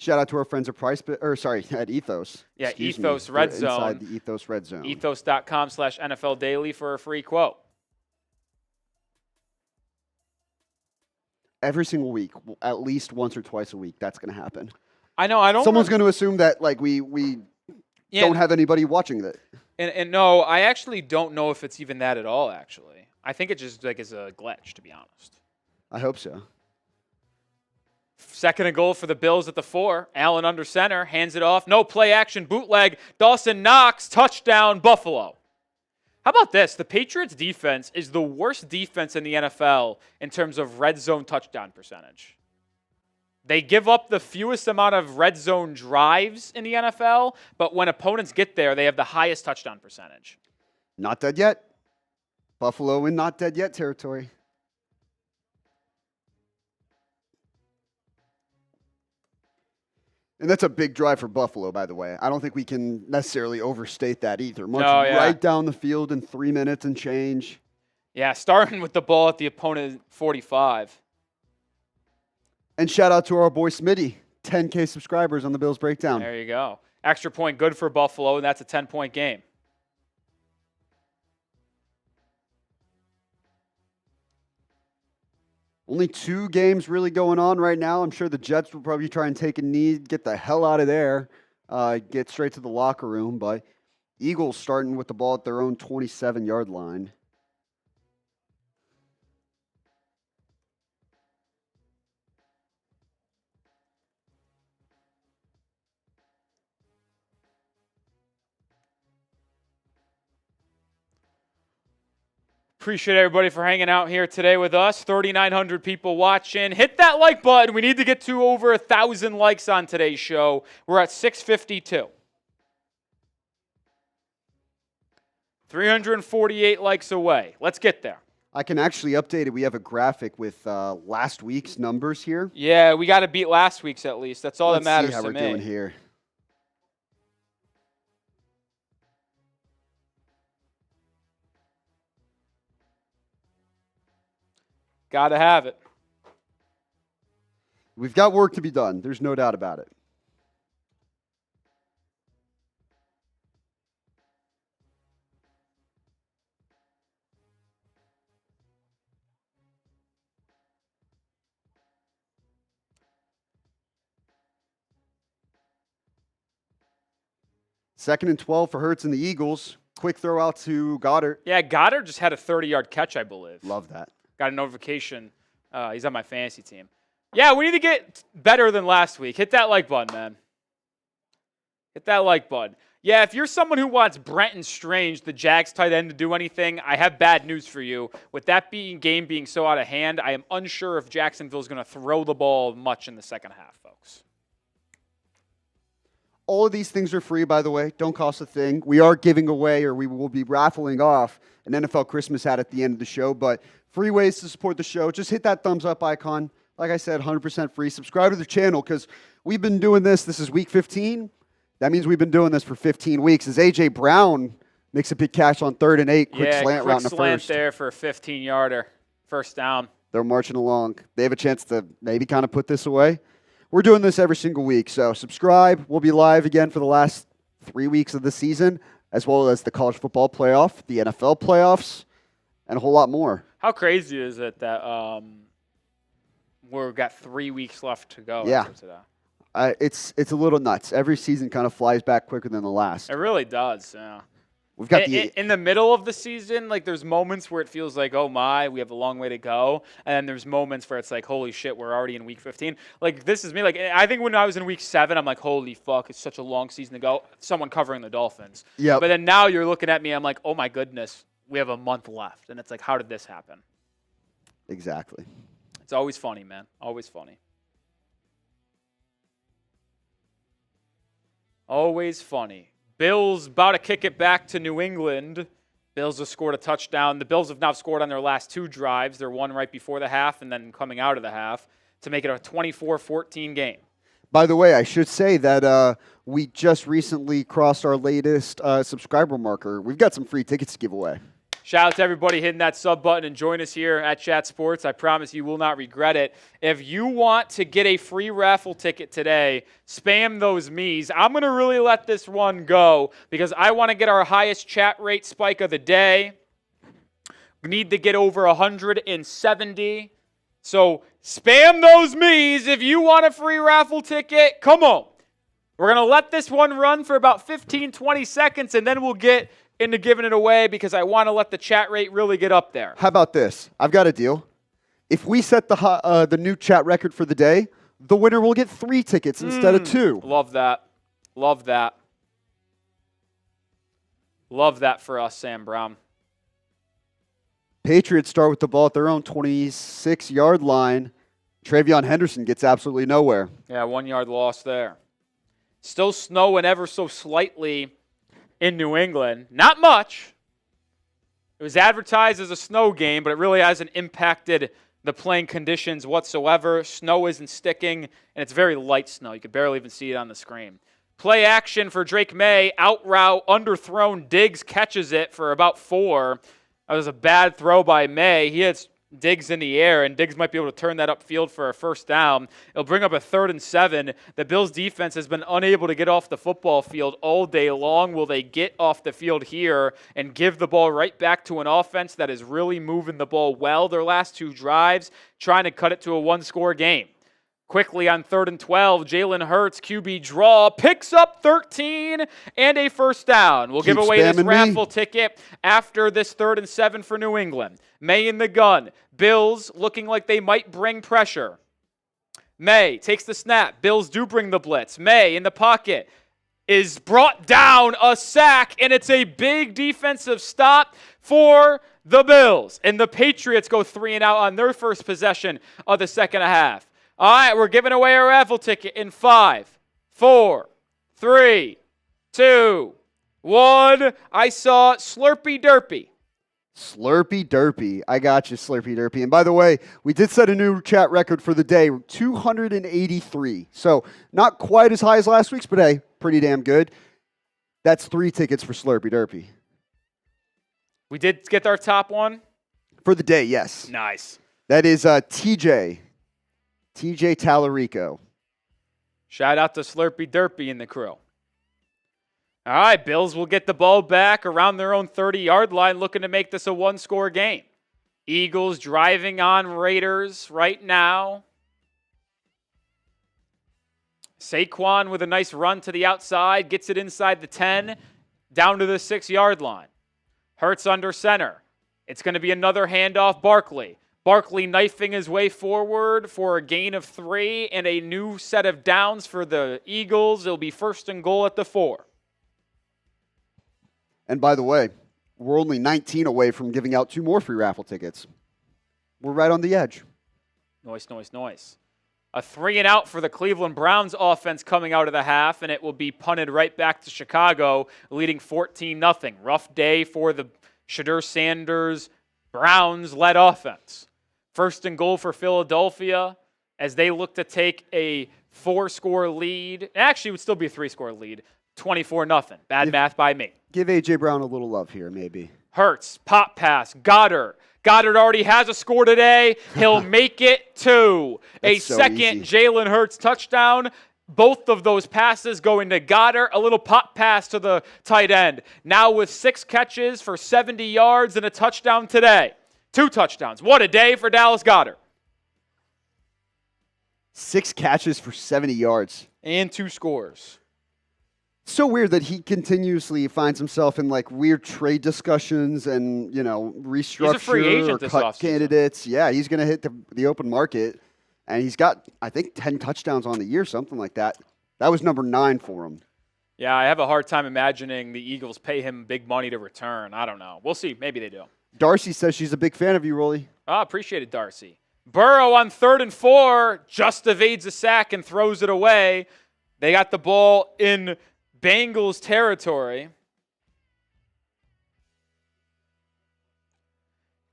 Shout out to our friends at Ethos. Yeah, Excuse Ethos me. Red They're Zone. Inside the Ethos Red Zone. Ethos.com/NFL Daily for a free quote. Every single week, at least once or twice a week, that's going to happen. I know. I don't. Someone's going to assume that we don't have anybody watching that. And no, I actually don't know if it's even that at all. Actually, I think it just is a glitch, to be honest. I hope so. 2nd and goal for the Bills at the 4. Allen under center, hands it off. No play action, bootleg. Dawson Knox, touchdown, Buffalo. How about this? The Patriots defense is the worst defense in the NFL in terms of red zone touchdown percentage. They give up the fewest amount of red zone drives in the NFL, but when opponents get there, they have the highest touchdown percentage. Not dead yet. Buffalo in not dead yet territory. And that's a big drive for Buffalo, by the way. I don't think we can necessarily overstate that either. Right down the field in 3 minutes and change. Yeah, starting with the ball at the opponent 45. And shout out to our boy Smitty, 10K subscribers on the Bills Breakdown. There you go. Extra point good for Buffalo, and that's a 10-point game. Only 2 games really going on right now. I'm sure the Jets will probably try and take a knee, get the hell out of there, get straight to the locker room. But Eagles starting with the ball at their own 27-yard line. Appreciate everybody for hanging out here today with us. 3,900 people watching. Hit that like button. We need to get to over 1,000 likes on today's show. We're at 652. 348 likes away. Let's get there. I can actually update it. We have a graphic with last week's numbers here. Yeah, we got to beat last week's at least. That's all Let's that matters see how to we're me. doing here. Got to have it. We've got work to be done. There's no doubt about it. Second and 12 for Hurts and the Eagles. Quick throw out to Goddard. Yeah, Goddard just had a 30-yard catch, I believe. Love that. Got a notification. He's on my fantasy team. Yeah, we need to get better than last week. Hit that like button, man. Hit that like button. Yeah, if you're someone who wants Brenton Strange, the Jags tight end, to do anything, I have bad news for you. With that game being so out of hand, I am unsure if Jacksonville's going to throw the ball much in the second half, folks. All of these things are free, by the way. Don't cost a thing. We are giving away, or we will be raffling off, an NFL Christmas hat at the end of the show. But free ways to support the show. Just hit that thumbs up icon. Like I said, 100% free. Subscribe to the channel because we've been doing this. This is week 15. That means we've been doing this for 15 weeks. As A.J. Brown makes a big catch on 3rd and 8. Quick slant route in the slant first. there for a 15-yarder. First down. They're marching along. They have a chance to maybe kind of put this away. We're doing this every single week, so subscribe. We'll be live again for the last 3 weeks of the season, as well as the college football playoff, the NFL playoffs, and a whole lot more. How crazy is it that we've got 3 weeks left to go? Yeah. After today? It's a little nuts. Every season kind of flies back quicker than the last. It really does, yeah. We've got in the middle of the season, like there's moments where it feels like, oh my, we have a long way to go. And then there's moments where it's like, holy shit, we're already in week 15. Like this is me. Like I think when I was in week 7, I'm like, holy fuck, it's such a long season to go. Someone covering the Dolphins. Yeah. But then now you're looking at me, I'm like, oh my goodness, we have a month left. And it's like, how did this happen? Exactly. It's always funny, man. Always funny. Always funny. Bills about to kick it back to New England. Bills have scored a touchdown. The Bills have now scored on their last 2 drives. They're one right before the half and then coming out of the half to make it a 24-14 game. By the way, I should say that we just recently crossed our latest subscriber marker. We've got some free tickets to give away. Shout out to everybody hitting that sub button and join us here at Chat Sports. I promise you will not regret it. If you want to get a free raffle ticket today, spam those me's. I'm going to really let this one go because I want to get our highest chat rate spike of the day. We need to get over 170. So spam those me's if you want a free raffle ticket. Come on. We're going to let this one run for about 15, 20 seconds, and then we'll get into giving it away because I want to let the chat rate really get up there. How about this? I've got a deal. If we set the new chat record for the day, the winner will get 3 tickets instead of 2. Love that. Love that. Love that for us, Sam Brown. Patriots start with the ball at their own 26-yard line. Travion Henderson gets absolutely nowhere. Yeah, 1 yard loss there. Still snowing ever so slightly in New England. Not much. It was advertised as a snow game, but it really hasn't impacted the playing conditions whatsoever. Snow isn't sticking, and it's very light snow. You could barely even see it on the screen. Play action for Drake May. Out route, underthrown. Diggs catches it for about 4. That was a bad throw by May. He hits Diggs in the air, and Diggs might be able to turn that upfield for a first down. It'll bring up a 3rd and 7. The Bills' defense has been unable to get off the football field all day long. Will they get off the field here and give the ball right back to an offense that is really moving the ball well their last 2 drives, trying to cut it to a 1-score game? Quickly on 3rd and 12, Jalen Hurts, QB draw, picks up 13 and a first down. We'll give away this raffle ticket after this 3rd and 7 for New England. May in the gun. Bills looking like they might bring pressure. May takes the snap. Bills do bring the blitz. May in the pocket is brought down, a sack, and it's a big defensive stop for the Bills. And the Patriots go 3 and out on their first possession of the second half. All right, we're giving away a raffle ticket in 5, 4, 3, 2, 1. I saw Slurpy Derpy. Slurpy Derpy. I got you, Slurpy Derpy. And by the way, we did set a new chat record for the day, 283. So not quite as high as last week's, but hey, pretty damn good. That's 3 tickets for Slurpy Derpy. We did get our top one? For the day, yes. Nice. That is TJ Tallarico. Shout out to Slurpy Derpy and the crew. All right, Bills will get the ball back around their own 30-yard line, looking to make this a 1-score game. Eagles driving on Raiders right now. Saquon with a nice run to the outside, gets it inside the 10, down to the 6-yard line. Hurts under center. It's going to be another handoff, Barkley. Barkley knifing his way forward for a gain of 3 and a new set of downs for the Eagles. It'll be 1st and goal at the 4. And by the way, we're only 19 away from giving out 2 more free raffle tickets. We're right on the edge. Noise. A 3 and out for the Cleveland Browns offense coming out of the half, and it will be punted right back to Chicago, leading 14-0. Rough day for the Shadur Sanders Browns-led offense. 1st and goal for Philadelphia as they look to take a 4-score lead. Actually, it would still be a 3-score lead. 24-0. Bad math by me. Give A.J. Brown a little love here, maybe. Hurts, pop pass, Goddard. Goddard already has a score today. He'll make it 2. A second Jalen Hurts touchdown. Both of those passes going to Goddard. A little pop pass to the tight end. Now with 6 catches for 70 yards and a touchdown today. 2 touchdowns. What a day for Dallas Goedert. 6 catches for 70 yards. And 2 scores. So weird that he continuously finds himself in like weird trade discussions and, restructure He's a free agent or cut candidates. Yeah, he's going to hit the open market. And he's got, I think, 10 touchdowns on the year, something like that. That was number 9 for him. Yeah, I have a hard time imagining the Eagles pay him big money to return. I don't know. We'll see. Maybe they do. Darcy says she's a big fan of you, Rolly. I appreciate it, Darcy. Burrow on 3rd and 4 just evades a sack and throws it away. They got the ball in Bengals territory.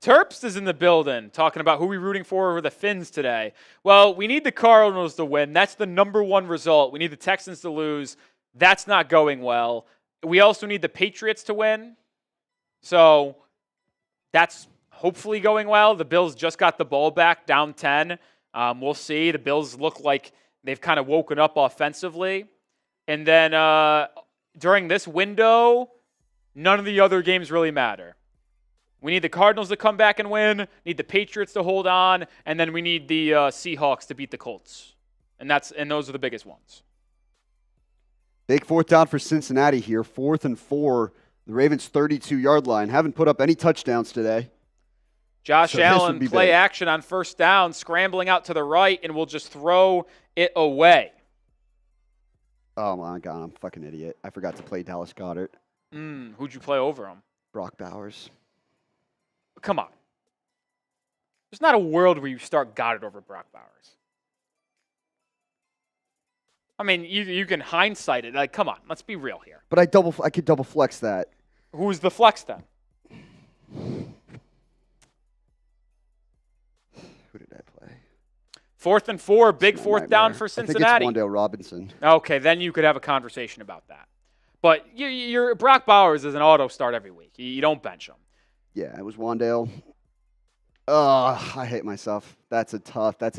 Terps is in the building, talking about who we're rooting for the Finns today. Well, we need the Cardinals to win. That's the number 1 result. We need the Texans to lose. That's not going well. We also need the Patriots to win. So that's hopefully going well. The Bills just got the ball back, down 10. We'll see. The Bills look like they've kind of woken up offensively. And then during this window, none of the other games really matter. We need the Cardinals to come back and win, need the Patriots to hold on, and then we need the Seahawks to beat the Colts. And those are the biggest ones. Big 4th down for Cincinnati here. 4th and 4. The Ravens' 32-yard line. Haven't put up any touchdowns today. Josh Allen, play action on 1st down, scrambling out to the right, and we'll just throw it away. Oh, my God. I'm a fucking idiot. I forgot to play Dallas Goedert. Who'd you play over him? Brock Bowers. Come on. There's not a world where you start Goddard over Brock Bowers. I mean, you can hindsight it. Like, come on, let's be real here. But I could double flex that. Who's the flex then? Who did I play? 4th and 4, big 4th down for Cincinnati. I think it's Wan'Dale Robinson. Okay, then you could have a conversation about that. But your Brock Bowers is an auto start every week. You don't bench him. Yeah, it was Wandale. Ugh, I hate myself. That's a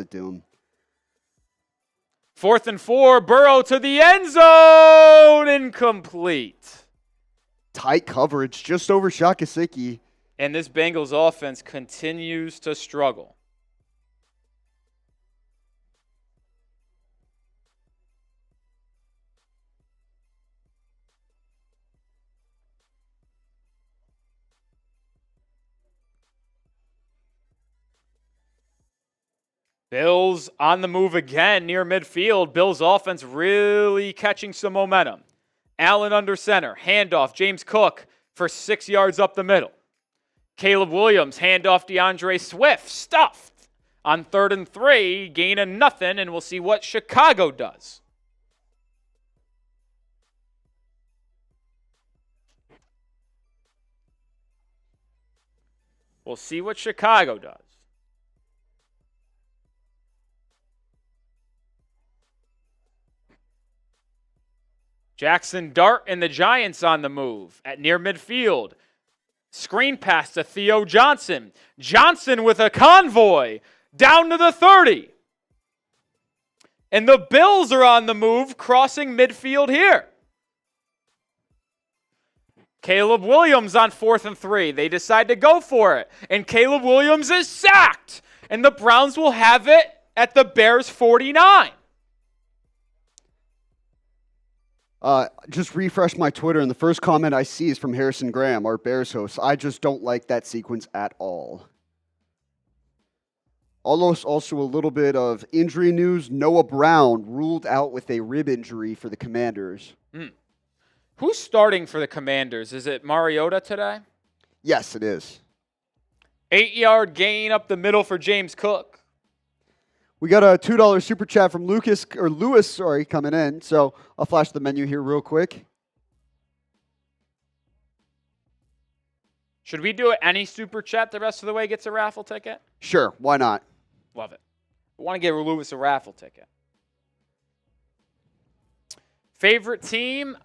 doom. 4th and 4, Burrow to the end zone, incomplete. Tight coverage, just overshot Gesicki. And this Bengals offense continues to struggle. Bills on the move again near midfield. Bills offense really catching some momentum. Allen under center. Handoff. James Cook for 6 yards up the middle. Caleb Williams. Handoff DeAndre Swift. Stuffed. On 3rd and 3. Gain of nothing, and we'll see what Chicago does. We'll see what Chicago does. Jackson Dart and the Giants on the move at near midfield. Screen pass to Theo Johnson. Johnson with a convoy down to the 30. And the Bills are on the move, crossing midfield here. Caleb Williams on 4th and 3. They decide to go for it. And Caleb Williams is sacked. And the Browns will have it at the Bears 49. Just refresh my Twitter, and the first comment I see is from Harrison Graham, our Bears host. I just don't like that sequence at all. Also a little bit of injury news. Noah Brown ruled out with a rib injury for the Commanders. Who's starting for the Commanders? Is it Mariota today? Yes, it is. 8-yard gain up the middle for James Cook. We got a $2 super chat from Lewis, coming in. So I'll flash the menu here real quick. Should we do any super chat the rest of the way gets a raffle ticket? Sure, why not? Love it. I want to give Lewis a raffle ticket. Favorite team?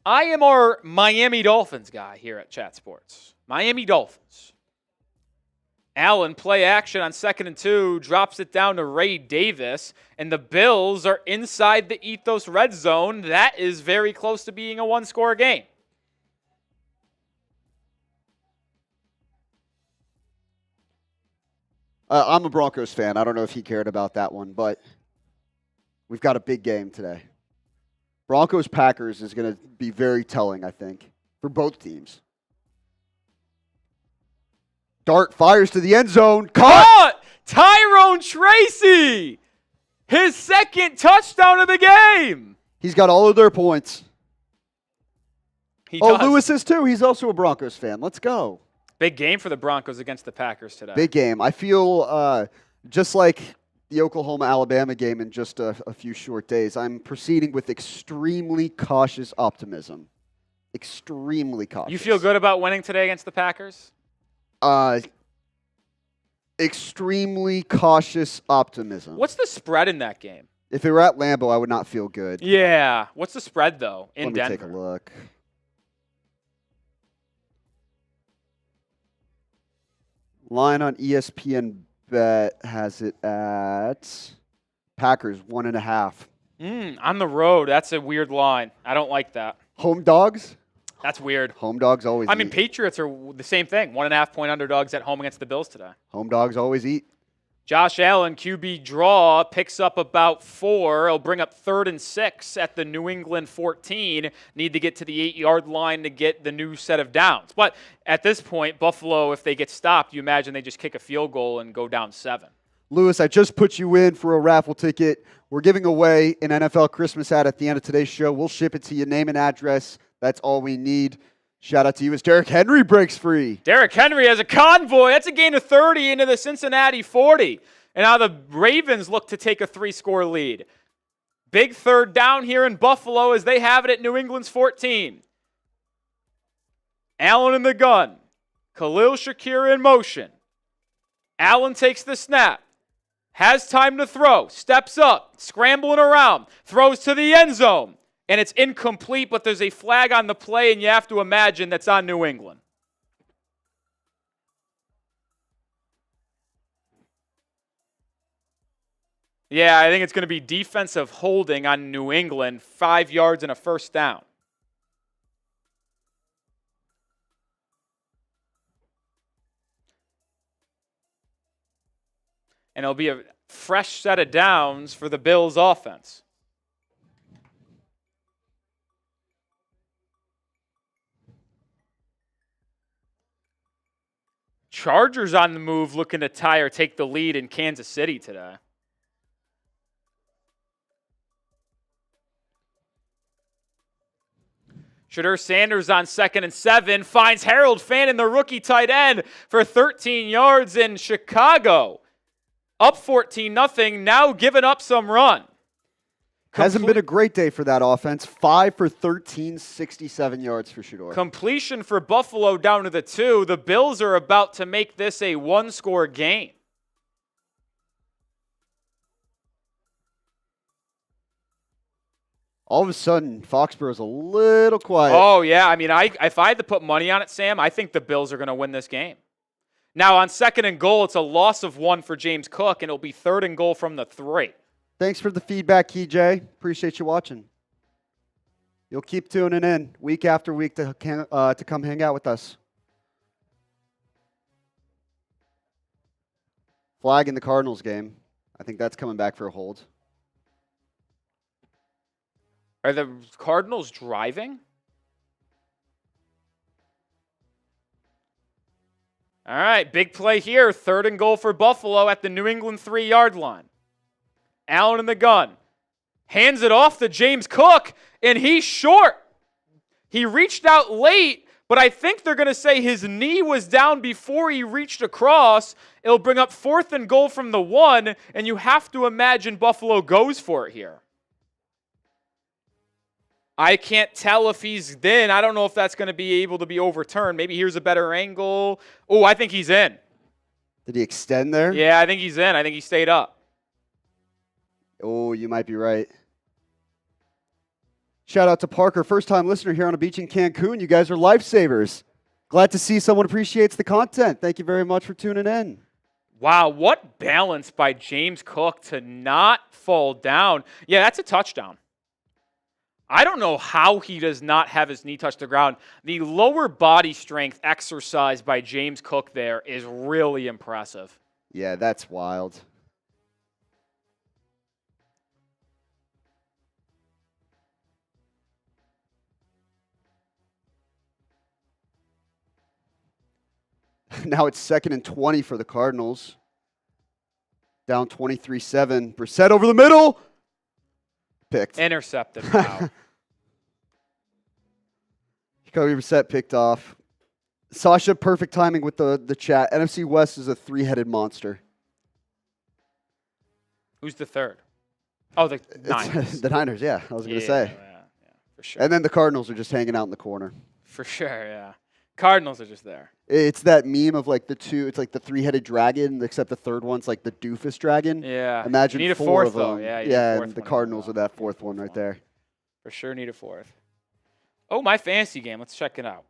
I am our Miami Dolphins guy here at Chat Sports. Miami Dolphins. Allen, play action on 2nd and 2, drops it down to Ray Davis, and the Bills are inside the Ethos red zone. That is very close to being a one-score game. I'm a Broncos fan. I don't know if he cared about that one, but we've got a big game today. Broncos-Packers is going to be very telling, I think, for both teams. Dart fires to the end zone. Caught! Tyrone Tracy! His second touchdown of the game! He's got all of their points. He does. Lewis is too. He's also a Broncos fan. Let's go. Big game for the Broncos against the Packers today. Big game. I feel just like the Oklahoma-Alabama game in just a few short days, I'm proceeding with extremely cautious optimism. Extremely cautious. You feel good about winning today against the Packers? Extremely cautious optimism. What's the spread in that game? If it were at Lambeau, I would not feel good. Yeah. What's the spread, though, in Let me Denver? take a look. Line on ESPN Bet has it at Packers 1.5. On the road. That's a weird line. I don't like that. Home dogs? That's weird. Home dogs always I mean, eat. Patriots are the same thing. 1.5-point underdogs at home against the Bills today. Home dogs always eat. Josh Allen, QB draw, picks up about 4. He'll bring up 3rd and 6 at the New England 14. Need to get to the 8-yard line to get the new set of downs. But at this point, Buffalo, if they get stopped, you imagine they just kick a field goal and go down 7. Lewis, I just put you in for a raffle ticket. We're giving away an NFL Christmas hat at the end of today's show. We'll ship it to you, name and address. That's all we need. Shout out to you as Derrick Henry breaks free. Derrick Henry has a convoy. That's a gain of 30 into the Cincinnati 40. And now the Ravens look to take a 3-score lead. Big 3rd down here in Buffalo as they have it at New England's 14. Allen in the gun. Khalil Shakir in motion. Allen takes the snap. Has time to throw. Steps up. Scrambling around. Throws to the end zone. And it's incomplete, but there's a flag on the play, and you have to imagine that's on New England. Yeah, I think it's going to be defensive holding on New England, 5 yards and a first down. And it'll be a fresh set of downs for the Bills offense. Chargers on the move, looking to tie or take the lead in Kansas City today. Shadur Sanders on 2nd and 7 finds Harold Fannin, the rookie tight end, for 13 yards in Chicago. Up 14-0, now giving up some run. Hasn't been a great day for that offense. 5 for 13, 67 yards for Shador. Completion for Buffalo down to the 2. The Bills are about to make this a one-score game. All of a sudden, Foxborough's a little quiet. Oh, yeah. I mean, if I had to put money on it, Sam, I think the Bills are going to win this game. Now, on 2nd and goal, it's a loss of 1 for James Cook, and it'll be 3rd and goal from the 3. Thanks for the feedback, KJ. Appreciate you watching. You'll keep tuning in week after week to come hang out with us. Flag in the Cardinals game. I think that's coming back for a hold. Are the Cardinals driving? All right, big play here. 3rd and goal for Buffalo at the New England 3-yard line. Allen in the gun. Hands it off to James Cook, and he's short. He reached out late, but I think they're going to say his knee was down before he reached across. It'll bring up 4th and goal from the 1, and you have to imagine Buffalo goes for it here. I can't tell if he's in. I don't know if that's going to be able to be overturned. Maybe here's a better angle. Oh, I think he's in. Did he extend there? Yeah, I think he's in. I think he stayed up. Oh, you might be right. Shout out to Parker, first-time listener here on a beach in Cancun. You guys are lifesavers. Glad to see someone appreciates the content. Thank you very much for tuning in. Wow, what balance by James Cook to not fall down. Yeah, that's a touchdown. I don't know how he does not have his knee touch the ground. The lower body strength exercise by James Cook there is really impressive. Yeah, that's wild. Now it's 2nd and 20 for the Cardinals. Down 23-7. Brissett over the middle. Picked. Intercepted. Wow. Jacoby Brissett picked off. Sasha, perfect timing with the chat. NFC West is a 3-headed monster. Who's the 3rd? Oh, the Niners. The Niners, yeah. I was going to say. Yeah, for sure. And then the Cardinals are just hanging out in the corner. For sure, yeah. Cardinals are just there. It's that meme of like the two, it's like the 3-headed dragon, except the third one's like the doofus dragon. Yeah. Imagine you need a 4 fourth, of them. though. Yeah, and the Cardinals are that 4th one right there. For sure need a 4th. Oh, my fantasy game. Let's check it out.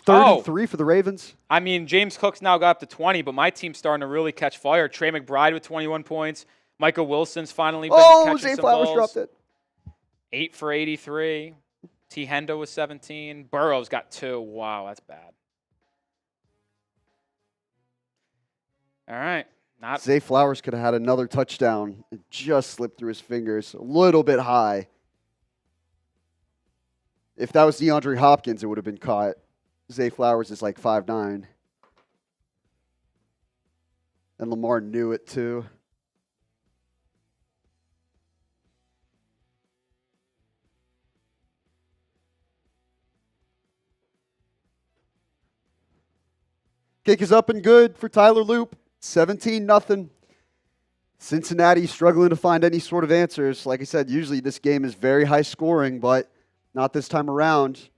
3rd and 3 for the Ravens. I mean, James Cook's now got up to 20, but my team's starting to really catch fire. Trey McBride with 21 points. Michael Wilson's finally been catching Zay some Flowers balls. dropped it. 8 for 83. T. Hendo was 17. Burrow's got 2. Wow, that's bad. All right. Zay Flowers could have had another touchdown. It just slipped through his fingers. A little bit high. If that was DeAndre Hopkins, it would have been caught. Zay Flowers is like 5'9". And Lamar knew it too. Kick is up and good for Tyler Loop. 17-0. Cincinnati struggling to find any sort of answers. Like I said, usually this game is very high scoring, but not this time around.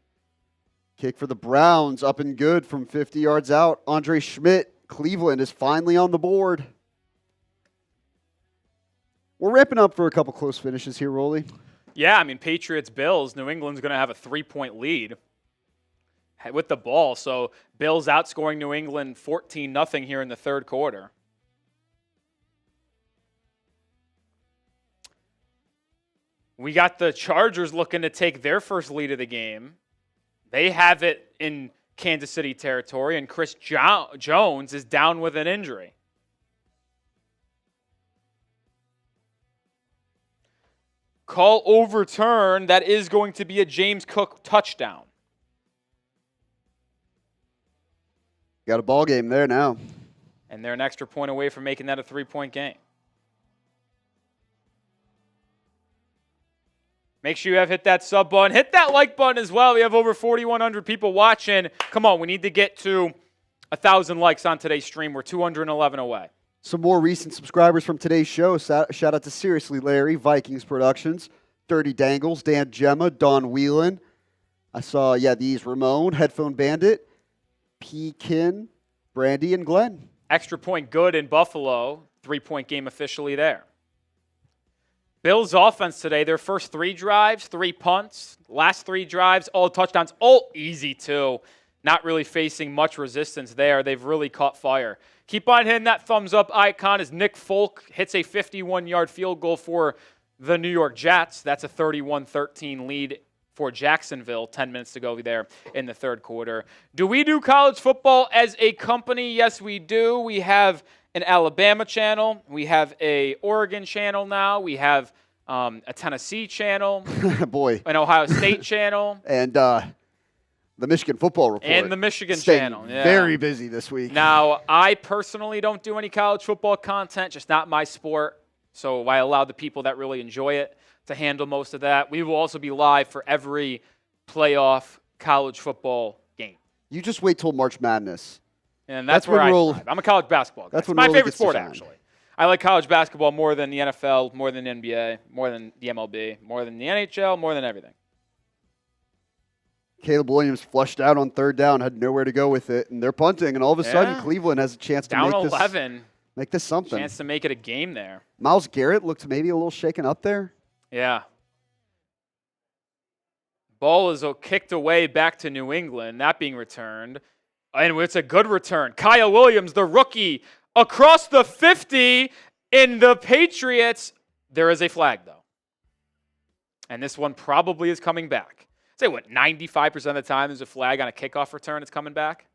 Kick for the Browns, up and good from 50 yards out. Andre Schmidt, Cleveland is finally on the board. We're ramping up for a couple close finishes here, Rolly. Yeah, I mean, Patriots-Bills. New England's going to have a 3-point lead with the ball. So Bills outscoring New England 14-0 here in the third quarter. We got the Chargers looking to take their first lead of the game. They have it in Kansas City territory, and Chris Jones is down with an injury. Call overturned. That is going to be a James Cook touchdown. Got a ball game there now. And they're an extra point away from making that a 3-point game. Make sure you have hit that sub button. Hit that like button as well. We have over 4,100 people watching. Come on, we need to get to 1,000 likes on today's stream. We're 211 away. Some more recent subscribers from today's show. Shout out to Seriously Larry, Vikings Productions, Dirty Dangles, Dan Gemma, Don Whelan. I saw, these Ramon, Headphone Bandit, Pekin, Brandy, and Glenn. Extra point good in Buffalo. 3-point game officially there. Bills offense today, their first 3 drives, 3 punts. Last 3 drives, all touchdowns, all easy too. Not really facing much resistance there. They've really caught fire. Keep on hitting that thumbs up icon as Nick Folk hits a 51-yard field goal for the New York Jets. That's a 31-13 lead for Jacksonville. 10 minutes to go there in the third quarter. Do we do college football as a company? Yes, we do. We have an Alabama channel. We have a Oregon channel now. We have a Tennessee channel. Boy. An Ohio State channel. And the Michigan Football Report. And the Michigan Staying channel. Yeah. Very busy this week. Now, I personally don't do any college football content, just not my sport. So I allow the people that really enjoy it to handle most of that. We will also be live for every playoff college football game. You just wait till March Madness. And that's where I thrive. I'm a college basketball guy. That's It's my really favorite gets to sport, shine. actually. I like college basketball more than the NFL, more than the NBA, more than the MLB, more than the NHL, more than everything. Caleb Williams flushed out on third down, had nowhere to go with it, and they're punting, and all of a sudden Cleveland has a chance to Down make 11. Make this something. Chance to make it a game there. Myles Garrett looked maybe a little shaken up there. Yeah. Ball is kicked away back to New England, that being returned. And it's a good return. Kyle Williams, the rookie, across the 50 in the Patriots. There is a flag, though. And this one probably is coming back. Say what, 95% of the time there's a flag on a kickoff return, it's coming back?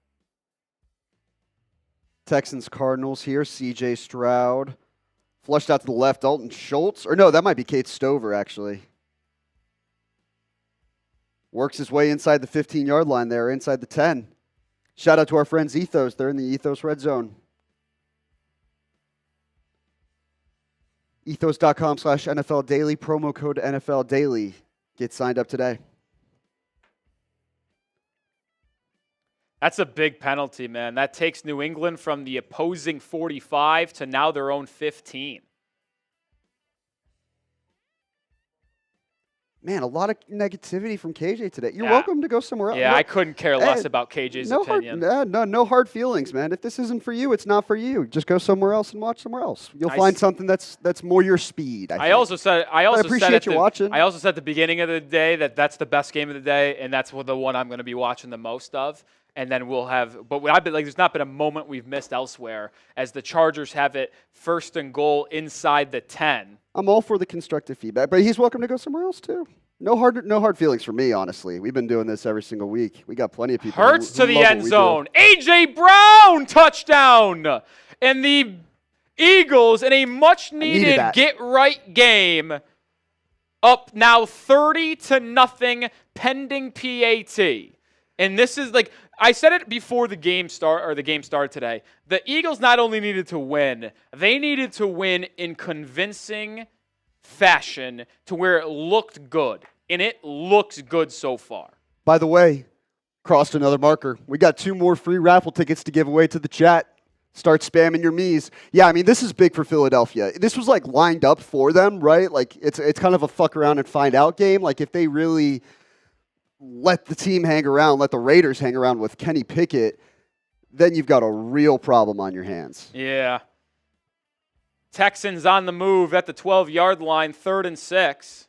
Texans Cardinals here. C.J. Stroud. Flushed out to the left. Dalton Schultz. Or no, that might be Kate Stover, actually. Works his way inside the 15-yard line there, inside the 10. Shout out to our friends Ethos. They're in the Ethos Red Zone. Ethos.com/NFL Daily. Promo code NFL Daily. Get signed up today. That's a big penalty, man. That takes New England from the opposing 45 to now their own 15. Man, a lot of negativity from KJ today. You're welcome to go somewhere else. Yeah, I couldn't care less about KJ's opinion. No hard feelings, man. If this isn't for you, it's not for you. Just go somewhere else and watch somewhere else. You'll find something that's more your speed. I appreciate you watching. I also said at the beginning of the day that's the best game of the day, and that's the one I'm going to be watching the most of. And then we'll have, but I've been like, there's not been a moment we've missed elsewhere as the Chargers have it first and goal inside the 10. I'm all for the constructive feedback, but he's welcome to go somewhere else too. No hard feelings for me, honestly. We've been doing this every single week. We got plenty of people. Hurts who to the love end what we zone. do. A.J. Brown touchdown, and the Eagles in a much-needed get-right game. Up now 30-0 pending PAT. And this is like, I said it before the game started today. The Eagles not only needed to win, they needed to win in convincing fashion to where it looked good. And it looks good so far. By the way, crossed another marker. We got 2 more free raffle tickets to give away to the chat. Start spamming your me's. Yeah, I mean, this is big for Philadelphia. This was like lined up for them, right? Like it's kind of a fuck around and find out game. Like if they really let the team hang around, let the Raiders hang around with Kenny Pickett, then you've got a real problem on your hands. Yeah. Texans on the move at the 12-yard line, 3rd and 6.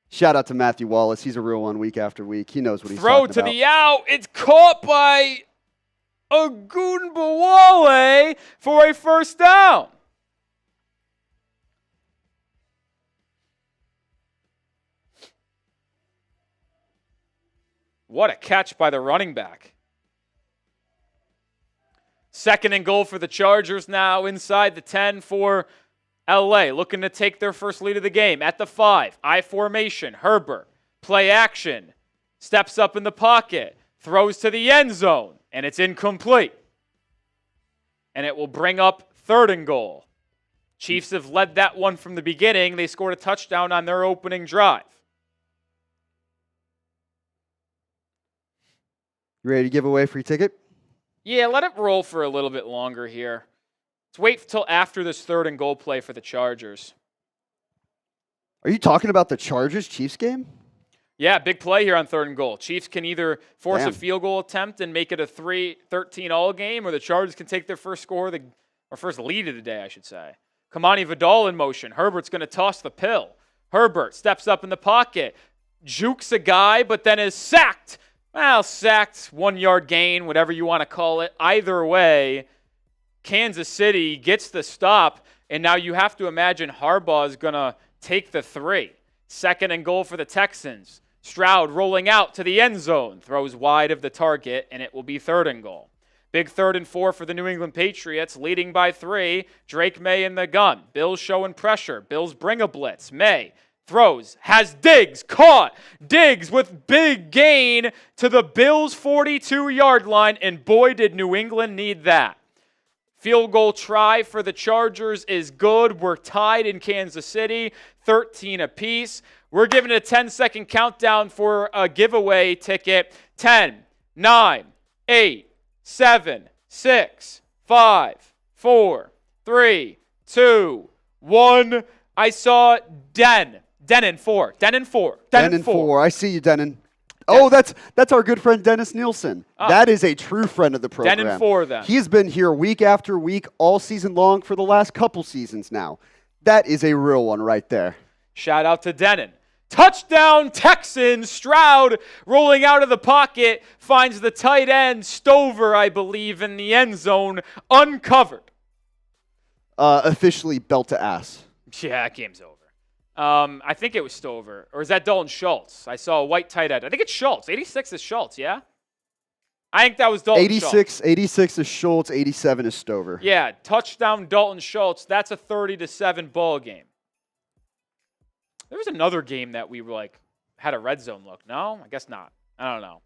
Shout out to Matthew Wallace. He's a real one week after week. He knows what he's Throw talking to about. the out. It's caught by Ogunbowale for a first down. What a catch by the running back. 2nd and goal for the Chargers now inside the 10 for LA, looking to take their first lead of the game at the 5. I formation. Herbert. Play action. Steps up in the pocket. Throws to the end zone. And it's incomplete. And it will bring up 3rd and goal. Chiefs have led that one from the beginning. They scored a touchdown on their opening drive. You ready to give away a free ticket? Yeah, let it roll for a little bit longer here. Let's wait till after this 3rd and goal play for the Chargers. Are you talking about the Chargers-Chiefs game? Yeah, big play here on 3rd and goal. Chiefs can either force Damn. a field goal attempt and make it a 3-13 all game, or the Chargers can take their first score, or first lead of the day, I should say. Kamani Vidal in motion. Herbert's going to toss the pill. Herbert steps up in the pocket, jukes a guy, but then is sacked. Well, sacked, 1-yard gain, whatever you want to call it. Either way, Kansas City gets the stop, and now you have to imagine Harbaugh is going to take the 3. 2nd and goal for the Texans. Stroud rolling out to the end zone, throws wide of the target, and it will be 3rd and goal. Big 3rd and 4 for the New England Patriots, leading by 3. Drake May in the gun. Bills showing pressure. Bills bring a blitz. May throws, has Diggs, caught. Diggs with big gain to the Bills' 42-yard line, and boy, did New England need that. Field goal try for the Chargers is good. We're tied in Kansas City, 13 apiece. We're giving it a 10-second countdown for a giveaway ticket. 10, 9, 8, 7, 6, 5, 4, 3, 2, 1. I saw Denon 4. Denon 4. Denon 4. I see you, Denon. Oh, that's our good friend Dennis Nielsen. That is a true friend of the program. Denon 4 then. He's been here week after week, all season long for the last couple seasons now. That is a real one right there. Shout out to Denon. Touchdown Texans. Stroud rolling out of the pocket finds the tight end Stover, I believe, in the end zone, uncovered. Officially belt to ass. Yeah, that game's over. I think it was Stover. Or is that Dalton Schultz? I saw a white tight end. I think it's Schultz. 86 is Schultz, yeah? I think that was Dalton Schultz. 86 is Schultz, 87 is Stover. Yeah, touchdown Dalton Schultz. That's a 30-7 ball game. There was another game that we were had a red zone look. No? I guess not. I don't know.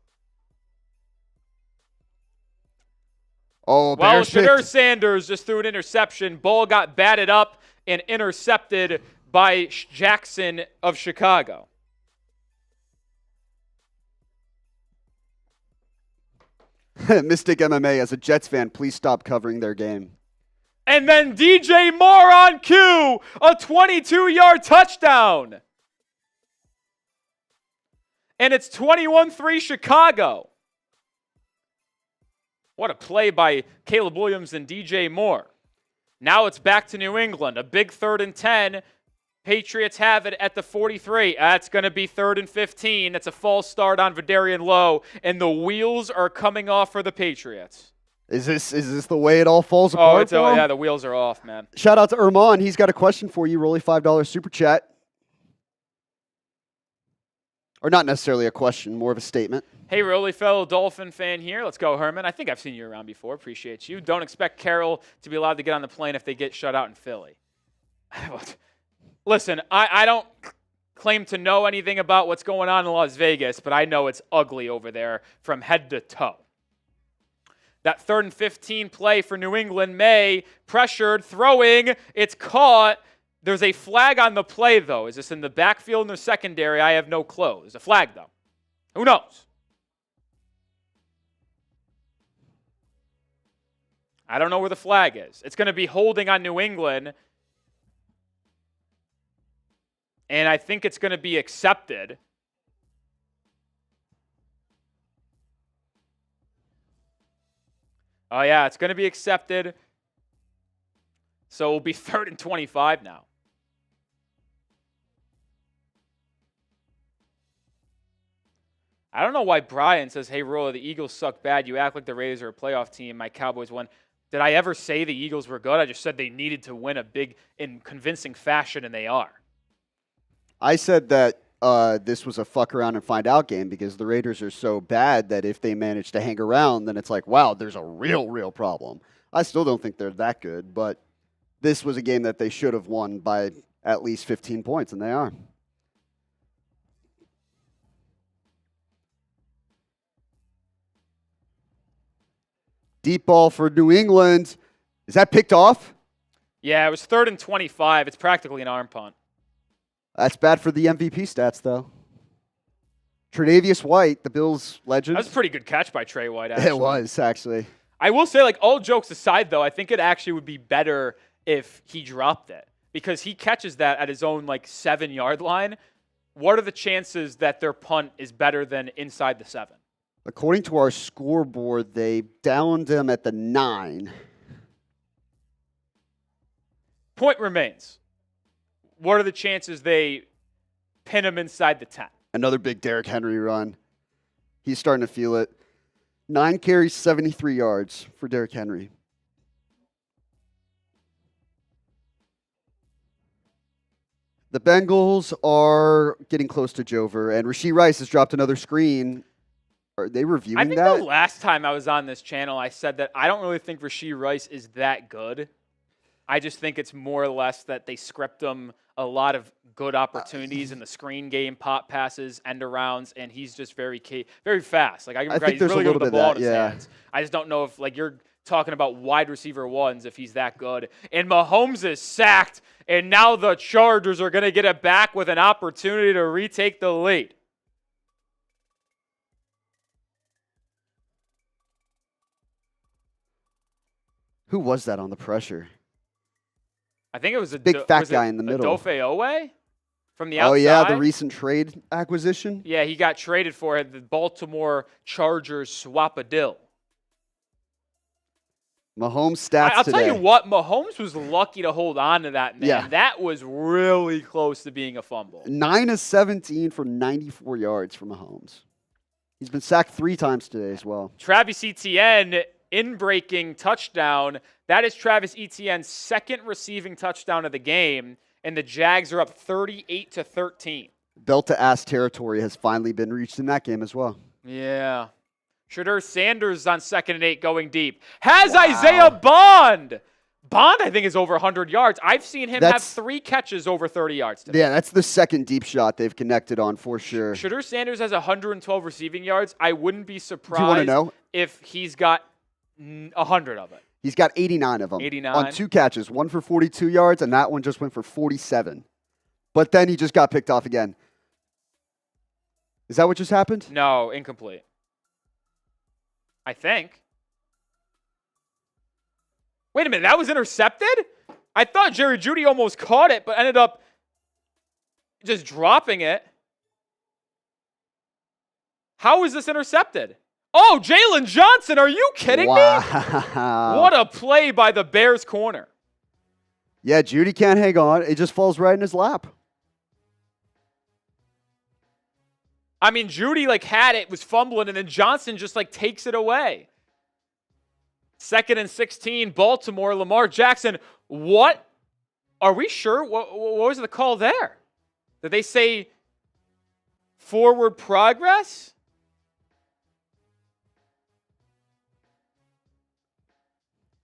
Oh, well, Bears Shadur picked. Sanders just threw an interception. Ball got batted up and intercepted by Jackson of Chicago. Mystic MMA, as a Jets fan, please stop covering their game. And then DJ Moore on cue, a 22-yard touchdown. And it's 21-3 Chicago. What a play by Caleb Williams and DJ Moore. Now it's back to New England. A big 3rd and 10. Patriots have it at the 43. That's going to be 3rd and 15. That's a false start on Vidarian Lowe. And the wheels are coming off for the Patriots. Is this the way it all falls apart? Yeah, the wheels are off, man. Shout out to Erman. He's got a question for you. Rolly $5 super chat. Or not necessarily a question, more of a statement. Hey, Rolly, fellow Dolphin fan here. Let's go, Herman. I think I've seen you around before. Appreciate you. Don't expect Carroll to be allowed to get on the plane if they get shut out in Philly. Listen, I don't claim to know anything about what's going on in Las Vegas, but I know it's ugly over there from head to toe. That 3rd and 15 play for New England. May pressured, throwing. It's caught. There's a flag on the play, though. Is this in the backfield or the secondary? I have no clue. There's a flag, though. Who knows? I don't know where the flag is. It's going to be holding on New England. And I think it's going to be accepted. Oh, yeah, it's going to be accepted. So it will be 3rd and 25 now. I don't know why Brian says, hey, Rolla, the Eagles suck bad. You act like the Raiders are a playoff team. My Cowboys won. Did I ever say the Eagles were good? I just said they needed to win a big in convincing fashion, and they are. I said that this was a fuck around and find out game because the Raiders are so bad that if they manage to hang around, then it's like, wow, there's a real problem. I still don't think they're that good, but this was a game that they should have won by at least 15 points, and they are. Deep ball for New England. Is that picked off? Yeah, it was 3rd and 25. It's practically an arm punt. That's bad for the MVP stats, though. Tre'Davious White, the Bills legend. That was a pretty good catch by Trey White, actually. It was, actually. I will say, like, all jokes aside, though, I think it actually would be better if he dropped it because he catches that at his own, like, 7-yard line. What are the chances that their punt is better than inside the 7? According to our scoreboard, they downed him at the 9. Point remains. What are the chances they pin him inside the 10? Another big Derrick Henry run. He's starting to feel it. 9 carries, 73 yards for Derrick Henry. The Bengals are getting close to Jover, and Rashee Rice has dropped another screen. Are they reviewing I think that? the last time I was on this channel, I said that I don't really think Rashee Rice is that good. I just think it's more or less that they script him a lot of good opportunities in the screen game, pop passes, end arounds, and he's just very fast. Like I think he's there's really a good little with the bit of ball that, in his yeah. hands. I just don't know if like you're talking about wide receiver ones if he's that good. And Mahomes is sacked, and now the Chargers are going to get it back with an opportunity to retake the lead. Who was that on the pressure? I think it was a Big fat guy in the middle. Dofe Owe from the outside. Oh, yeah, the recent trade acquisition? Yeah, he got traded for it. The Baltimore Chargers swap a deal. Mahomes stats I'll today. tell you what, Mahomes was lucky to hold on to that, man. Yeah. That was really close to being a fumble. 9 of 17 for 94 yards for Mahomes. He's been sacked 3 times today as well. Travis Etienne, in-breaking touchdown. That is Travis Etienne's second receiving touchdown of the game, and the Jags are up 38-13. Belt-to-ass territory has finally been reached in that game as well. Yeah. Shadur Sanders on 2nd and 8 going deep. Has Isaiah Bond. Bond, I think, is over 100 yards. I've seen him have 3 catches over 30 yards today. Yeah, that's the second deep shot they've connected on for sure. Shadur Sanders has 112 receiving yards. I wouldn't be surprised Do you want to know? if he's got 100 of it. He's got 89 of them 89. on 2 catches, one for 42 yards, and that one just went for 47. But then he just got picked off again. Is that what just happened? No, incomplete. I think. Wait a minute, that was intercepted? I thought Jerry Jeudy almost caught it, but ended up just dropping it. How was this intercepted? Oh, Jalen Johnson, are you kidding me? What a play by the Bears corner. Yeah, Judy can't hang on. It just falls right in his lap. I mean, Jeudy had it, was fumbling, and then Johnson just takes it away. 2nd and 16, Baltimore, Lamar Jackson. What? Are we sure? What was the call there? Did they say forward progress?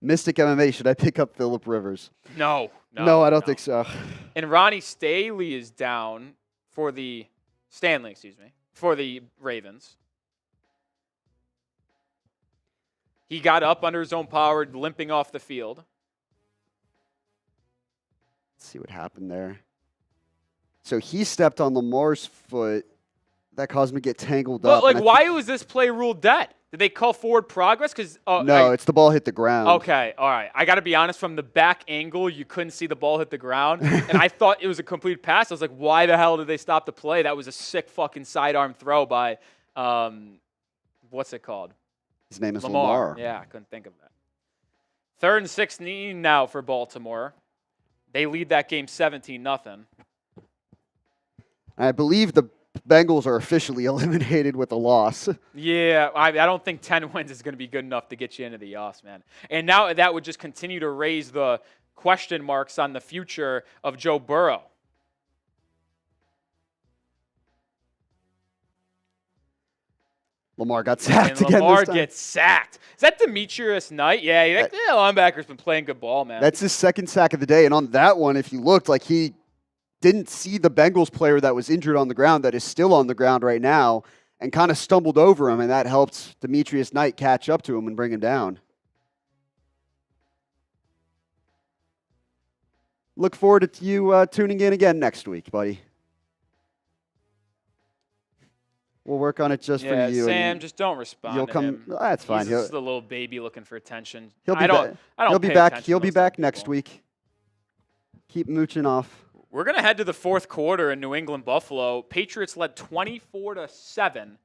Mystic MMA, should I pick up Phillip Rivers? No, I don't think so. And Ronnie Stanley is down for the Ravens. He got up under his own power, limping off the field. Let's see what happened there. So he stepped on Lamar's foot. That caused him to get tangled up. But why was this play ruled dead? Did they call forward progress? No, it's the ball hit the ground. Okay, all right. I got to be honest, from the back angle, you couldn't see the ball hit the ground. And I thought it was a complete pass. I was like, why the hell did they stop the play? That was a sick fucking sidearm throw by, what's it called? His name is Lamar. Yeah, I couldn't think of that. 3rd and 16 now for Baltimore. They lead that game 17-0. I believe the Bengals are officially eliminated with a loss. Yeah, I don't think 10 wins is going to be good enough to get you into the offs, man. And now that would just continue to raise the question marks on the future of Joe Burrow. Lamar got sacked And again Lamar this time. gets sacked. Is that Demetrius Knight? Yeah, that linebacker's been playing good ball, man. That's his second sack of the day. And on that one, if you looked, like he didn't see the Bengals player that was injured on the ground, that is still on the ground right now, and kind of stumbled over him, and that helped Demetrius Knight catch up to him and bring him down. Look forward to you tuning in again next week, buddy. We'll work on it just for you. Sam, and just don't respond. you'll to come. him. That's fine. He's just a little baby looking for attention. He'll be I don't he'll be pay back. attention to He'll be those type back of next people. week. Keep mooching off. We're gonna head to the fourth quarter in New England Buffalo. Patriots led 24-7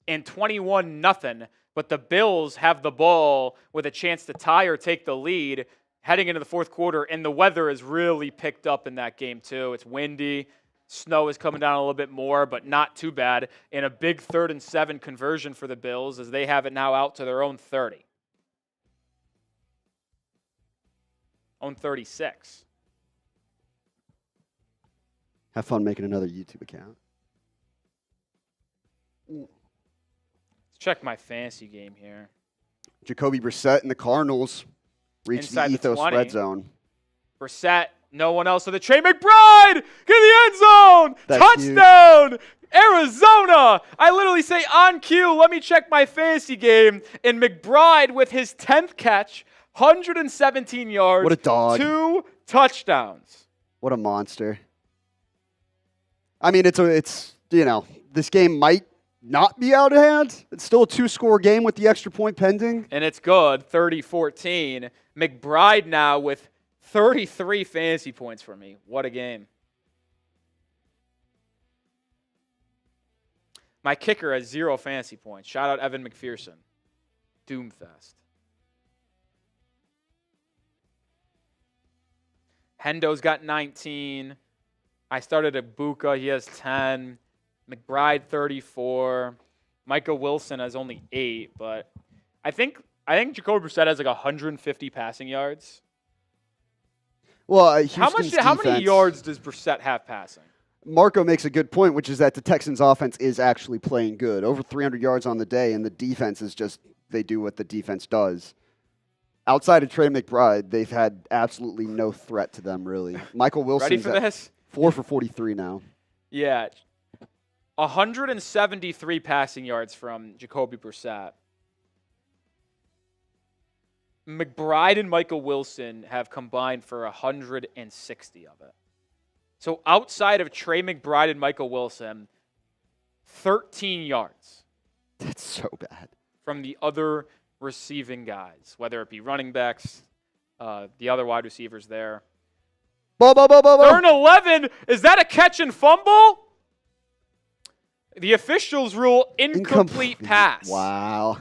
and 21-0, but the Bills have the ball with a chance to tie or take the lead heading into the fourth quarter, and the weather has really picked up in that game too. It's windy. Snow is coming down a little bit more, but not too bad. And a big 3rd and 7 conversion for the Bills as they have it now out to their own 30. Own 36. Have fun making another YouTube account. Let's check my fantasy game here. Jacoby Brissett and the Cardinals reached Inside the the Ethos 20. red zone. Brissett, no one else. So the Trey McBride, get in the end zone. That's huge. Touchdown, Arizona. I literally say on cue, let me check my fantasy game. And McBride with his 10th catch, 117 yards. What a dog. 2 touchdowns. What a monster. I mean, it's this game might not be out of hand. It's still a 2-score game with the extra point pending. And it's good, 30-14. McBride now with 33 fantasy points for me. What a game. My kicker has 0 fantasy points. Shout out Evan McPherson. Doomfest. Hendo's got 19. I started Ibuka. He has 10. McBride 34. Micah Wilson has only 8, but I think Jacoby Brissett has like 150 passing yards. Well, How many yards does Brissett have passing? Marco makes a good point, which is that the Texans offense is actually playing good. Over 300 yards on the day, and the defense is just, they do what the defense does. Outside of Trey McBride, they've had absolutely no threat to them, really. Michael Wilson's Ready for at this? 4 for 43 now. Yeah. 173 passing yards from Jacoby Brissett. McBride and Michael Wilson have combined for 160 of it. So outside of Trey McBride and Michael Wilson, 13 yards. That's so bad. From the other receiving guys, whether it be running backs, the other wide receivers there. Third and 11. Is that a catch and fumble? The officials rule incomplete pass. Wow.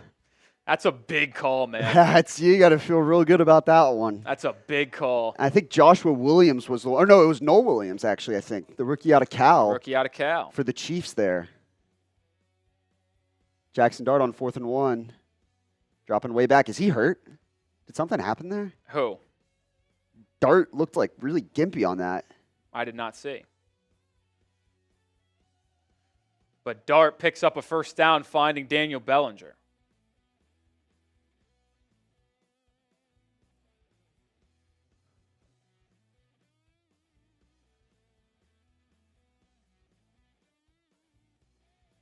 That's a big call, man. You got to feel real good about that one. That's a big call. I think Joshua Williams was, or no, it was Noel Williams, actually, I think. The rookie out of Cal. Rookie out of Cal. For the Chiefs there. Jackson Dart on 4th and 1. Dropping way back. Is he hurt? Did something happen there? Who? Dart looked like really gimpy on that. I did not see. But Dart picks up a first down, finding Daniel Bellinger.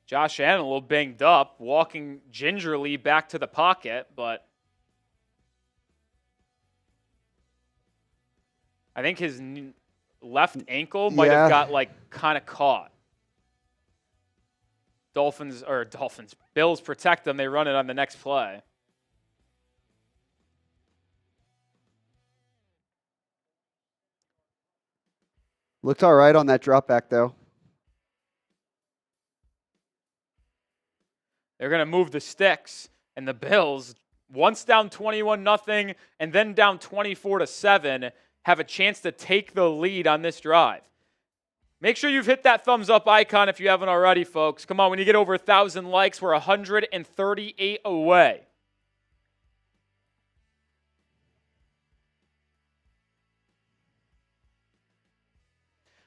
Josh Allen a little banged up, walking gingerly back to the pocket, but I think his left ankle might have got kind of caught. Bills protect them. They run it on the next play. Looked all right on that drop back, though. They're going to move the sticks, and the Bills, once down 21-0 and then down 24-7, have a chance to take the lead on this drive. Make sure you've hit that thumbs up icon if you haven't already, folks. Come on, when you get over 1,000 likes, we're 138 away.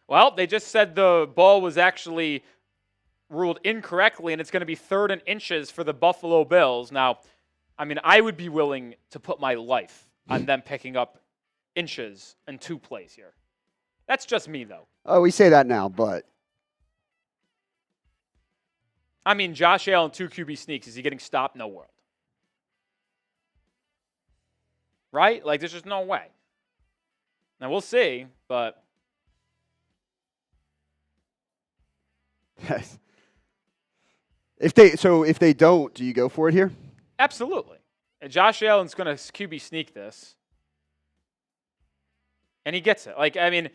Well, they just said the ball was actually ruled incorrectly, and it's going to be 3rd and inches for the Buffalo Bills. Now, I mean, I would be willing to put my life on them picking up inches in 2 plays here. That's just me, though. Oh, we say that now, but I mean, Josh Allen, 2 QB sneaks. Is he getting stopped? No world. Right? Like, there's just no way. Now, we'll see, but if they don't, do you go for it here? absolutely. And Josh Allen's going to QB sneak this. And he gets it. Like, I mean,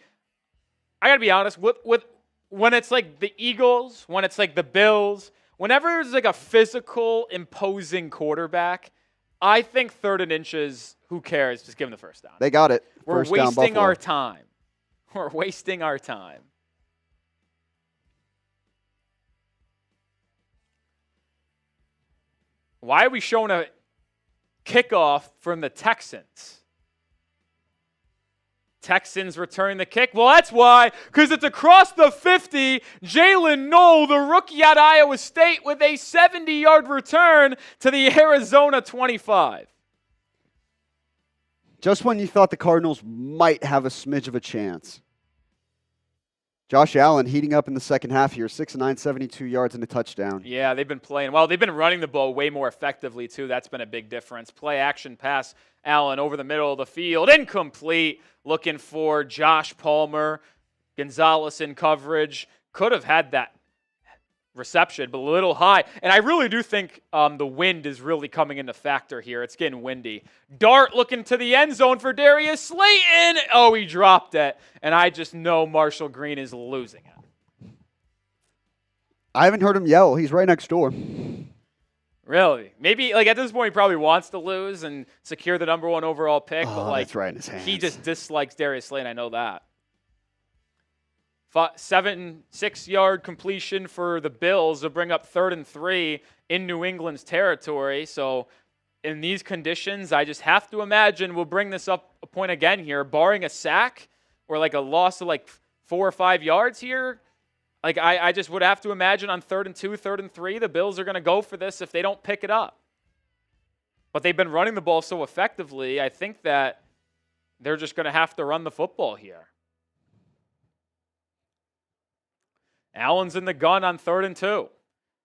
I got to be honest, with when it's like the Eagles, when it's like the Bills, whenever there's like a physical, imposing quarterback, I think 3rd and inches, who cares? Just give him the first down. They got it. We're First down, wasting Buffalo. our time. We're wasting our time. Why are we showing a kickoff from the Texans? Texans return the kick. Well, that's why, because it's across the 50. Jalen Noel, the rookie at Iowa State, with a 70-yard return to the Arizona 25. Just when you thought the Cardinals might have a smidge of a chance. Josh Allen heating up in the second half here, 6'9", 72 yards and a touchdown. Yeah, they've been playing well. They've been running the ball way more effectively, too. That's been a big difference. Play action pass, Allen over the middle of the field, incomplete. Looking for Josh Palmer. Gonzalez in coverage. Could have had that reception, but a little high. And I really do think the wind is really coming into factor here. It's getting windy. Dart looking to the end zone for Darius Slayton. Oh, he dropped it. And I just know Marshall Green is losing it. I haven't heard him yell. He's right next door. Really? Maybe, like, at this point, he probably wants to lose and secure the number 1 overall pick. But, like, that's right in his hands. He just dislikes Darius Slayton. I know that. 6-yard completion for the Bills to bring up 3rd and 3 in New England's territory. So in these conditions, I just have to imagine we'll bring this up a point again here, barring a sack or like a loss of like 4 or 5 yards here. Like I just would have to imagine on 3rd and 2, 3rd and 3, the Bills are going to go for this if they don't pick it up. But they've been running the ball so effectively, I think that they're just going to have to run the football here. Allen's in the gun on 3rd and 2.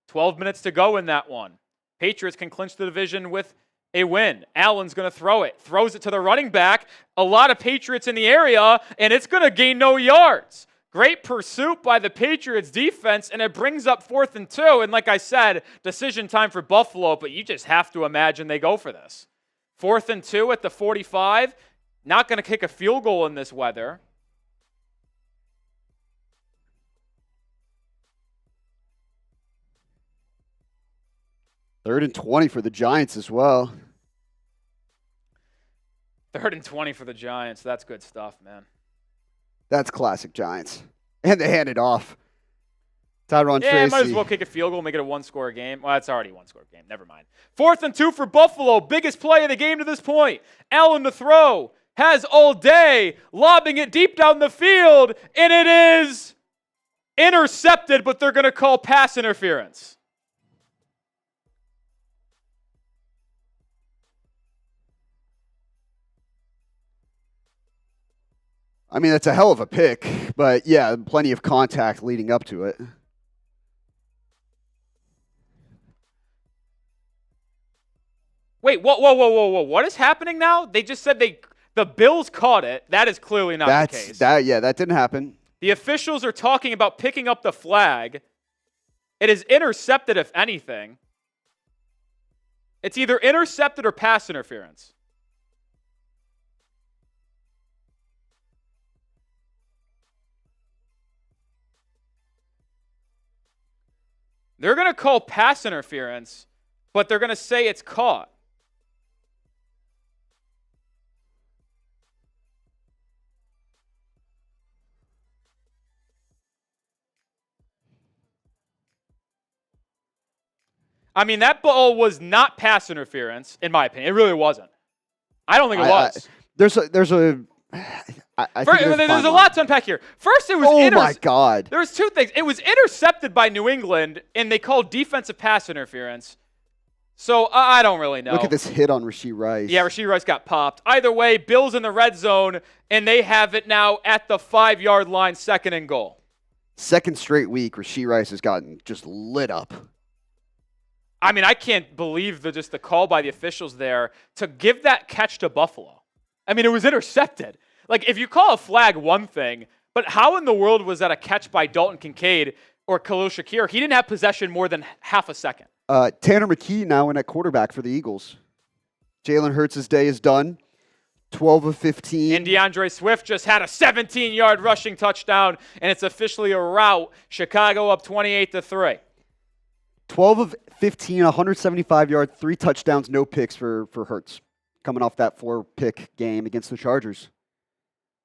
12 minutes to go in that one. Patriots can clinch the division with a win. Allen's going to throw it. Throws it to the running back. A lot of Patriots in the area, and it's going to gain no yards. Great pursuit by the Patriots defense, and it brings up 4th and 2. And like I said, decision time for Buffalo, but you just have to imagine they go for this. 4th and 2 at the 45. Not going to kick a field goal in this weather. Third and 20 for the Giants as well. 3rd and 20 for the Giants. That's good stuff, man. That's classic Giants. And they hand it off. Tyron Yeah, Tracy. might as well kick a field goal, make it a 1-score game. Well, it's already a 1-score game. Never mind. 4th and 2 for Buffalo. Biggest play of the game to this point. Allen to throw. Has all day. Lobbing it deep down the field. And it is intercepted, but they're going to call pass interference. I mean, that's a hell of a pick, but yeah, plenty of contact leading up to it. Wait, whoa. What is happening now? They just said the Bills caught it. That is clearly not the case. That didn't happen. The officials are talking about picking up the flag. It is intercepted, if anything. It's either intercepted or pass interference. They're going to call pass interference, but they're going to say it's caught. I mean, that ball was not pass interference, in my opinion. It really wasn't. I don't think it was. I think it was a There's fine a line. lot to unpack here. First, it was Oh my God. There was two things. It was intercepted by New England, and they called defensive pass interference. So I don't really know. Look at this hit on Rashee Rice. Yeah, Rashee Rice got popped. Either way, Bills in the red zone, and they have it now at the 5-yard line, 2nd and goal. Second straight week, Rashee Rice has gotten just lit up. I mean, I can't believe the call by the officials there to give that catch to Buffalo. I mean, it was intercepted. Like, if you call a flag, one thing, but how in the world was that a catch by Dalton Kincaid or Khalil Shakir? He didn't have possession more than half a second. Tanner McKee now in at quarterback for the Eagles. Jalen Hurts' day is done. 12 of 15. And DeAndre Swift just had a 17-yard rushing touchdown, and it's officially a rout. Chicago up 28-3. 12 of 15, 175 yards, 3 touchdowns, no picks for Hurts. Coming off that 4-pick game against the Chargers.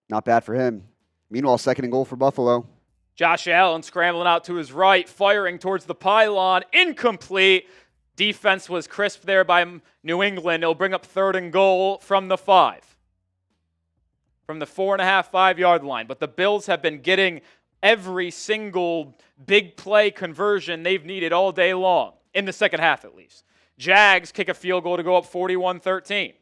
Not bad for him. Meanwhile, 2nd and goal for Buffalo. Josh Allen scrambling out to his right, firing towards the pylon. Incomplete. Defense was crisp there by New England. It'll bring up 3rd and goal from the 5. From the 4.5, 5-yard line. But the Bills have been getting every single big play conversion they've needed all day long, in the second half at least. Jags kick a field goal to go up 41-13.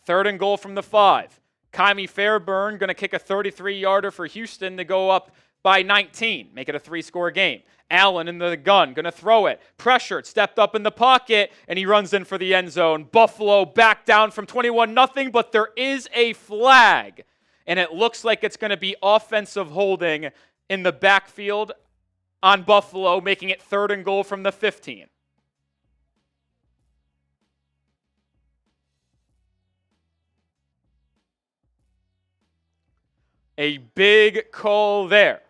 3rd and goal from the 5. Kyrie Fairburn going to kick a 33-yarder for Houston to go up by 19, make it a 3-score game. Allen in the gun, going to throw it. Pressured, stepped up in the pocket, and he runs in for the end zone. Buffalo back down from 21-0, but there is a flag, and it looks like it's going to be offensive holding in the backfield on Buffalo, making it 3rd and goal from the 15. A big call there.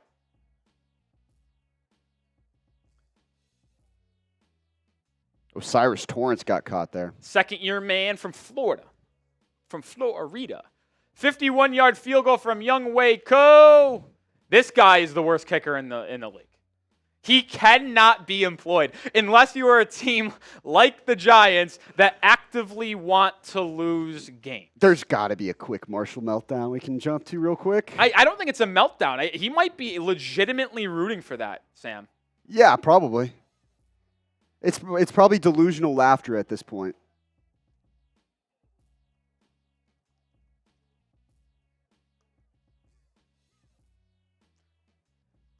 Osiris Torrance got caught there. 2nd-year man from Florida. From Florida. 51-yard field goal from Young Wei Ko. This guy is the worst kicker in the league. He cannot be employed unless you are a team like the Giants that actively want to lose games. There's got to be a quick Marshall meltdown we can jump to real quick. I don't think it's a meltdown. He might be legitimately rooting for that, Sam. Yeah, probably. It's probably delusional laughter at this point.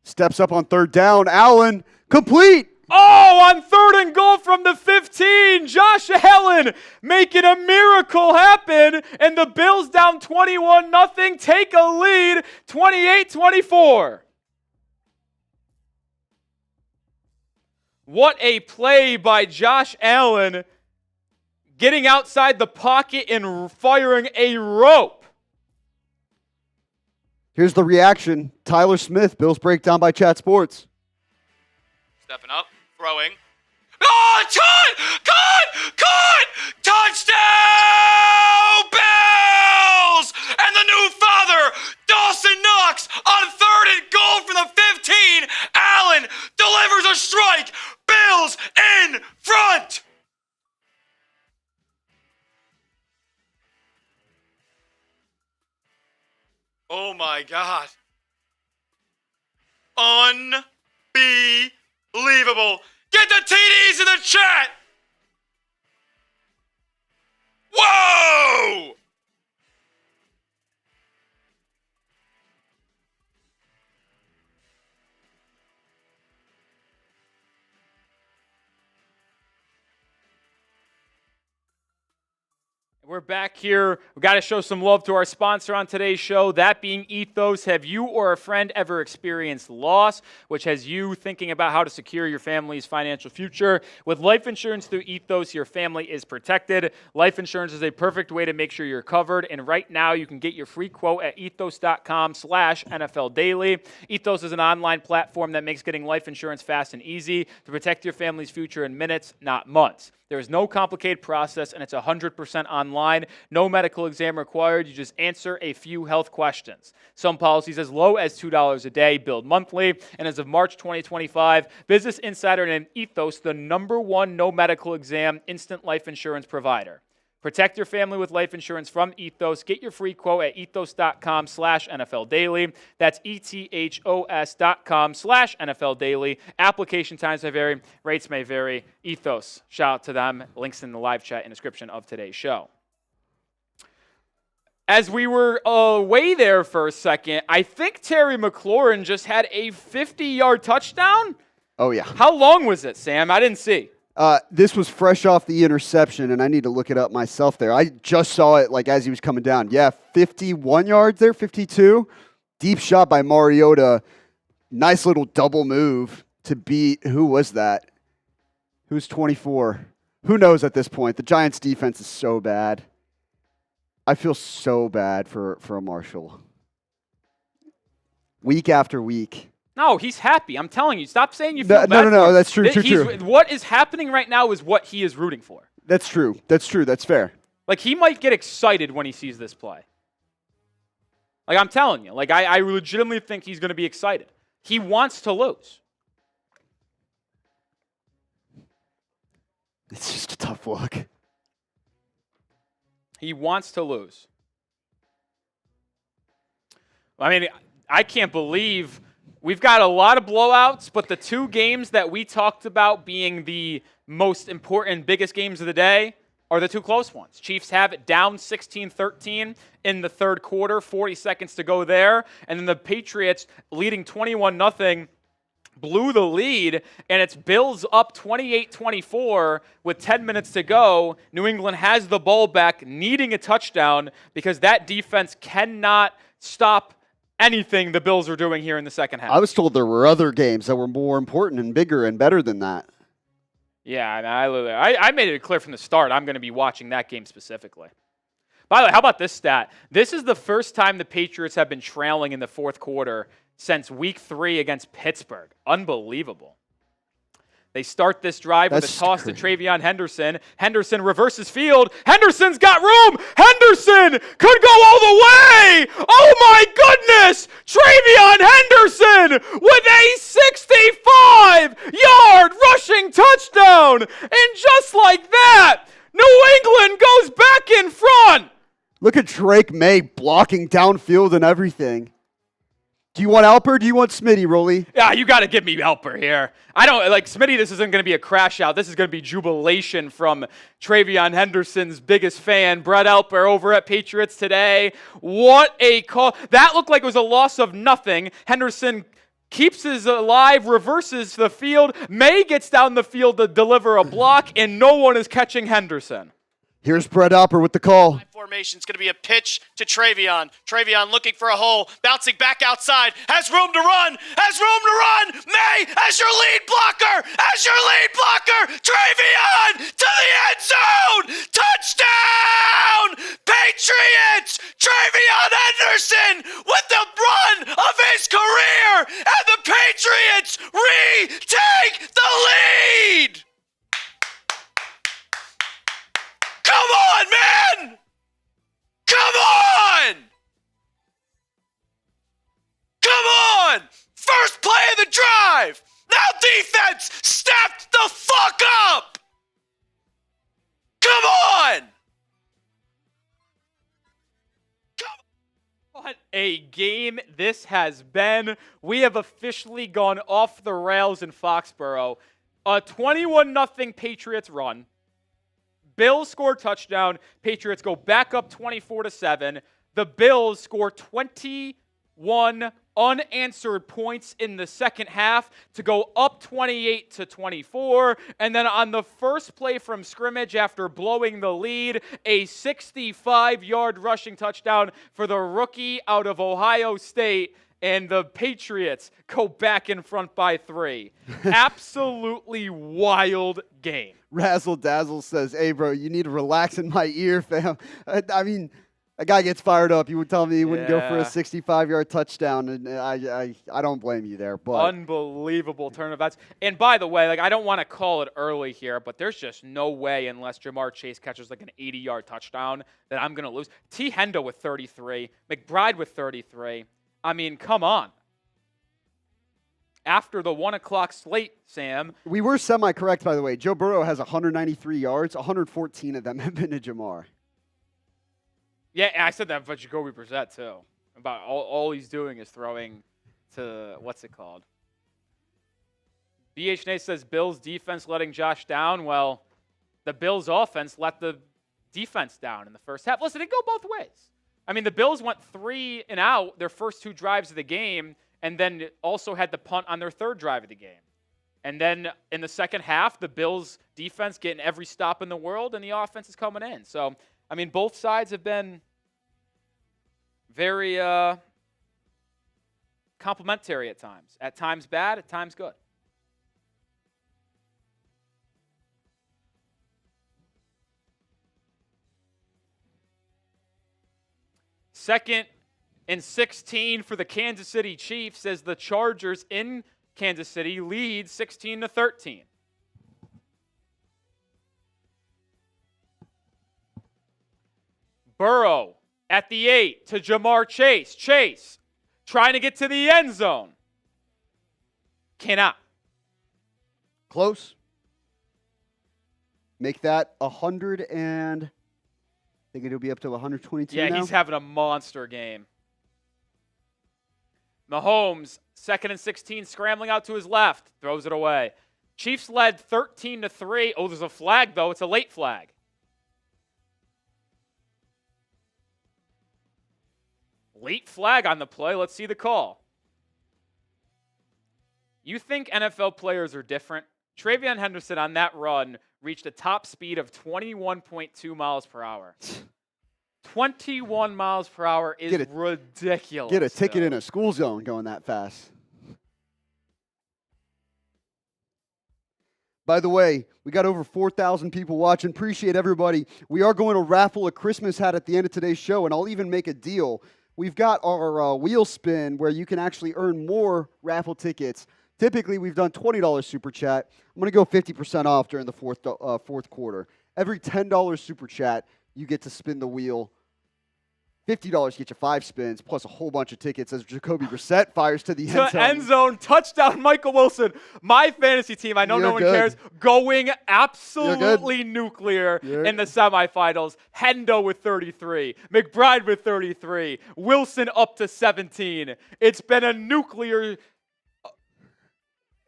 Steps up on 3rd down. Allen, complete. Oh, on 3rd and goal from the 15, Josh Allen making a miracle happen, and the Bills down 21-0, take a lead, 28-24. What a play by Josh Allen, getting outside the pocket and firing a rope. Here's the reaction. Tyler Smith, Bills breakdown by Chat Sports. Stepping up, throwing. Oh, caught! Touchdown, Bills! And the new father, Dawson Knox, on 3rd and goal from the 15. Allen delivers a strike. Bills in front. Oh my God. Unbelievable. Get the TDs in the chat. Whoa! We're back here. We've got to show some love to our sponsor on today's show, that being Ethos. Have you or a friend ever experienced loss, which has you thinking about how to secure your family's financial future? With life insurance through Ethos, your family is protected. Life insurance is a perfect way to make sure you're covered, and right now you can get your free quote at ethos.com/NFL Daily. Ethos is an online platform that makes getting life insurance fast and easy to protect your family's future in minutes, not months. There is no complicated process, and it's 100% online. No medical exam required. You just answer a few health questions. Some policies as low as $2 a day, billed monthly. And as of March 2025, Business Insider named Ethos the #1 no medical exam instant life insurance provider. Protect your family with life insurance from Ethos. Get your free quote at ethos.com/NFL Daily. That's ethos.com/NFL Daily. Application times may vary. Rates may vary. Ethos. Shout out to them. Links in the live chat and description of today's show. As we were away there for a second, I think Terry McLaurin just had a 50-yard touchdown. Oh, yeah. How long was it, Sam? I didn't see. This was fresh off the interception, and I need to look it up myself there. I just saw it like as he was coming down. Yeah, 51 yards there, 52. Deep shot by Mariota. Nice little double move to beat, who was that? Who's 24? Who knows at this point? The Giants' defense is so bad. I feel so bad for a Marshall. Week after week. No, he's happy. I'm telling you. Stop saying you feel bad. No. That's true. True. What is happening right now is what he is rooting for. That's true. That's fair. Like, he might get excited when he sees this play. Like, I'm telling you. Like, I legitimately think he's going to be excited. He wants to lose. It's just a tough look. He wants to lose. I mean, I can't believe we've got a lot of blowouts, but the two games that we talked about being the most important, biggest games of the day are the two close ones. Chiefs have it down 16-13 in the third quarter, 40 seconds to go there. And then the Patriots leading 21-0 blew the lead, and it's Bills up 28-24 with 10 minutes to go. New England has the ball back, needing a touchdown because that defense cannot stop anything the Bills are doing here in the second half. I was told there were other games that were more important and bigger and better than that. Yeah, I made it clear from the start I'm going to be watching that game specifically. By the way, how about this stat? This is the first time the Patriots have been trailing in the fourth quarter since Week 3 against Pittsburgh. Unbelievable. They start this drive with a toss to TreVeyon Henderson. Henderson reverses field. Henderson's got room. Henderson could go all the way. Oh, my goodness. TreVeyon Henderson with a 65-yard rushing touchdown. And just like that, New England goes back in front. Look at Drake May blocking downfield and everything. Do you want Alper or do you want Smitty, Rolly? Yeah, you got to give me Alper here. I don't like Smitty. This isn't going to be a crash out. This is going to be jubilation from TreVeyon Henderson's biggest fan, Brett Alper, over at Patriots Today. What a call. That looked like it was a loss of nothing. Henderson keeps his alive, reverses the field. May gets down the field to deliver a block, and no one is catching Henderson. Here's Brett Alper with the call. Formation is going to be a pitch to TreVeyon. TreVeyon looking for a hole, bouncing back outside, has room to run. May as your lead blocker, TreVeyon to the end zone. Touchdown, Patriots. TreVeyon Henderson with the run of his career, and the Patriots retake the lead. Come on, man! Come on! Come on! First play of the drive! Now defense, step the fuck up! Come on! What a game this has been. We have officially gone off the rails in Foxborough. A 21-0 Patriots run. Bills score touchdown. Patriots go back up 24-7. The Bills score 21 unanswered points in the second half to go up 28-24. And then on the first play from scrimmage after blowing the lead, a 65-yard rushing touchdown for the rookie out of Ohio State. And the Patriots go back in front by 3. Absolutely wild game. Razzle Dazzle says, hey, bro, you need to relax in my ear, fam. I mean, a guy gets fired up. You would tell me he wouldn't go for a 65-yard touchdown, and I don't blame you there. But unbelievable turn of events. And by the way, like I don't want to call it early here, but there's just no way unless Jamar Chase catches like an 80-yard touchdown that I'm going to lose. T. Hendo with 33, McBride with 33. I mean, come on. after the 1 o'clock slate, Sam. We were semi-correct, by the way. Joe Burrow has 193 yards. 114 of them have been to Jamar. Yeah, I said that about Jacoby Brissett, too. About all he's doing is throwing to, what's it called? BH says Bills defense letting Josh down. Well, the Bills offense let the defense down in the first half. Listen, it go both ways. I mean, the Bills went 3 and out their first 2 drives of the game, and then also had the punt on their 3rd drive of the game. And then in the second half, the Bills defense getting every stop in the world, and the offense is coming in. So, I mean, both sides have been very complimentary at times. At times bad, at times good. Second and 16 for the Kansas City Chiefs as the Chargers in Kansas City lead 16-13. Burrow at the 8 to Jamar Chase. Chase trying to get to the end zone. Cannot. Close. Make that 100 and... I think it'll be up to 122 Yeah, now. he's having a monster game. Mahomes, 2nd and 16, scrambling out to his left. Throws it away. Chiefs led 13-3. Oh, there's a flag, though. It's a late flag. Late flag on the play. Let's see the call. You think NFL players are different? Travion Henderson on that run reached a top speed of 21.2 miles per hour. 21 miles per hour is ridiculous. Get a ticket in a school zone going that fast. By the way, we got over 4,000 people watching. Appreciate everybody. We are going to raffle a Christmas hat at the end of today's show, and I'll even make a deal. We've got our wheel spin where you can actually earn more raffle tickets. Typically, we've done $20 super chat. I'm going to go 50% off during the fourth quarter. Every $10 super chat, you get to spin the wheel. $50 get you 5 spins, plus a whole bunch of tickets as Jacoby Brissett fires to the end zone. End zone, touchdown, Michael Wilson. My fantasy team, I know no one cares, going absolutely nuclear in the semifinals. Hendo with 33, McBride with 33, Wilson up to 17. It's been a nuclear...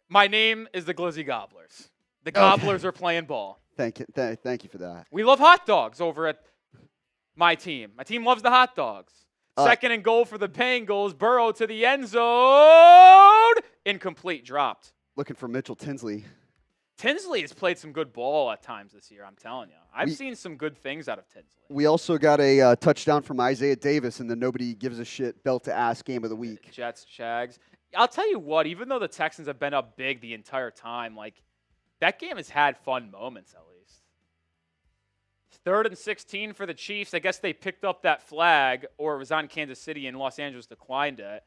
My name is the Glizzy Gobblers. The Gobblers are playing ball. Thank you for that. We love hot dogs over at my team. My team loves the hot dogs. 2nd and goal for the Bengals. Burrow to the end zone. Incomplete, dropped. Looking for Mitchell Tinsley. Tinsley has played some good ball at times this year, I'm telling you. I've seen some good things out of Tinsley. We also got a touchdown from Isaiah Davis in the nobody gives a shit belt-to-ass game of the week. Jets, Jags. I'll tell you what, even though the Texans have been up big the entire time, like, that game has had fun moments at least. 3rd and 16 for the Chiefs. I guess they picked up that flag, or it was on Kansas City and Los Angeles declined it.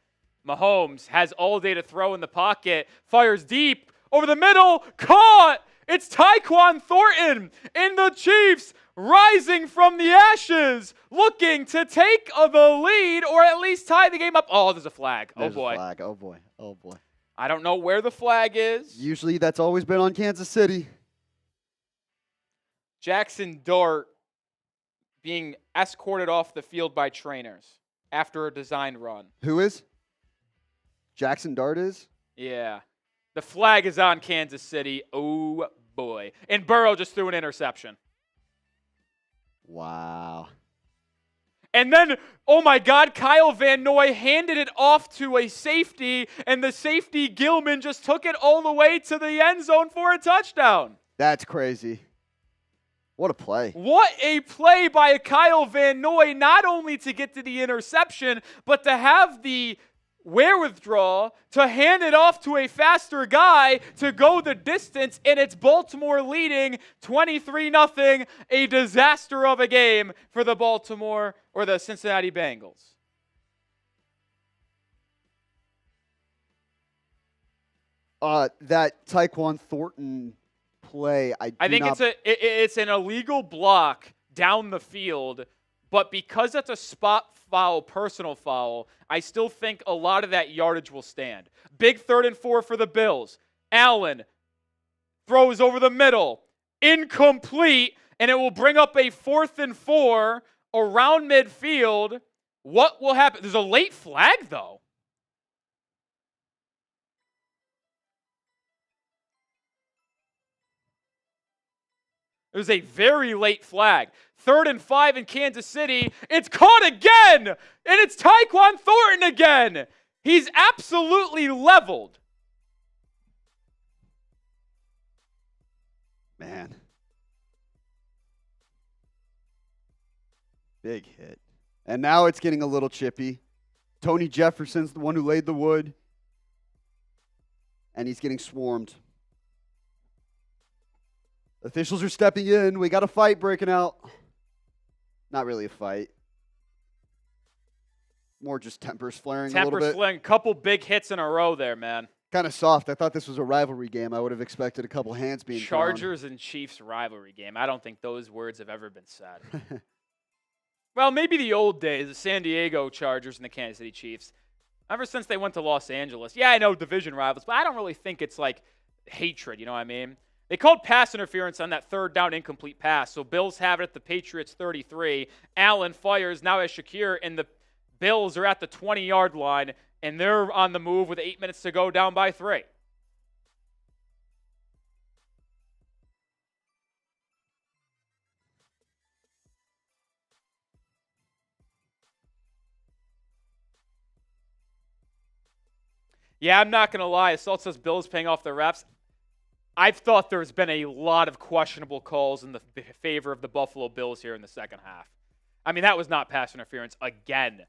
Mahomes has all day to throw in the pocket, fires deep, over the middle, caught! It's Tyquan Thornton in the Chiefs, rising from the ashes, looking to take the lead or at least tie the game up. Oh, there's a flag. There's oh, boy. A flag. Oh, boy. Oh, boy. I don't know where the flag is. Usually that's always been on Kansas City. Jackson Dart being escorted off the field by trainers after a design run. Who is? Jackson Dart is? Yeah. The flag is on Kansas City. Oh, boy. And Burrow just threw an interception. Wow. And then, oh my God, Kyle Van Noy handed it off to a safety, and the safety, Gilman, just took it all the way to the end zone for a touchdown. That's crazy. What a play. What a play by Kyle Van Noy, not only to get to the interception, but to have the wherewithal to hand it off to a faster guy to go the distance, and it's Baltimore leading 23-0, a disaster of a game for the Baltimore or the Cincinnati Bengals. That Tyquan Thornton play, I think it's an illegal block down the field But because that's a spot foul, personal foul, I still think a lot of that yardage will stand. Big 3rd and 4 for the Bills. Allen throws over the middle. Incomplete, and it will bring up a 4th and 4 around midfield. What will happen? There's a late flag, though. It was a very late flag. 3rd and 5 in Kansas City. It's caught again, and it's Tyquan Thornton again. He's absolutely leveled. Man. Big hit. And now it's getting a little chippy. Tony Jefferson's the one who laid the wood. And he's getting swarmed. Officials are stepping in. We got a fight breaking out. Not really a fight. More just tempers flaring a little bit. Tempers flaring. Couple big hits in a row there, man. Kind of soft. I thought this was a rivalry game. I would have expected a couple hands being thrown. Chargers and Chiefs rivalry game. I don't think those words have ever been said. Well, maybe the old days, the San Diego Chargers and the Kansas City Chiefs. Ever since they went to Los Angeles. Yeah, I know division rivals, but I don't really think it's like hatred, you know what I mean? They called pass interference on that 3rd down incomplete pass. So Bills have it at the Patriots 33. Allen fires now as Shakir, and the Bills are at the 20-yard line, and they're on the move with 8 minutes to go, down by 3. Yeah, I'm not going to lie. Assault says Bills paying off the refs. I've thought there's been a lot of questionable calls in the favor of the Buffalo Bills here in the second half. I mean, that was not pass interference again.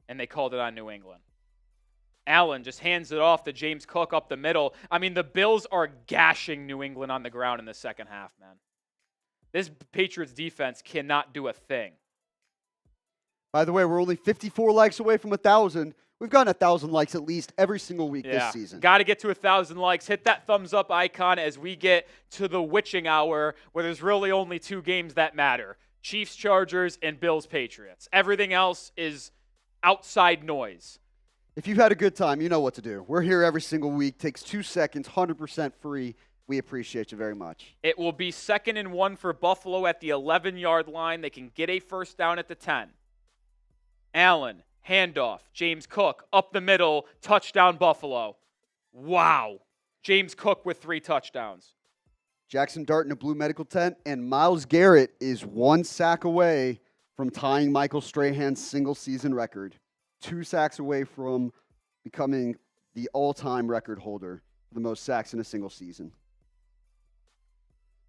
And they called it on New England. Allen just hands it off to James Cook up the middle. I mean, the Bills are gashing New England on the ground in the second half, man. This Patriots defense cannot do a thing. By the way, we're only 54 likes away from 1,000. We've gotten 1,000 likes at least every single week this season. Got to get to 1,000 likes. Hit that thumbs up icon as we get to the witching hour where there's really only 2 games that matter. Chiefs, Chargers, and Bills, Patriots. Everything else is outside noise. If you've had a good time, you know what to do. We're here every single week. Takes 2 seconds, 100% free. We appreciate you very much. It will be 2nd and 1 for Buffalo at the 11-yard line. They can get a first down at the 10. Allen, handoff. James Cook up the middle. Touchdown, Buffalo. Wow. James Cook with 3 touchdowns. Jackson Dart in a blue medical tent, and Myles Garrett is 1 sack away from tying Michael Strahan's single-season record. 2 sacks away from becoming the all-time record holder for the most sacks in a single season.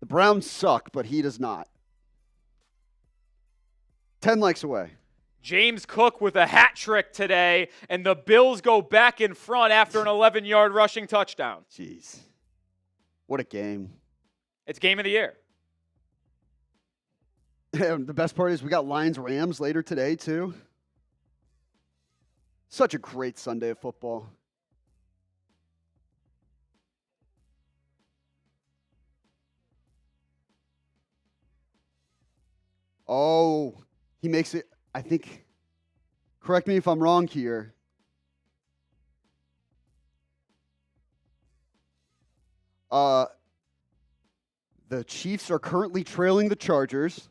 The Browns suck, but he does not. 10 likes away. James Cook with a hat trick today, and the Bills go back in front after an 11-yard rushing touchdown. Jeez. What a game. It's game of the year. The best part is we got Lions-Rams later today, too. Such a great Sunday of football. Oh, he makes it, I think, correct me if I'm wrong here. The Chiefs are currently trailing the Chargers.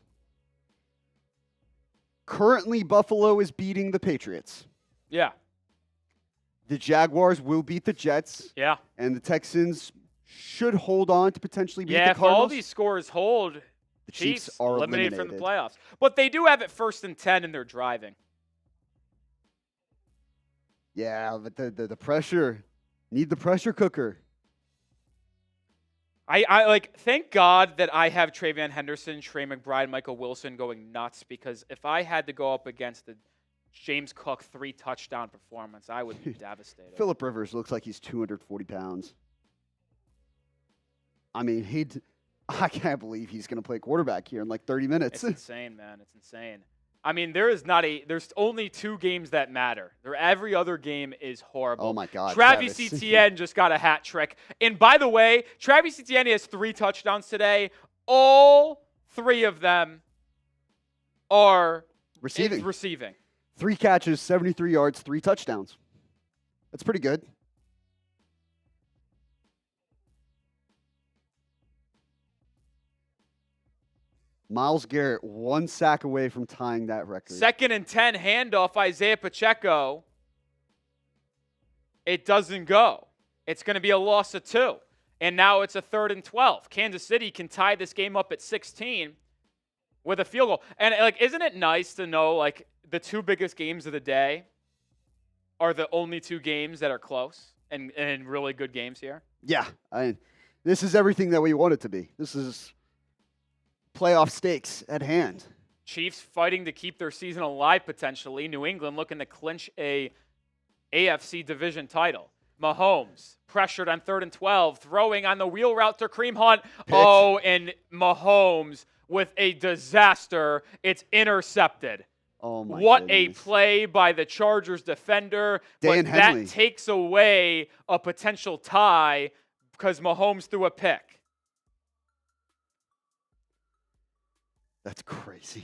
Currently, Buffalo is beating the Patriots. Yeah. The Jaguars will beat the Jets. Yeah. And the Texans should hold on to potentially beat the Yeah, if Cardinals. all these scores hold, The Chiefs are eliminated from the playoffs. But they do have it 1st and 10, and they're driving. Yeah, but the pressure. Need the pressure cooker. I like, thank God that I have Travion Henderson, Trey McBride, Michael Wilson going nuts, because if I had to go up against the James Cook 3-touchdown performance, I would be devastated. Phillip Rivers looks like he's 240 pounds. I mean, I can't believe he's going to play quarterback here in like 30 minutes. It's insane, man. It's insane. I mean, there's only 2 games that matter. Every other game is horrible. Oh, my God. Travis Etienne just got a hat trick. And by the way, Travis Etienne has 3 touchdowns today. All 3 of them are Receiving. receiving. 3 catches, 73 yards, 3 touchdowns. That's pretty good. Myles Garrett, 1 sack away from tying that record. 2nd and 10 handoff, Isaiah Pacheco. It doesn't go. It's going to be a loss of 2. And now it's a 3rd and 12. Kansas City can tie this game up at 16 with a field goal. And, like, isn't it nice to know, like, the 2 biggest games of the day are the only 2 games that are close and really good games here? Yeah. This is everything that we want it to be. This is playoff stakes at hand. Chiefs fighting to keep their season alive potentially. New England looking to clinch a AFC division title. Mahomes pressured on 3rd and 12, throwing on the wheel route to Kareem Hunt. Oh, and Mahomes with a disaster. It's intercepted. Oh my What goodness. a play by the Chargers defender. Dan But Henley. that takes away a potential tie because Mahomes threw a pick. That's crazy.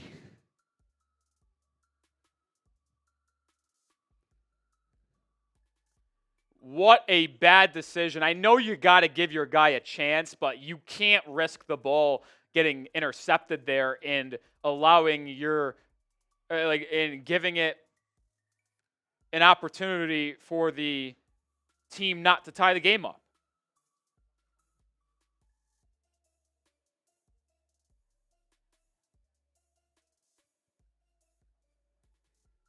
What a bad decision. I know you got to give your guy a chance, but you can't risk the ball getting intercepted there and allowing your and giving it an opportunity for the team not to tie the game up.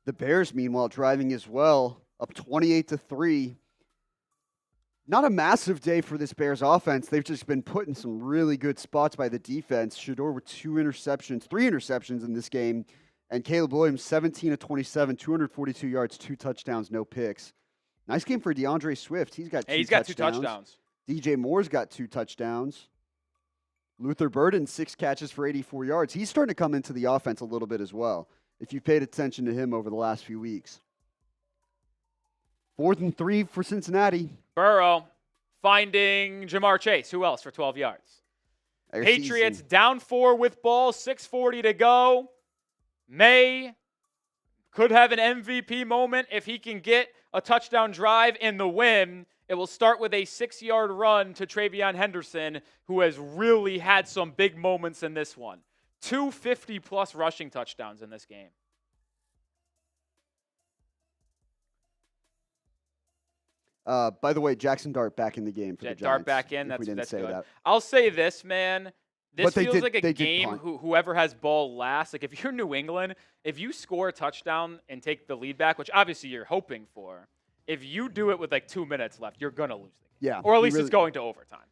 The Bears, meanwhile, driving as well, up 28-3. Not a massive day for this Bears offense. They've just been put in some really good spots by the defense. Shador with 3 interceptions in this game. And Caleb Williams, 17-27, 242 yards, 2 touchdowns, no picks. Nice game for DeAndre Swift. He's got 2 touchdowns. DJ Moore's got 2 touchdowns. Luther Burden, 6 catches for 84 yards. He's starting to come into the offense a little bit as well, if you've paid attention to him over the last few weeks. 4th and 3 for Cincinnati. Burrow finding Jamar Chase. Who else for 12 yards? There's Patriots easy. down 4 with ball, 6:40 to go. May could have an MVP moment if he can get a touchdown drive in the win. It will start with a 6-yard run to Travion Henderson, who has really had some big moments in this one. 2 50-plus rushing touchdowns in this game. By the way, Jackson Dart back in the game for the Giants. Dart back in. if we That's didn't say good. that. I'll say this, man. This But they feels did- like a they did game. punt. Whoever has ball last. Like if you're New England, if you score a touchdown and take the lead back, which obviously you're hoping for, if you do it with like 2 minutes left, you're gonna lose the game. Yeah, Or at he least really- it's going to overtime.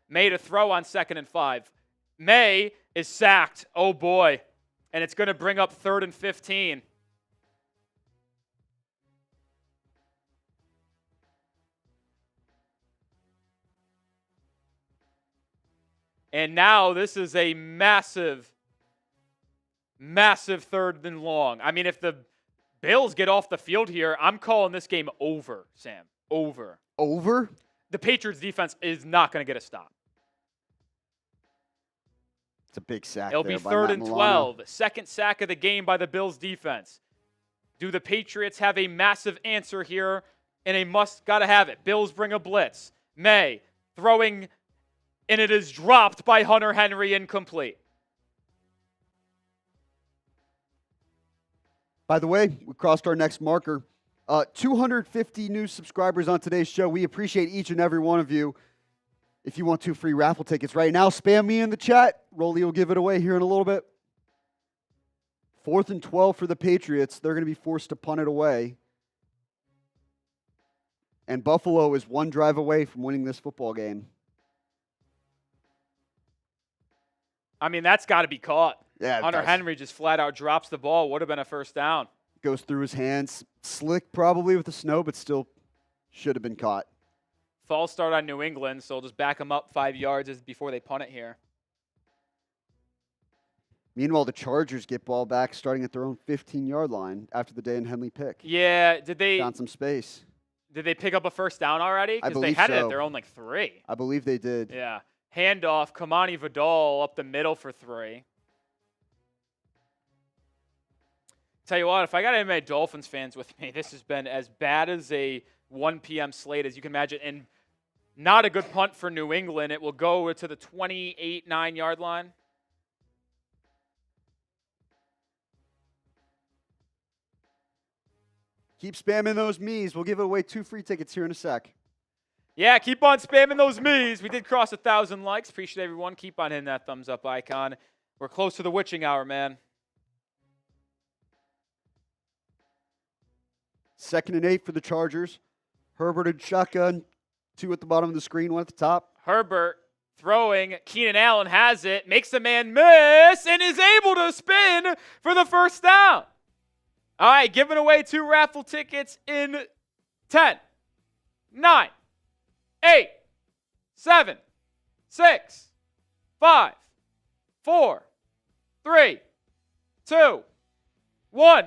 May to throw on 2nd and 5. May is sacked. Oh boy, and it's gonna bring up 3rd and 15. And now this is a massive 3rd and long. I mean, if the Bills get off the field here, I'm calling this game over, Sam. Over. Over? The Patriots defense is not going to get a stop. It's a big sack. It'll there be by 3rd Matt and Milano. 12. 2nd sack of the game by the Bills defense. Do the Patriots have a massive answer here and a gotta have it? Bills bring a blitz. May throwing, and it is dropped by Hunter Henry, incomplete. By the way, we crossed our next marker. 250 new subscribers on today's show. We appreciate each and every one of you. If you want 2 free raffle tickets right now, spam me in the chat. Rolly will give it away here in a little bit. 4th and 12 for the Patriots. They're going to be forced to punt it away. And Buffalo is 1 drive away from winning this football game. I mean, that's got to be caught. Yeah, it Hunter does. Henry just flat out drops the ball. Would have been a 1st down. Goes through his hands. Slick probably with the snow, but still should have been caught. False start on New England, so just back them up 5 yards before they punt it here. Meanwhile, the Chargers get ball back starting at their own 15-yard line after the Dan Henley pick. Yeah, did they Found some space. pick up a 1st down already? I Because they believe had it at so. their own 3. I believe they did. Yeah. Handoff, Kamani Vidal up the middle for 3. Tell you what, if I got any of my Dolphins fans with me, this has been as bad as a 1 p.m. slate as you can imagine. And not a good punt for New England. It will go to the 28, 9-yard line. Keep spamming those me's. We'll give away 2 free tickets here in a sec. Yeah, keep on spamming those me's. We did cross 1,000 likes. Appreciate everyone. Keep on hitting that thumbs up icon. We're close to the witching hour, man. 2nd and 8 for the Chargers. Herbert and shotgun. 2 at the bottom of the screen, 1 at the top. Herbert throwing. Keenan Allen has it. Makes the man miss and is able to spin for the first down. All right, giving away 2 raffle tickets in 10, 9, 8, 7, 6, 5, 4, 3, 2, 1.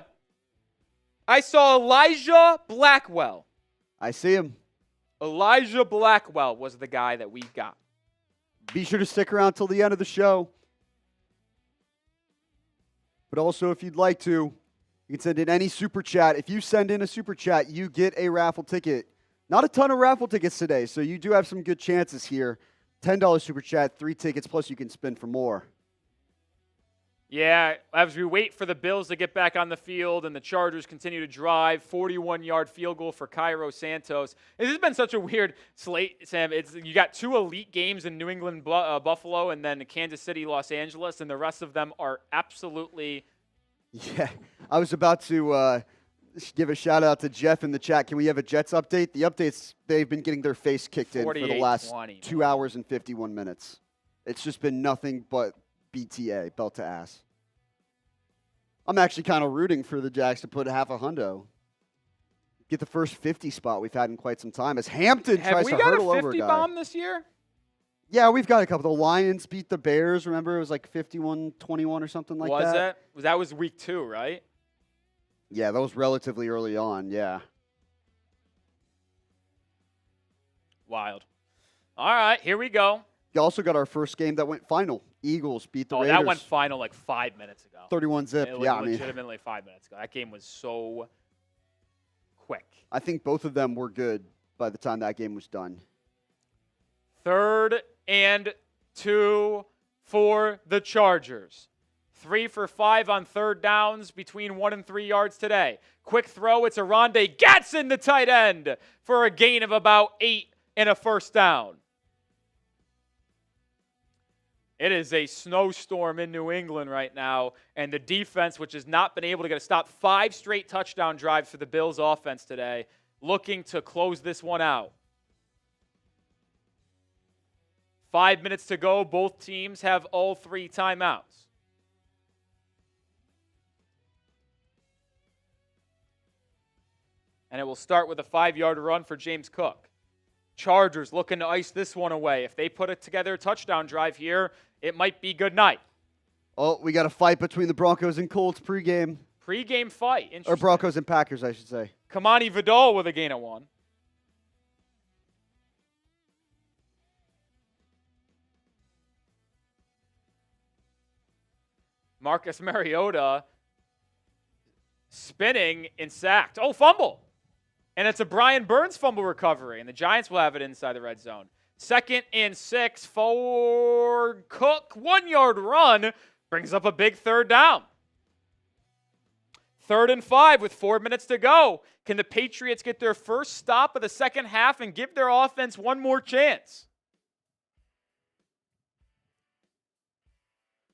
I saw Elijah Blackwell. I see him. Elijah Blackwell was the guy that we got. Be sure to stick around till the end of the show. But also, if you'd like to, you can send in any super chat. If you send in a super chat, you get a raffle ticket. Not a ton of raffle tickets today, so you do have some good chances here. $10 super chat, 3 tickets, plus you can spin for more. Yeah, as we wait for the Bills to get back on the field and the Chargers continue to drive, 41-yard field goal for Cairo Santos. This has been such a weird slate, Sam. You got 2 elite games in New England, Buffalo, and then Kansas City, Los Angeles, and the rest of them are absolutely... Yeah, I was about to give a shout-out to Jeff in the chat. Can we have a Jets update? The updates, they've been getting their face kicked in for the last 2 hours and 51 minutes. It's just been nothing but BTA, belt to ass. I'm actually kind of rooting for the Jags to put half a hundo. Get the first 50 spot we've had in quite some time as Hampton tries to hurdle over a guy. Have we got a 50 bomb this year? Yeah, we've got a couple. The Lions beat the Bears. Remember, it was like 51-21 or something like that. That was week 2, right? Yeah, that was relatively early on, yeah. Wild. All right, here we go. You also got our first game that went final. Eagles beat the Raiders. That went final like 5 minutes ago. 31-zip, yeah. Legitimately 5 minutes ago. That game was so quick. I think both of them were good by the time that game was done. 3rd and 2 for the Chargers. 3 for 5 on 3rd downs between 1 and 3 yards today. Quick throw. It's Arondé Gatson, the tight end, for a gain of about 8 and a first down. It is a snowstorm in New England right now, and the defense, which has not been able to get a stop, 5 straight touchdown drives for the Bills offense today, looking to close this one out. 5 minutes to go. Both teams have all 3 timeouts. And it will start with a 5-yard run for James Cook. Chargers looking to ice this one away. If they put it together a touchdown drive here, it might be good night. Oh, we got a fight between the Broncos and Colts pregame. Pregame fight. Interesting. Or Broncos and Packers, I should say. Kamani Vidal with a gain of 1. Marcus Mariota spinning and sacked. Oh, fumble. And it's a Brian Burns fumble recovery, and the Giants will have it inside the red zone. 2nd and 6 for Cook. 1-yard run brings up a big 3rd down. 3rd and 5 with 4 minutes to go. Can the Patriots get their first stop of the second half and give their offense one more chance?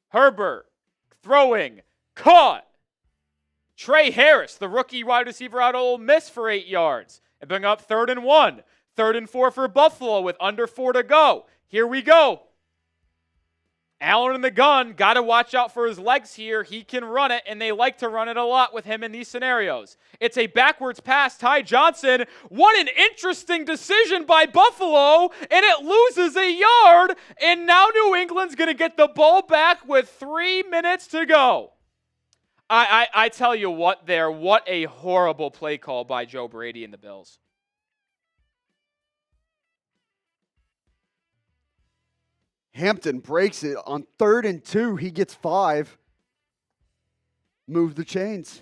Herbert throwing, caught. Trey Harris, the rookie wide receiver out of Ole Miss, for 8 yards. And bring up 3rd and 1. 3rd and 4 for Buffalo with under 4 to go. Here we go. Allen in the gun. Got to watch out for his legs here. He can run it, and they like to run it a lot with him in these scenarios. It's a backwards pass. Ty Johnson. What an interesting decision by Buffalo, and it loses a yard. And now New England's going to get the ball back with 3 minutes to go. I tell you what there, what a horrible play call by Joe Brady and the Bills. Hampton breaks it on 3rd and 2. He gets 5. Move the chains.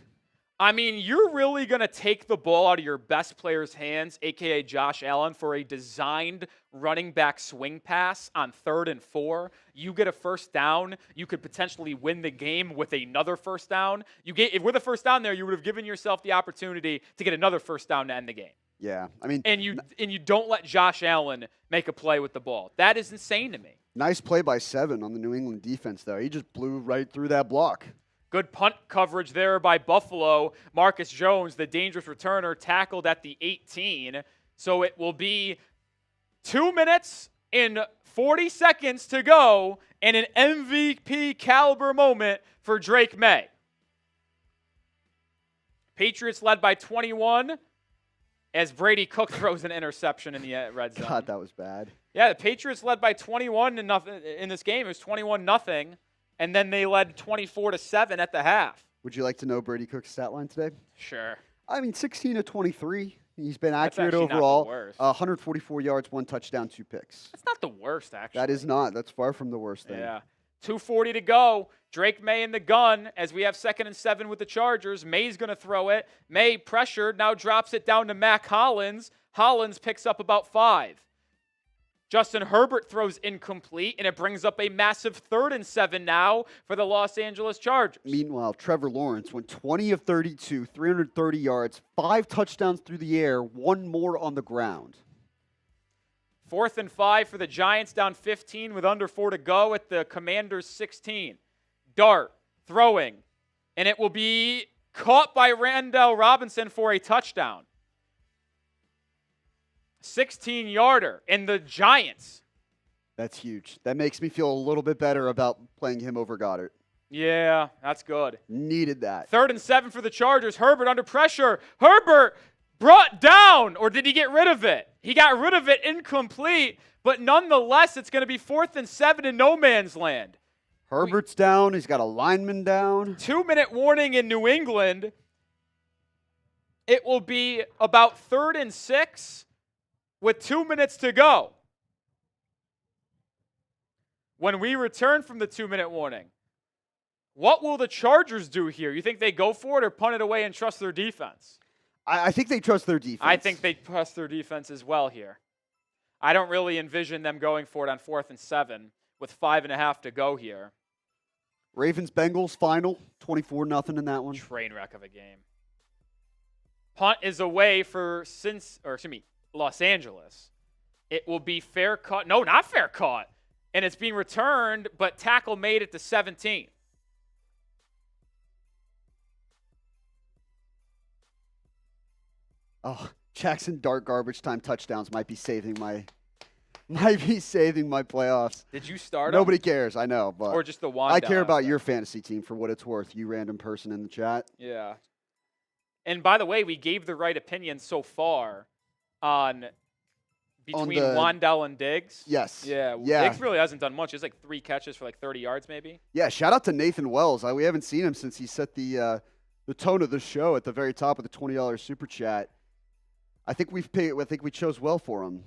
I mean, you're really going to take the ball out of your best player's hands, a.k.a. Josh Allen, for a designed running back swing pass on 3rd and 4. You get a first down. You could potentially win the game with another first down. If with a first down there, you would have given yourself the opportunity to get another first down to end the game. Yeah, I mean, And you don't let Josh Allen make a play with the ball. That is insane to me. nice play by 7 on the New England defense, though. He just blew right through that block. Good punt coverage there by Buffalo. Marcus Jones, the dangerous returner, tackled at the 18. So it will be 2 minutes and 40 seconds to go and an MVP caliber moment for Drake May. Patriots led by 21 as Brady Cook throws an interception in the red zone. God, that was bad. Yeah, the Patriots led by 21 and nothing in this game. It was 21-0. And then they led 24-7 at the half. Would you like to know Brady Cook's stat line today? Sure. I mean, 16 of 23. He's been That's accurate actually not the overall. worst. 144 yards, 1 touchdown, 2 picks. That's not the worst, actually. That is not. That's far from the worst thing. Yeah. 2:40 to go. Drake May in the gun as we have 2nd and 7 with the Chargers. May's going to throw it. May pressured, now drops it down to Mac Hollins. Hollins picks up about 5. Justin Herbert throws incomplete, and it brings up a massive 3rd and 7 now for the Los Angeles Chargers. Meanwhile, Trevor Lawrence went 20 of 32, 330 yards, 5 touchdowns through the air, 1 more on the ground. 4th and 5 for the Giants, down 15 with under 4 to go at the Commanders' 16. Dart throwing, and it will be caught by Randall Robinson for a touchdown. 16-yarder, and the Giants. That's huge. That makes me feel a little bit better about playing him over Goddard. Yeah, that's good. Needed that. 3rd and 7 for the Chargers. Herbert under pressure. Herbert brought down, or did he get rid of it? He got rid of it incomplete, but nonetheless, it's going to be 4th and 7 in no man's land. Herbert's down. He's got a lineman down. 2-minute warning in New England. It will be about 3rd and 6 with 2 minutes to go. When we return from the 2-minute warning, what will the Chargers do here? You think they go for it or punt it away and trust their defense? I think they trust their defense. I think they trust their defense as well here. I don't really envision them going for it on 4th and 7 with 5.5 to go here. Ravens-Bengals final, 24-0 in that one. Train wreck of a game. Punt is away for Los Angeles. It will be fair caught. No, not fair caught. And it's being returned, but tackle made it to 17. Oh, Jackson Dart garbage time touchdowns might be saving my playoffs. Did you start him? Nobody cares, I know, but Or just the one? I care about your fantasy team for what it's worth, you random person in the chat. Yeah. And by the way, we gave the right opinion so far on between Wandell and Diggs. Yes. Yeah. Yeah. Diggs really hasn't done much. It's like 3 catches for like 30 yards maybe. Yeah, shout out to Nathan Wells. We haven't seen him since he set the tone of the show at the very top of the $20 super chat. I think we chose well for him.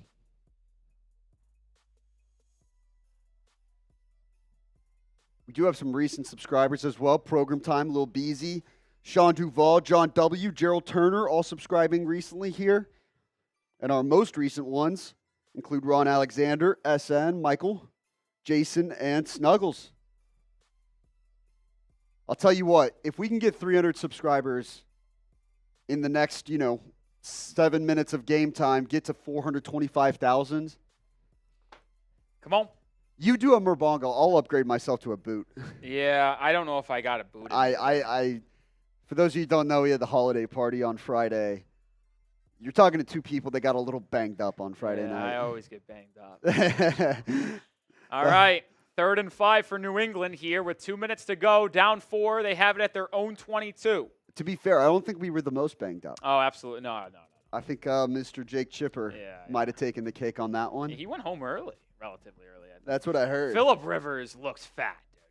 We do have some recent subscribers as well. Program Time, Lil Beezy, Sean Duval, John W., Gerald Turner, all subscribing recently here. And our most recent ones include Ron Alexander, SN, Michael, Jason, and Snuggles. I'll tell you what, if we can get 300 subscribers in the next, 7 minutes of game time, get to 425,000. Come on. You do a Murbonga, I'll upgrade myself to a boot. Yeah, I don't know if I got a boot. For those of you who don't know, we had the holiday party on Friday. You're talking to 2 people that got a little banged up on Friday night. I always get banged up. All right. 3rd and 5 for New England here with 2 minutes to go. Down 4. They have it at their own 22. To be fair, I don't think we were the most banged up. Oh, absolutely. No. I think Mr. Jake Chipper might have taken the cake on that one. He went home early, relatively early. That's what I heard. Phillip Rivers looks fat, dude.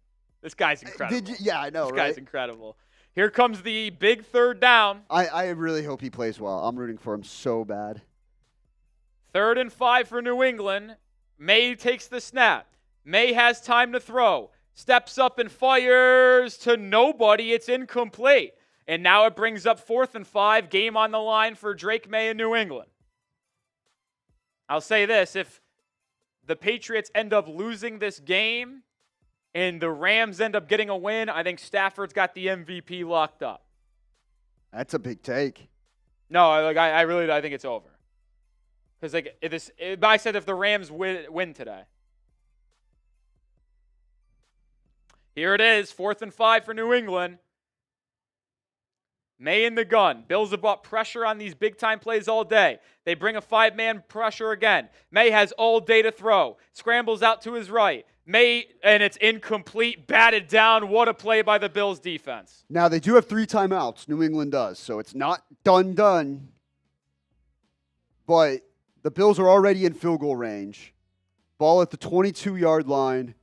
This guy's incredible. Yeah, I know, This right? guy's incredible. Here comes the big 3rd down. I really hope he plays well. I'm rooting for him so bad. 3rd and 5 for New England. May takes the snap. May has time to throw. Steps up and fires to nobody. It's incomplete. And now it brings up 4th and 5, game on the line for Drake May in New England. I'll say this, if the Patriots end up losing this game and the Rams end up getting a win, I think Stafford's got the MVP locked up. That's a big take. No, I really think it's over. Because I said if the Rams win today. Here it is, 4th and 5 for New England. May in the gun. Bills have brought pressure on these big-time plays all day. They bring a 5-man pressure again. May has all day to throw. Scrambles out to his right. May, and it's incomplete, batted down. What a play by the Bills defense. Now, they do have 3 timeouts. New England does, so it's not done. But the Bills are already in field goal range. Ball at the 22-yard line.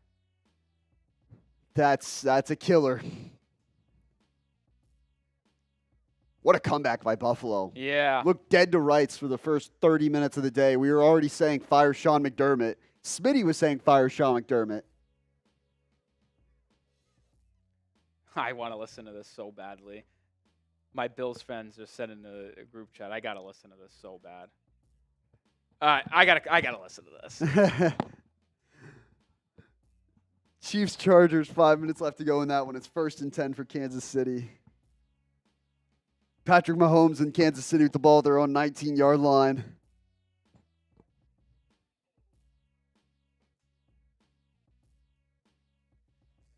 That's a killer. What a comeback by Buffalo. Yeah. Looked dead to rights for the first 30 minutes of the day. We were already saying fire Sean McDermott. Smitty was saying fire Sean McDermott. I want to listen to this so badly. My Bills fans just said in the group chat, I got to listen to this so bad. I gotta listen to this. Chiefs Chargers, 5 minutes left to go in that one. It's 1st and 10 for Kansas City. Patrick Mahomes in Kansas City with the ball at their own 19-yard line.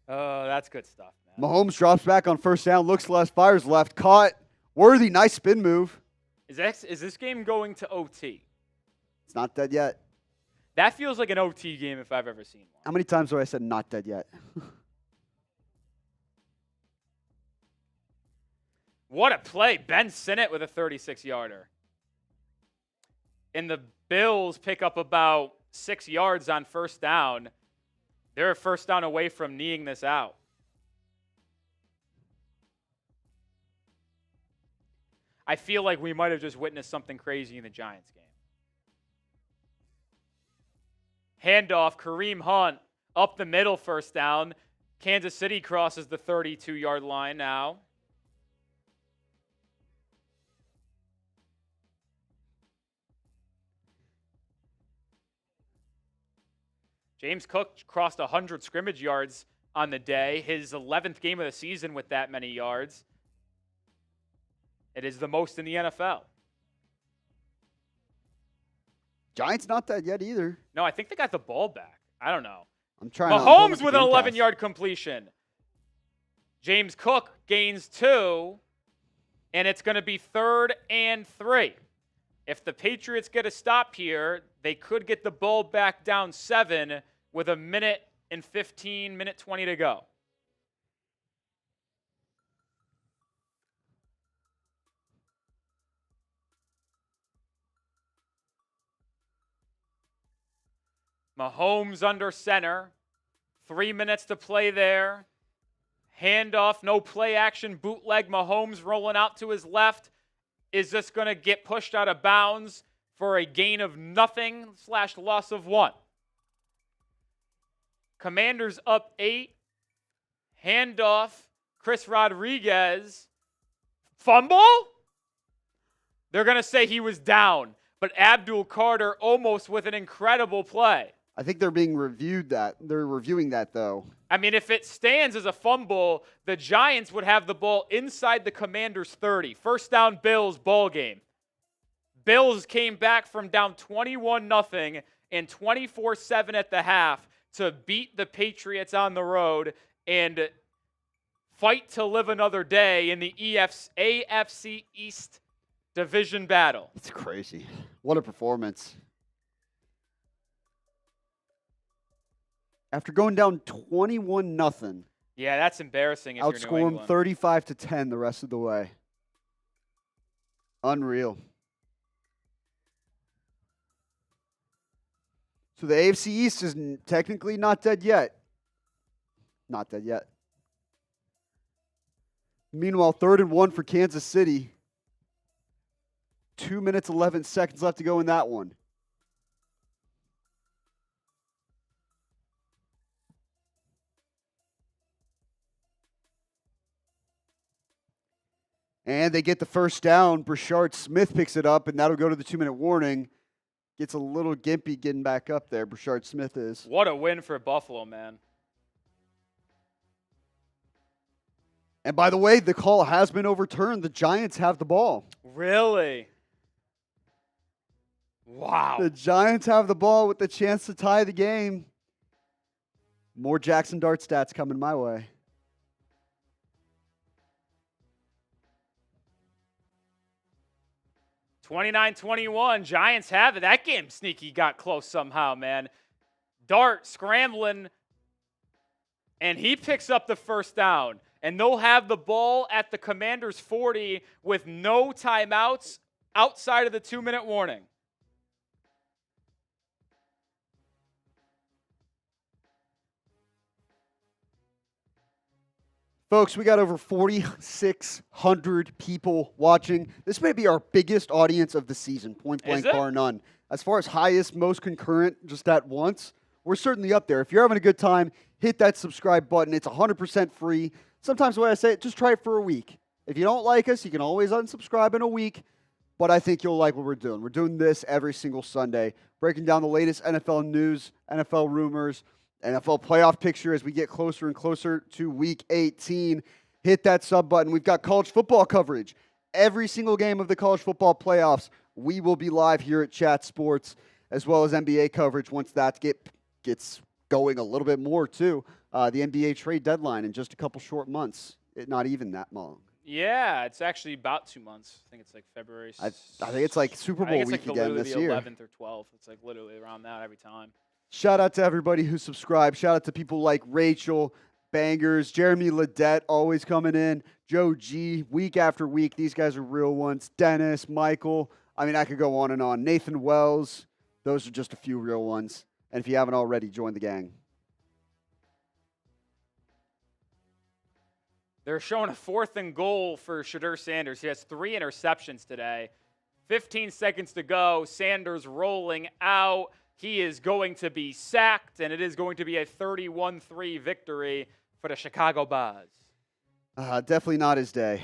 Oh, that's good stuff, man. Mahomes drops back on 1st down, looks left, fires left, caught. Worthy, nice spin move. Is this game going to OT? It's not dead yet. That feels like an OT game if I've ever seen one. How many times have I said not dead yet? What a play. Ben Sinnott with a 36-yarder. And the Bills pick up about 6 yards on 1st down. They're a 1st down away from kneeing this out. I feel like we might have just witnessed something crazy in the Giants game. Handoff, Kareem Hunt up the middle, 1st down. Kansas City crosses the 32-yard line now. James Cook crossed 100 scrimmage yards on the day, his 11th game of the season with that many yards. It is the most in the NFL. Giants not dead yet either. No, I think they got the ball back. I don't know. I'm trying. Mahomes with an 11-yard completion. James Cook gains 2, and it's going to be 3rd and 3. If the Patriots get a stop here, they could get the ball back down 7 with 1:15, 1:20 to go. Mahomes under center. 3 minutes to play there. Handoff, no play action, bootleg. Mahomes rolling out to his left. Is this going to get pushed out of bounds for a gain of nothing / loss of 1? Commanders up 8. Handoff, Chris Rodriguez. Fumble? They're going to say he was down, but Abdul Carter almost with an incredible play. I think they're reviewing that, though. I mean, if it stands as a fumble, the Giants would have the ball inside the Commanders' 30. 1st down, Bills, ball game. Bills came back from down 21-0 and 24-7 at the half to beat the Patriots on the road and fight to live another day in the AFC East division battle. It's crazy. What a performance. After going down 21-0. Yeah, that's embarrassing if you're New Outscore England. them 35-10 the rest of the way. Unreal. So the AFC East is technically not dead yet. Not dead yet. Meanwhile, 3rd and 1 for Kansas City. 2 minutes, 11 seconds left to go in that one. And they get the first down. Brashard Smith picks it up, and that'll go to the 2-minute warning. Gets a little gimpy getting back up there, Brashard Smith is. What a win for Buffalo, man. And by the way, the call has been overturned. The Giants have the ball. Really? Wow. The Giants have the ball with the chance to tie the game. More Jackson Dart stats coming my way. 29-21. Giants have it. That game sneaky got close somehow, man. Dart scrambling, and he picks up the first down. And they'll have the ball at the Commanders' 40 with no timeouts outside of the 2-minute warning. Folks, we got over 4,600 people watching. This may be our biggest audience of the season, point blank, bar none. As far as highest, most concurrent, just at once, we're certainly up there. If you're having a good time, hit that subscribe button. It's 100% free. Sometimes the way I say it, just try it for a week. If you don't like us, you can always unsubscribe in a week, but I think you'll like what we're doing. We're doing this every single Sunday, breaking down the latest NFL news, NFL rumors, NFL playoff picture as we get closer and closer to Week 18. Hit that sub button. We've got college football coverage. Every single game of the college football playoffs, we will be live here at Chat Sports, as well as NBA coverage once that gets going a little bit more, too. The NBA trade deadline in just a couple short months. Not even that long. Yeah, it's actually about 2 months. I think it's like February. I think it's like Super Bowl week again this year. I think it's like the 11th or 12th. It's like literally around that every time. Shout out to everybody who subscribed. Shout out to people like Rachel, Bangers, Jeremy Ledette always coming in, Joe G, week after week. These guys are real ones. Dennis, Michael. I mean, I could go on and on. Nathan Wells. Those are just a few real ones. And if you haven't already, join the gang. They're showing a 4th and goal for Shadur Sanders. He has 3 interceptions today. 15 seconds to go. Sanders rolling out. He is going to be sacked, and it is going to be a 31-3 victory for the Chicago Bears. Definitely not his day,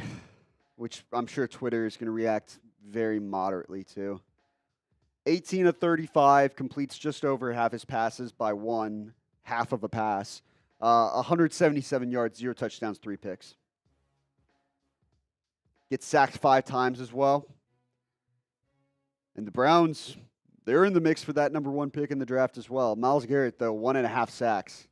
which I'm sure Twitter is going to react very moderately to. 18 of 35, completes just over half his passes by half of a pass. 177 yards, 0 touchdowns, 3 picks. Gets sacked 5 times as well. And the Browns, they're in the mix for that number 1 pick in the draft as well. Myles Garrett, though, 1.5 sacks.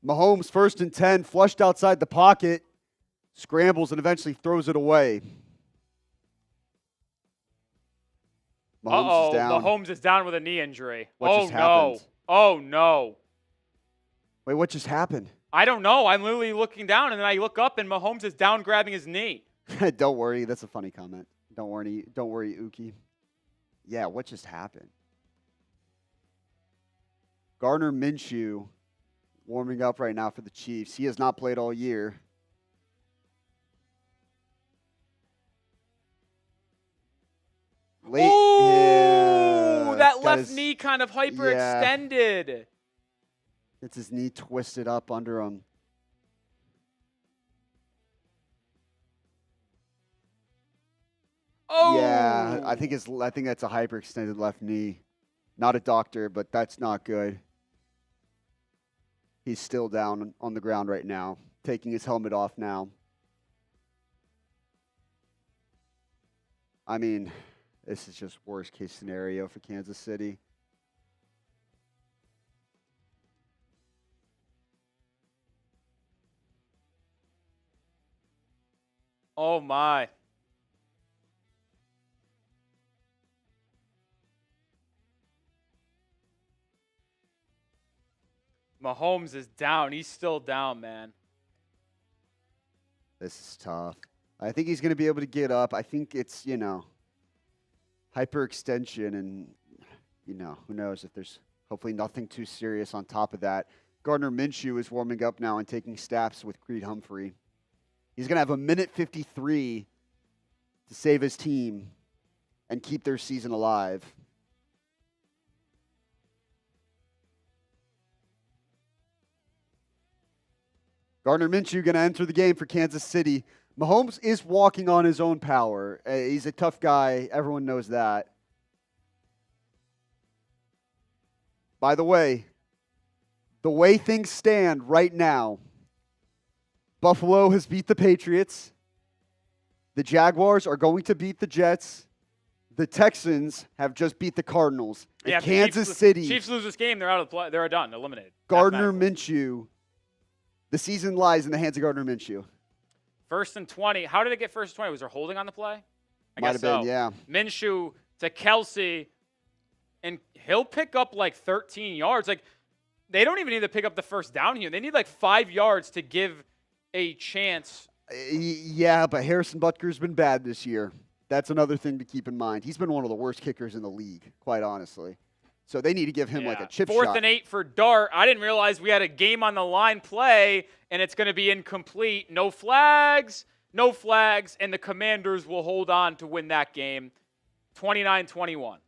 Mahomes, 1st and 10, flushed outside the pocket, scrambles, and eventually throws it away. Mahomes is down. Mahomes is down with a knee injury. What just happened? Oh, no. Wait, what just happened? I don't know. I'm literally looking down, and then I look up, and Mahomes is down grabbing his knee. Don't worry. That's a funny comment. Don't worry, Uki. Yeah, what just happened? Gardner Minshew warming up right now for the Chiefs. He has not played all year. Late. Ooh, yeah, that left knee kind of hyperextended. Yeah. Gets his knee twisted up under him. Oh. Yeah, I think that's a hyperextended left knee. Not a doctor, but that's not good. He's still down on the ground right now, taking his helmet off now. I mean, this is just worst case scenario for Kansas City. Oh, my. Mahomes is down. He's still down, man. This is tough. I think he's going to be able to get up. I think it's, hyperextension and, who knows if there's hopefully nothing too serious on top of that. Gardner Minshew is warming up now and taking snaps with Creed Humphrey. He's going to have 1:53 to save his team and keep their season alive. Gardner Minshew going to enter the game for Kansas City. Mahomes is walking on his own power. He's a tough guy. Everyone knows that. By the way things stand right now, Buffalo has beat the Patriots. The Jaguars are going to beat the Jets. The Texans have just beat the Cardinals. Yeah, If Kansas City. Chiefs lose this game, they're out of the play. They're done, eliminated. Gardner Mathematically. Minshew. The season lies in the hands of Gardner Minshew. 1st and 20. How did it get 1st and 20? Was there holding on the play? I Might guess have been, so. yeah. Minshew to Kelsey, and he'll pick up like 13 yards. Like, they don't even need to pick up the first down here. They need like 5 yards to give a chance. Yeah, but Harrison Butker's been bad this year. That's another thing to keep in mind. He's been one of the worst kickers in the league, quite honestly. So they need to give him like a chip 4th shot. and 8 for Dart. I didn't realize we had a game on the line play, and it's going to be incomplete. No flags, and the Commanders will hold on to win that game 29-21.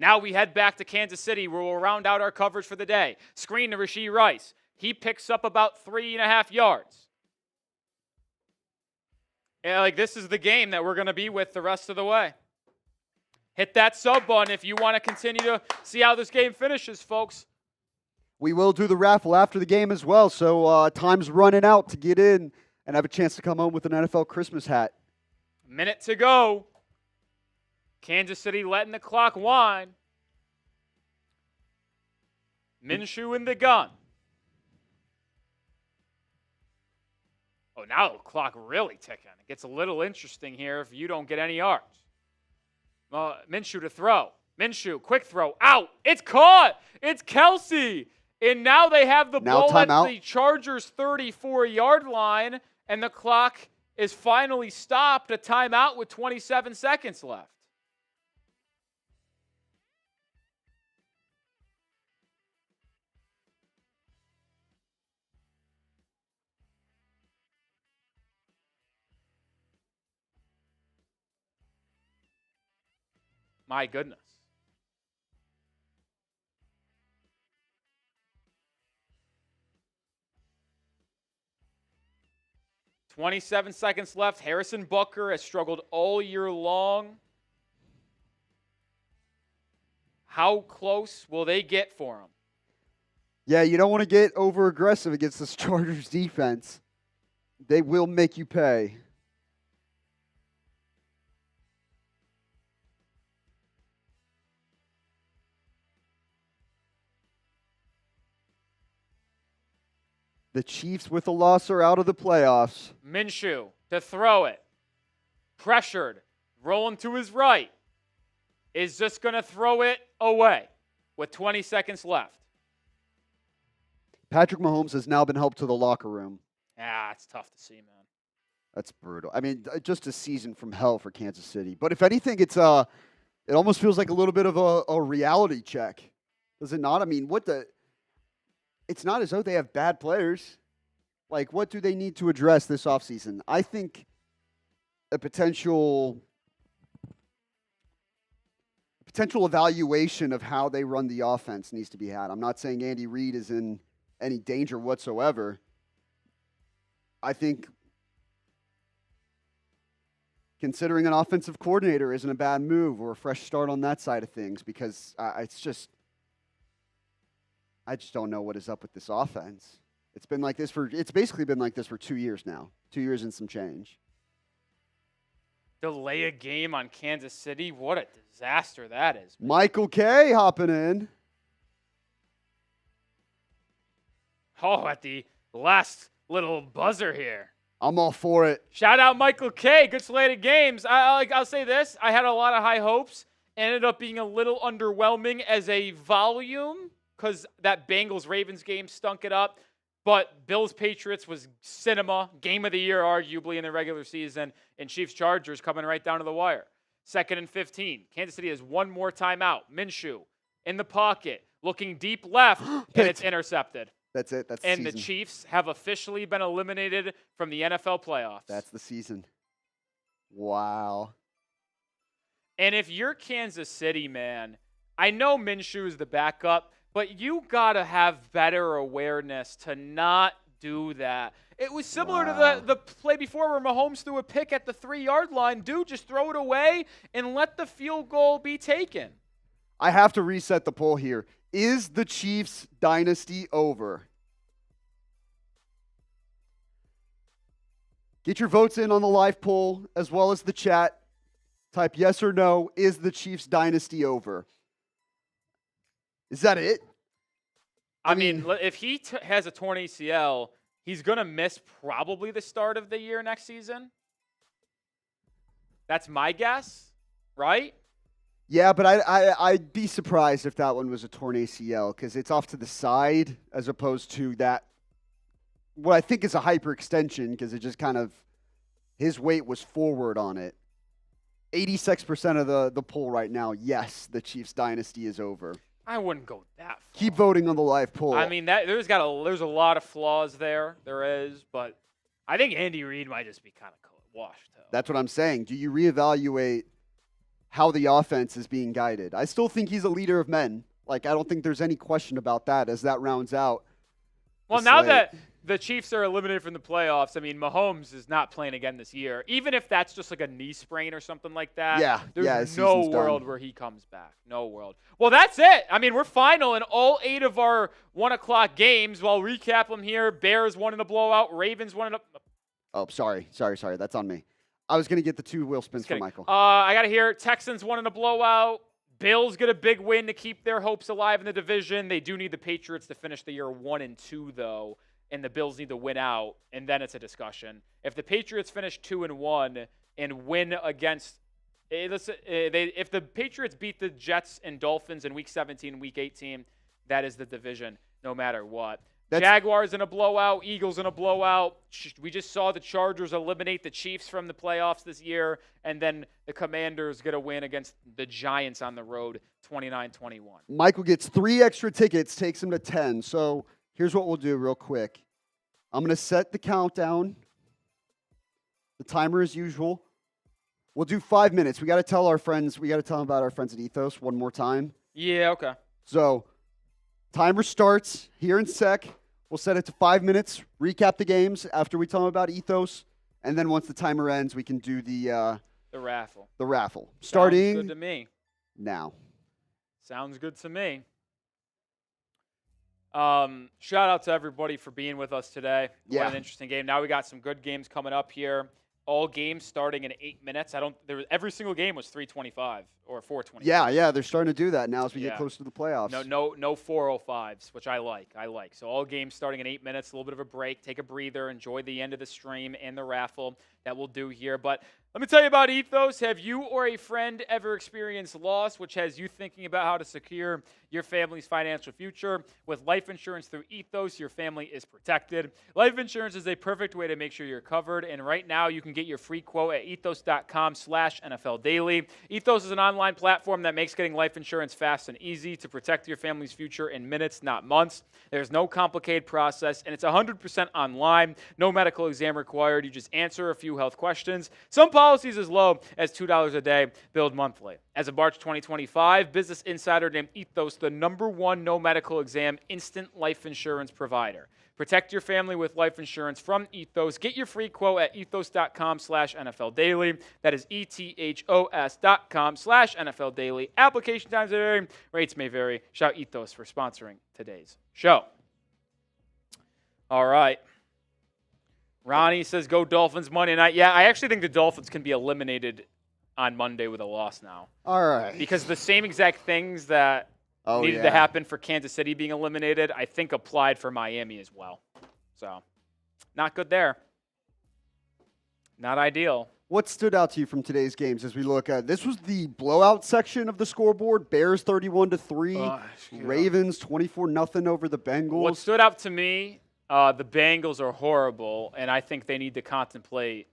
Now we head back to Kansas City, where we'll round out our coverage for the day. Screen to Rashee Rice. He picks up about 3.5 yards. Yeah, like this is the game that we're going to be with the rest of the way. Hit that sub button if you want to continue to see how this game finishes, folks. We will do the raffle after the game as well, so time's running out to get in and have a chance to come home with an NFL Christmas hat. Minute to go. Kansas City letting the clock wind. Minshew in the gun. Oh, now the clock really ticking. It gets a little interesting here if you don't get any yards. Minshew to throw. Minshew, quick throw. Out. It's caught. It's Kelsey. And now they have the ball at the Chargers' 34-yard line, and the clock is finally stopped. A timeout with 27 seconds left. My goodness. "27 seconds left. Harrison Butker has struggled all year long. How close will they get for him? Yeah, you don't want to get over-aggressive against this Chargers defense. They will make you pay. The Chiefs with a loss are out of the playoffs. Minshew to throw it. Pressured. Rolling to his right. Is just going to throw it away with 20 seconds left. Patrick Mahomes has now been helped to the locker room. Ah, it's tough to see, man. That's brutal. I mean, just a season from hell for Kansas City. But if anything, it almost feels like a little bit of a reality check. Does it not? I mean, it's not as though they have bad players. Like, what do they need to address this offseason? I think a potential evaluation of how they run the offense needs to be had. I'm not saying Andy Reid is in any danger whatsoever. I think considering an offensive coordinator isn't a bad move or a fresh start on that side of things, because I just don't know what is up with this offense. It's basically been like this for 2 years now. 2 years and some change. Delay a game on Kansas City? What a disaster that is, man. Michael K hopping in. Oh, at the last little buzzer here. I'm all for it. Shout out Michael K. Good slate of games. I'll say this. I had a lot of high hopes. Ended up being a little underwhelming as a volume because that Bengals-Ravens game stunk it up. But Bills-Patriots was cinema. Game of the year, arguably, in the regular season. And Chiefs-Chargers coming right down to the wire. 2nd and 15. Kansas City has one more timeout. Minshew in the pocket. Looking deep left. And it's intercepted. That's it. That's the And season. the Chiefs have officially been eliminated from the NFL playoffs. That's the season. Wow. And if you're Kansas City, man, I know Minshew is the backup, but you got to have better awareness to not do that. It was similar to the play before where Mahomes threw a pick at the 3-yard line. Dude, just throw it away and let the field goal be taken. I have to reset the poll here. Is the Chiefs dynasty over? Get your votes in on the live poll as well as the chat. Type yes or no. Is the Chiefs dynasty over? Is that it? I mean, if he has a torn ACL, he's going to miss probably the start of the year next season. That's my guess, right? Yeah, but I'd be surprised if that one was a torn ACL because it's off to the side as opposed to that. What I think is a hyperextension because it just kind of, his weight was forward on it. 86% of the poll right now, yes, the Chiefs dynasty is over. I wouldn't go that far. Keep voting on the live poll. I mean, there's a lot of flaws there. There is, but I think Andy Reid might just be kind of washed out. That's what I'm saying. Do you reevaluate how the offense is being guided? I still think he's a leader of men. Like, I don't think there's any question about that as that rounds out. Well, now that the Chiefs are eliminated from the playoffs, I mean, Mahomes is not playing again this year. Even if that's just like a knee sprain or something like that, there's no world where he comes back. No world. Well, that's it. I mean, we're final in all 8 of our 1 o'clock games. Well, I'll recap them here. Bears won in a blowout. Ravens won in a... Oh, sorry. That's on me. I was going to get the 2 wheel spins for Michael. I got to hear Texans won in a blowout. Bills get a big win to keep their hopes alive in the division. They do need the Patriots to finish the year 1-2, though. And the Bills need to win out, and then it's a discussion. If the Patriots finish 2-1 and win against, if the Patriots beat the Jets and Dolphins in Week 17, Week 18, that is the division, no matter what. Jaguars in a blowout, Eagles in a blowout. We just saw the Chargers eliminate the Chiefs from the playoffs this year, and then the Commanders get a win against the Giants on the road, 29-21. Michael gets 3 extra tickets, takes him to 10. So here's what we'll do real quick. I'm going to set the countdown, the timer as usual. We'll do 5 minutes. We got to tell them about our friends at Ethos one more time. Yeah, okay. So timer starts here in sec. We'll set it to 5 minutes, recap the games after we tell them about Ethos, and then once the timer ends, we can do the raffle. The raffle. Starting Sounds good to me. Now. Sounds good to me. Shout out to everybody for being with us today. Yeah. What an interesting game. Now we got some good games coming up here. All games starting in 8 minutes. Every single game was 3:25 or 4:25. Yeah, they're starting to do that now as we get closer to the playoffs. No 4:05s, which I like. So all games starting in 8 minutes, a little bit of a break, take a breather, enjoy the end of the stream and the raffle that we'll do here. But let me tell you about Ethos. Have you or a friend ever experienced loss, which has you thinking about how to secure your family's financial future? With life insurance through Ethos, your family is protected. Life insurance is a perfect way to make sure you're covered, and right now you can get your free quote at ethos.com/NFL Daily. Ethos is an online platform that makes getting life insurance fast and easy to protect your family's future in minutes, not months. There's no complicated process, and it's 100% online. No medical exam required. You just answer a few health questions. Some policies as low as $2 a day, billed monthly. As of March 2025, Business Insider named Ethos the #1 no medical exam instant life insurance provider. Protect your family with life insurance from Ethos. Get your free quote at ethos.com/NFL Daily. That is ethos.com/NFL Daily. Application times vary. Rates may vary. Shout Ethos for sponsoring today's show. All right. Ronnie says, go Dolphins Monday night. Yeah, I actually think the Dolphins can be eliminated on Monday with a loss now. All right. Because the same exact things that needed to happen for Kansas City being eliminated, I think applied for Miami as well. So, not good there. Not ideal. What stood out to you from today's games as we look at this? Was the blowout section of the scoreboard. Bears 31-3, Ravens 24-0 over the Bengals. What stood out to me, the Bengals are horrible, and I think they need to contemplate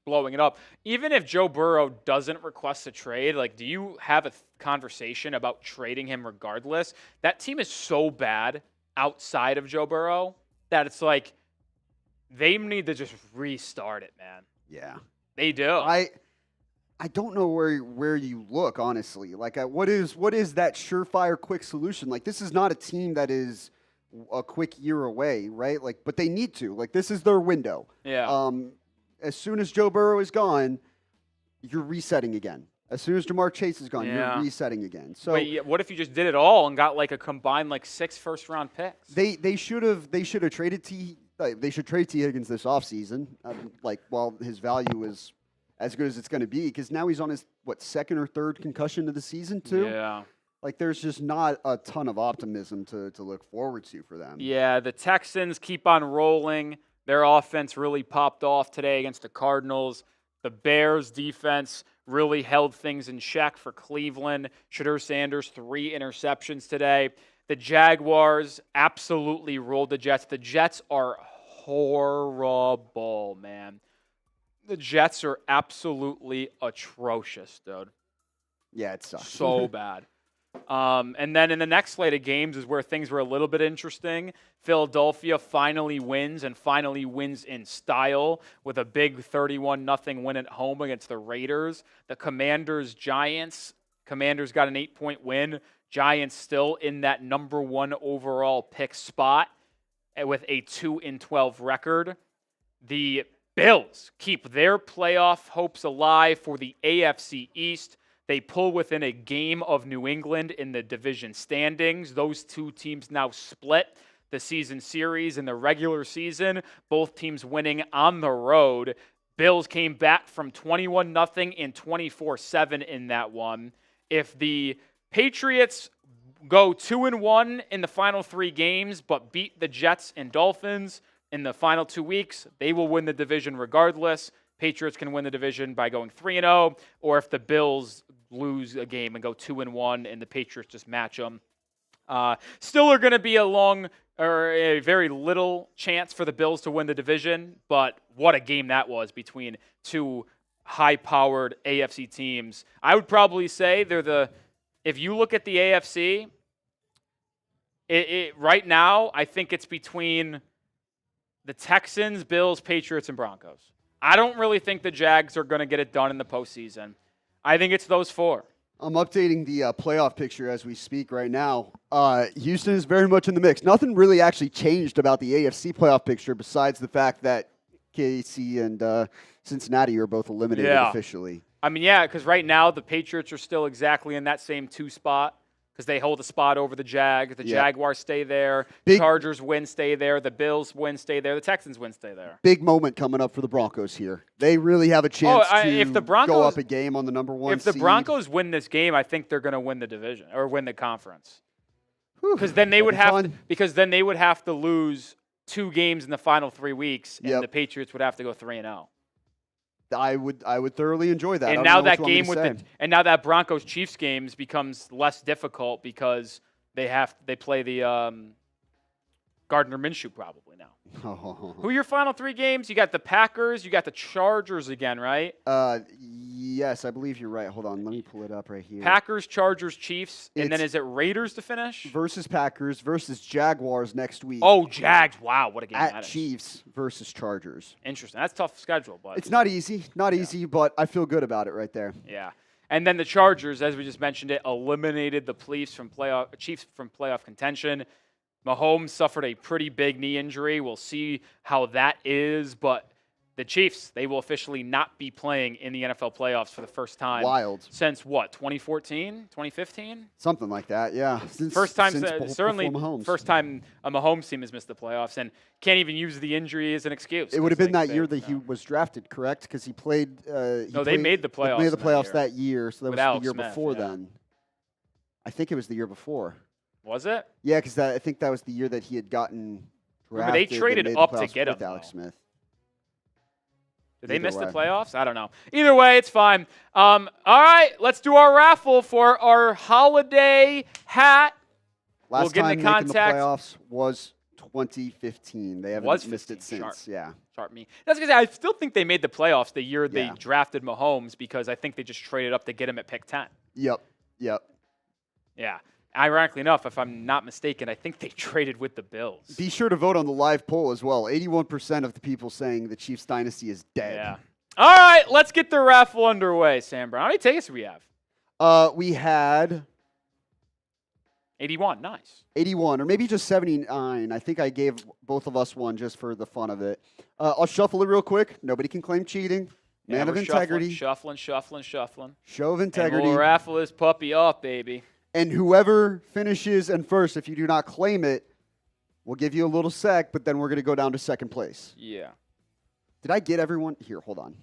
blowing it up. Even if Joe Burrow doesn't request a trade, do you have a conversation about trading him regardless? That team is so bad outside of Joe Burrow that it's they need to just restart it, man. Yeah. They do. I don't know where you look, honestly. What is that surefire quick solution? This is not a team that is a quick year away, right? Like, but they need to. Like, this is their window. Yeah. As soon as Joe Burrow is gone, you're resetting again. As soon as Jamar Chase is gone, Yeah. you're resetting again. So Wait, what if you just did it all and got like a combined like 6 first-round picks? they should have traded they should trade T Higgins this offseason, like while his value is as good as it's going to be, because now he's on his second or third concussion of the season too. Yeah. Like, there's just not a ton of optimism to look forward to for them. Yeah, the Texans keep on rolling. Their offense really popped off today against the Cardinals. The Bears' defense really held things in check for Cleveland. Shadur Sanders, 3 interceptions today. The Jaguars absolutely rolled the Jets. The Jets are horrible, man. The Jets are absolutely atrocious, dude. Yeah, it sucks. So bad. And then in the next slate of games is where things were a little bit interesting. Philadelphia finally wins, and finally wins in style with a big 31-0 win at home against the Raiders. The Commanders-Giants. Commanders got an 8-point win. Giants still in that number 1 overall pick spot with a 2-12 record. The Bills keep their playoff hopes alive for the AFC East. They pull within a game of New England in the division standings. Those two teams now split the season series in the regular season, both teams winning on the road. Bills came back from 21-0 and 24-7 in that one. If the Patriots go 2-1 in the final 3 games but beat the Jets and Dolphins in the final 2 weeks, they will win the division regardless. Patriots can win the division by going 3-0, or if the Bills lose a game and go 2-1 and the Patriots just match them. Still are going to be a very little chance for the Bills to win the division, but what a game that was between two high-powered AFC teams. I would probably say if you look at the AFC, right now, I think it's between the Texans, Bills, Patriots, and Broncos. I don't really think the Jags are going to get it done in the postseason. I think it's those 4. I'm updating the playoff picture as we speak right now. Houston is very much in the mix. Nothing really actually changed about the AFC playoff picture besides the fact that KC and Cincinnati are both eliminated officially. I mean, yeah, because right now the Patriots are still exactly in that same 2 spot because they hold a spot over the Jags. The Jaguars stay there. Chargers win, stay there. The Bills win, stay there. The Texans win, stay there. Big moment coming up for the Broncos here. They really have a chance to go up a game on the number 1 If the Broncos win this game, I think they're going to win the division or win the conference. Because then they would have to lose 2 games in the final 3 weeks, and the Patriots would have to go 3-0. I would thoroughly enjoy that. And now that game and now that Broncos Chiefs games becomes less difficult because they play the Gardner Minshew probably now. Who are your final 3 games? You got the Packers, you got the Chargers again, right? Yes, I believe you're right. Hold on, let me pull it up right here. Packers, Chargers, Chiefs, and then is it Raiders to finish? Versus Packers versus Jaguars next week. Oh, Jags! Wow, what a game that is. Chiefs versus Chargers. Interesting. That's a tough schedule, but it's not easy. Not easy, but I feel good about it right there. Yeah. And then the Chargers, as we just mentioned it, eliminated the Chiefs from playoff contention. Mahomes suffered a pretty big knee injury. We'll see how that is, but the Chiefs, they will officially not be playing in the NFL playoffs for the first time. Wild. Since what, 2014, 2015? Something like that, yeah. First time a Mahomes team has missed the playoffs and can't even use the injury as an excuse. It would have been that year that he was drafted, correct? Because he played. They made the playoffs. They made the playoffs that year, so that was Alex the year Smith, before then. I think it was the year before. Was it? Yeah, because I think that was the year that he had gotten drafted. They traded up to get him, Alex Smith. Did they miss the playoffs? I don't know. Either way, it's fine. All right, let's do our raffle for our holiday hat. Last time making the playoffs was 2015. They haven't missed it since. Sharp. Yeah. Sharp me. That's because I still think they made the playoffs the year they drafted Mahomes because I think they just traded up to get him at pick 10. Yep. Yeah. Ironically enough, if I'm not mistaken, I think they traded with the Bills. Be sure to vote on the live poll as well. 81% of the people saying the Chiefs dynasty is dead. Yeah. All right, let's get the raffle underway, Sam Brown. How many tickets do we have? We had 81, nice. 81, or maybe just 79. I think I gave both of us one just for the fun of it. I'll shuffle it real quick. Nobody can claim cheating. Man Yeah, of we're integrity. Shuffling. Show of And integrity. we'll raffle this puppy up, baby. And whoever finishes in first, if you do not claim it, we'll give you a little sec, but then we're going to go down to second place. Yeah. Did I get everyone? Here, hold on.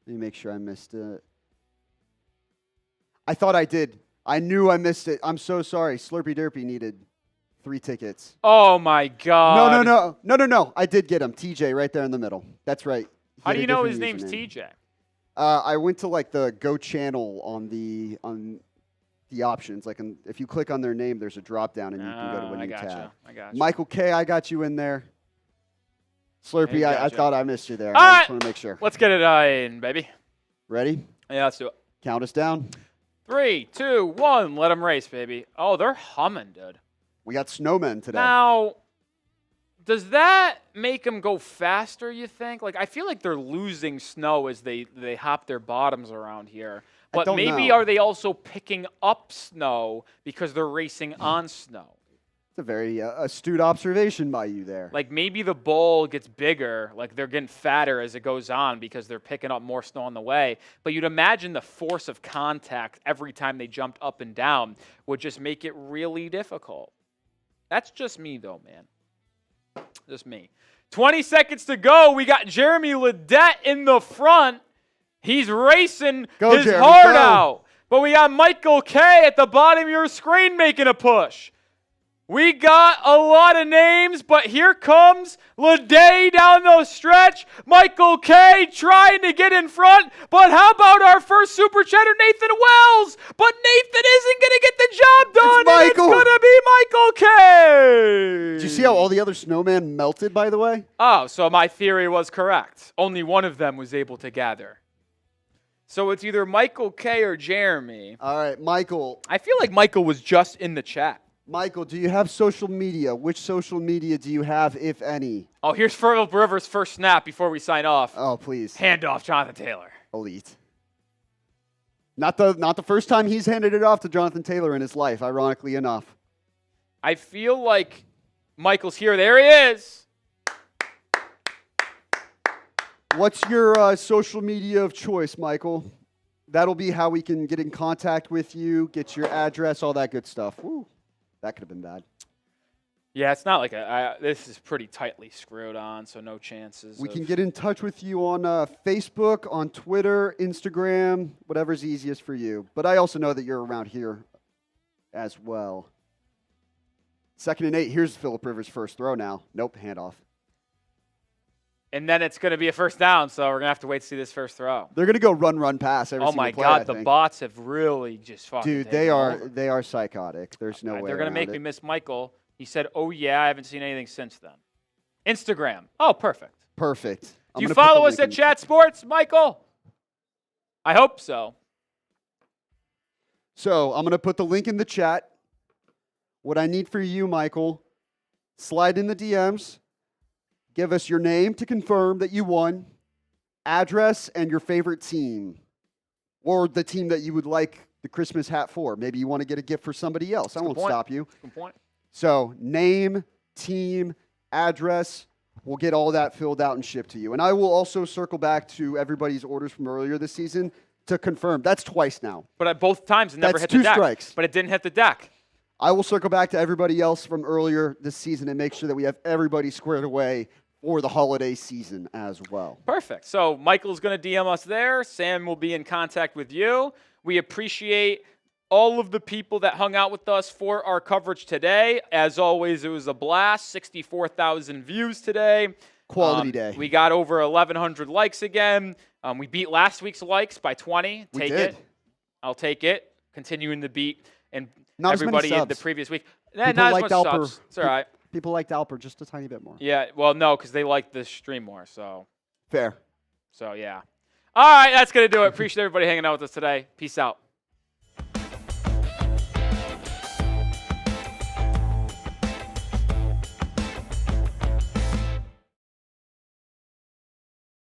Let me make sure I missed it. I thought I did. I knew I missed it. I'm so sorry. Slurpy Derpy needed 3 tickets. Oh, my God. No. I did get him. TJ right there in the middle. That's right. He How had do a you know different his name's username. TJ? I went to like the Go channel on the options. Like if you click on their name, there's a drop down and you can go to a new tab. I got you. Michael K, I got you in there. Slurpy, I gotcha. thought I missed you there. All I right. just want to make sure. Let's get it in, baby. Ready? Yeah, let's do it. Count us down. 3, 2, 1. Let them race, baby. Oh, they're humming, dude. We got snowmen today. Now, does that make them go faster, you think? Like, I feel like they're losing snow as they hop their bottoms around here. But don't maybe know. are they also picking up snow because they're racing on snow? It's a very astute observation by you there. Like, maybe the bowl gets bigger, like they're getting fatter as it goes on because they're picking up more snow on the way. But you'd imagine the force of contact every time they jumped up and down would just make it really difficult. That's just me, though, man. Just me. 20 seconds to go. We got Jeremy Ledet in the front. He's racing his Jeremy, heart go. out. But we got Michael K at the bottom of your screen making a push. We got a lot of names, but here comes Ledet down the stretch. Michael K trying to get in front, but how about our first super chatter, Nathan Wells? But Nathan isn't going to get the job done, and it's Michael. going to be Michael K. Did you see how all the other snowmen melted, by the way? Oh, so my theory was correct. Only one of them was able to gather. So it's either Michael K or Jeremy. All right, Michael. I feel like Michael was just in the chat. Michael, do you have social media? Which social media do you have, if any? Oh, here's Phillip Rivers' first snap before we sign off. Oh, please. Handoff, Jonathan Taylor. Elite. Not the first time he's handed it off to Jonathan Taylor in his life, ironically enough. I feel like Michael's here. There he is. What's your social media of choice, Michael? That'll be how we can get in contact with you, get your address, all that good stuff. Woo. That could have been bad. Yeah, it's not like this is pretty tightly screwed on, so no chances. We of- can get in touch with you on Facebook, on Twitter, Instagram, whatever's easiest for you. But I also know that you're around here as well. 2nd and 8. Here's Phillip Rivers' first throw now. Nope, handoff. And then it's going to be a first down, so we're going to have to wait to see this first throw. They're going to go run, pass every Oh single my play, God, I the think. bots have really just fucking Dude, taken over. they are psychotic. There's no way They're going to around make it. me miss Michael. He said, oh yeah, I haven't seen anything since then. Instagram. Oh, perfect. Perfect. Do you follow us at Chat Sports, Michael? I hope so. So I'm going to put the link in the chat. What I need for you, Michael, slide in the DMs. Give us your name to confirm that you won, address, and your favorite team, or the team that you would like the Christmas hat for. Maybe you want to get a gift for somebody else. I won't point. stop you. Good point. So name, team, address. We'll get all that filled out and shipped to you. And I will also circle back to everybody's orders from earlier this season to confirm. That's twice now. But at both times, it never That's hit 2 the deck. strikes. But it didn't hit the deck. I will circle back to everybody else from earlier this season and make sure that we have everybody squared away for the holiday season as well. Perfect. So Michael's going to DM us there. Sam will be in contact with you. We appreciate all of the people that hung out with us for our coverage today. As always, it was a blast. 64,000 views today. Quality day. We got over 1,100 likes again. We beat last week's likes by 20. We Take did. it. I'll take it. Continuing the beat. And Not as many everybody in the subs. previous week. People Not as liked much Alper. subs. It's all right. People liked Alper just a tiny bit more. Yeah, well, no, because they like the stream more. So, Fair. yeah. All right, that's going to do it. Appreciate everybody hanging out with us today. Peace out.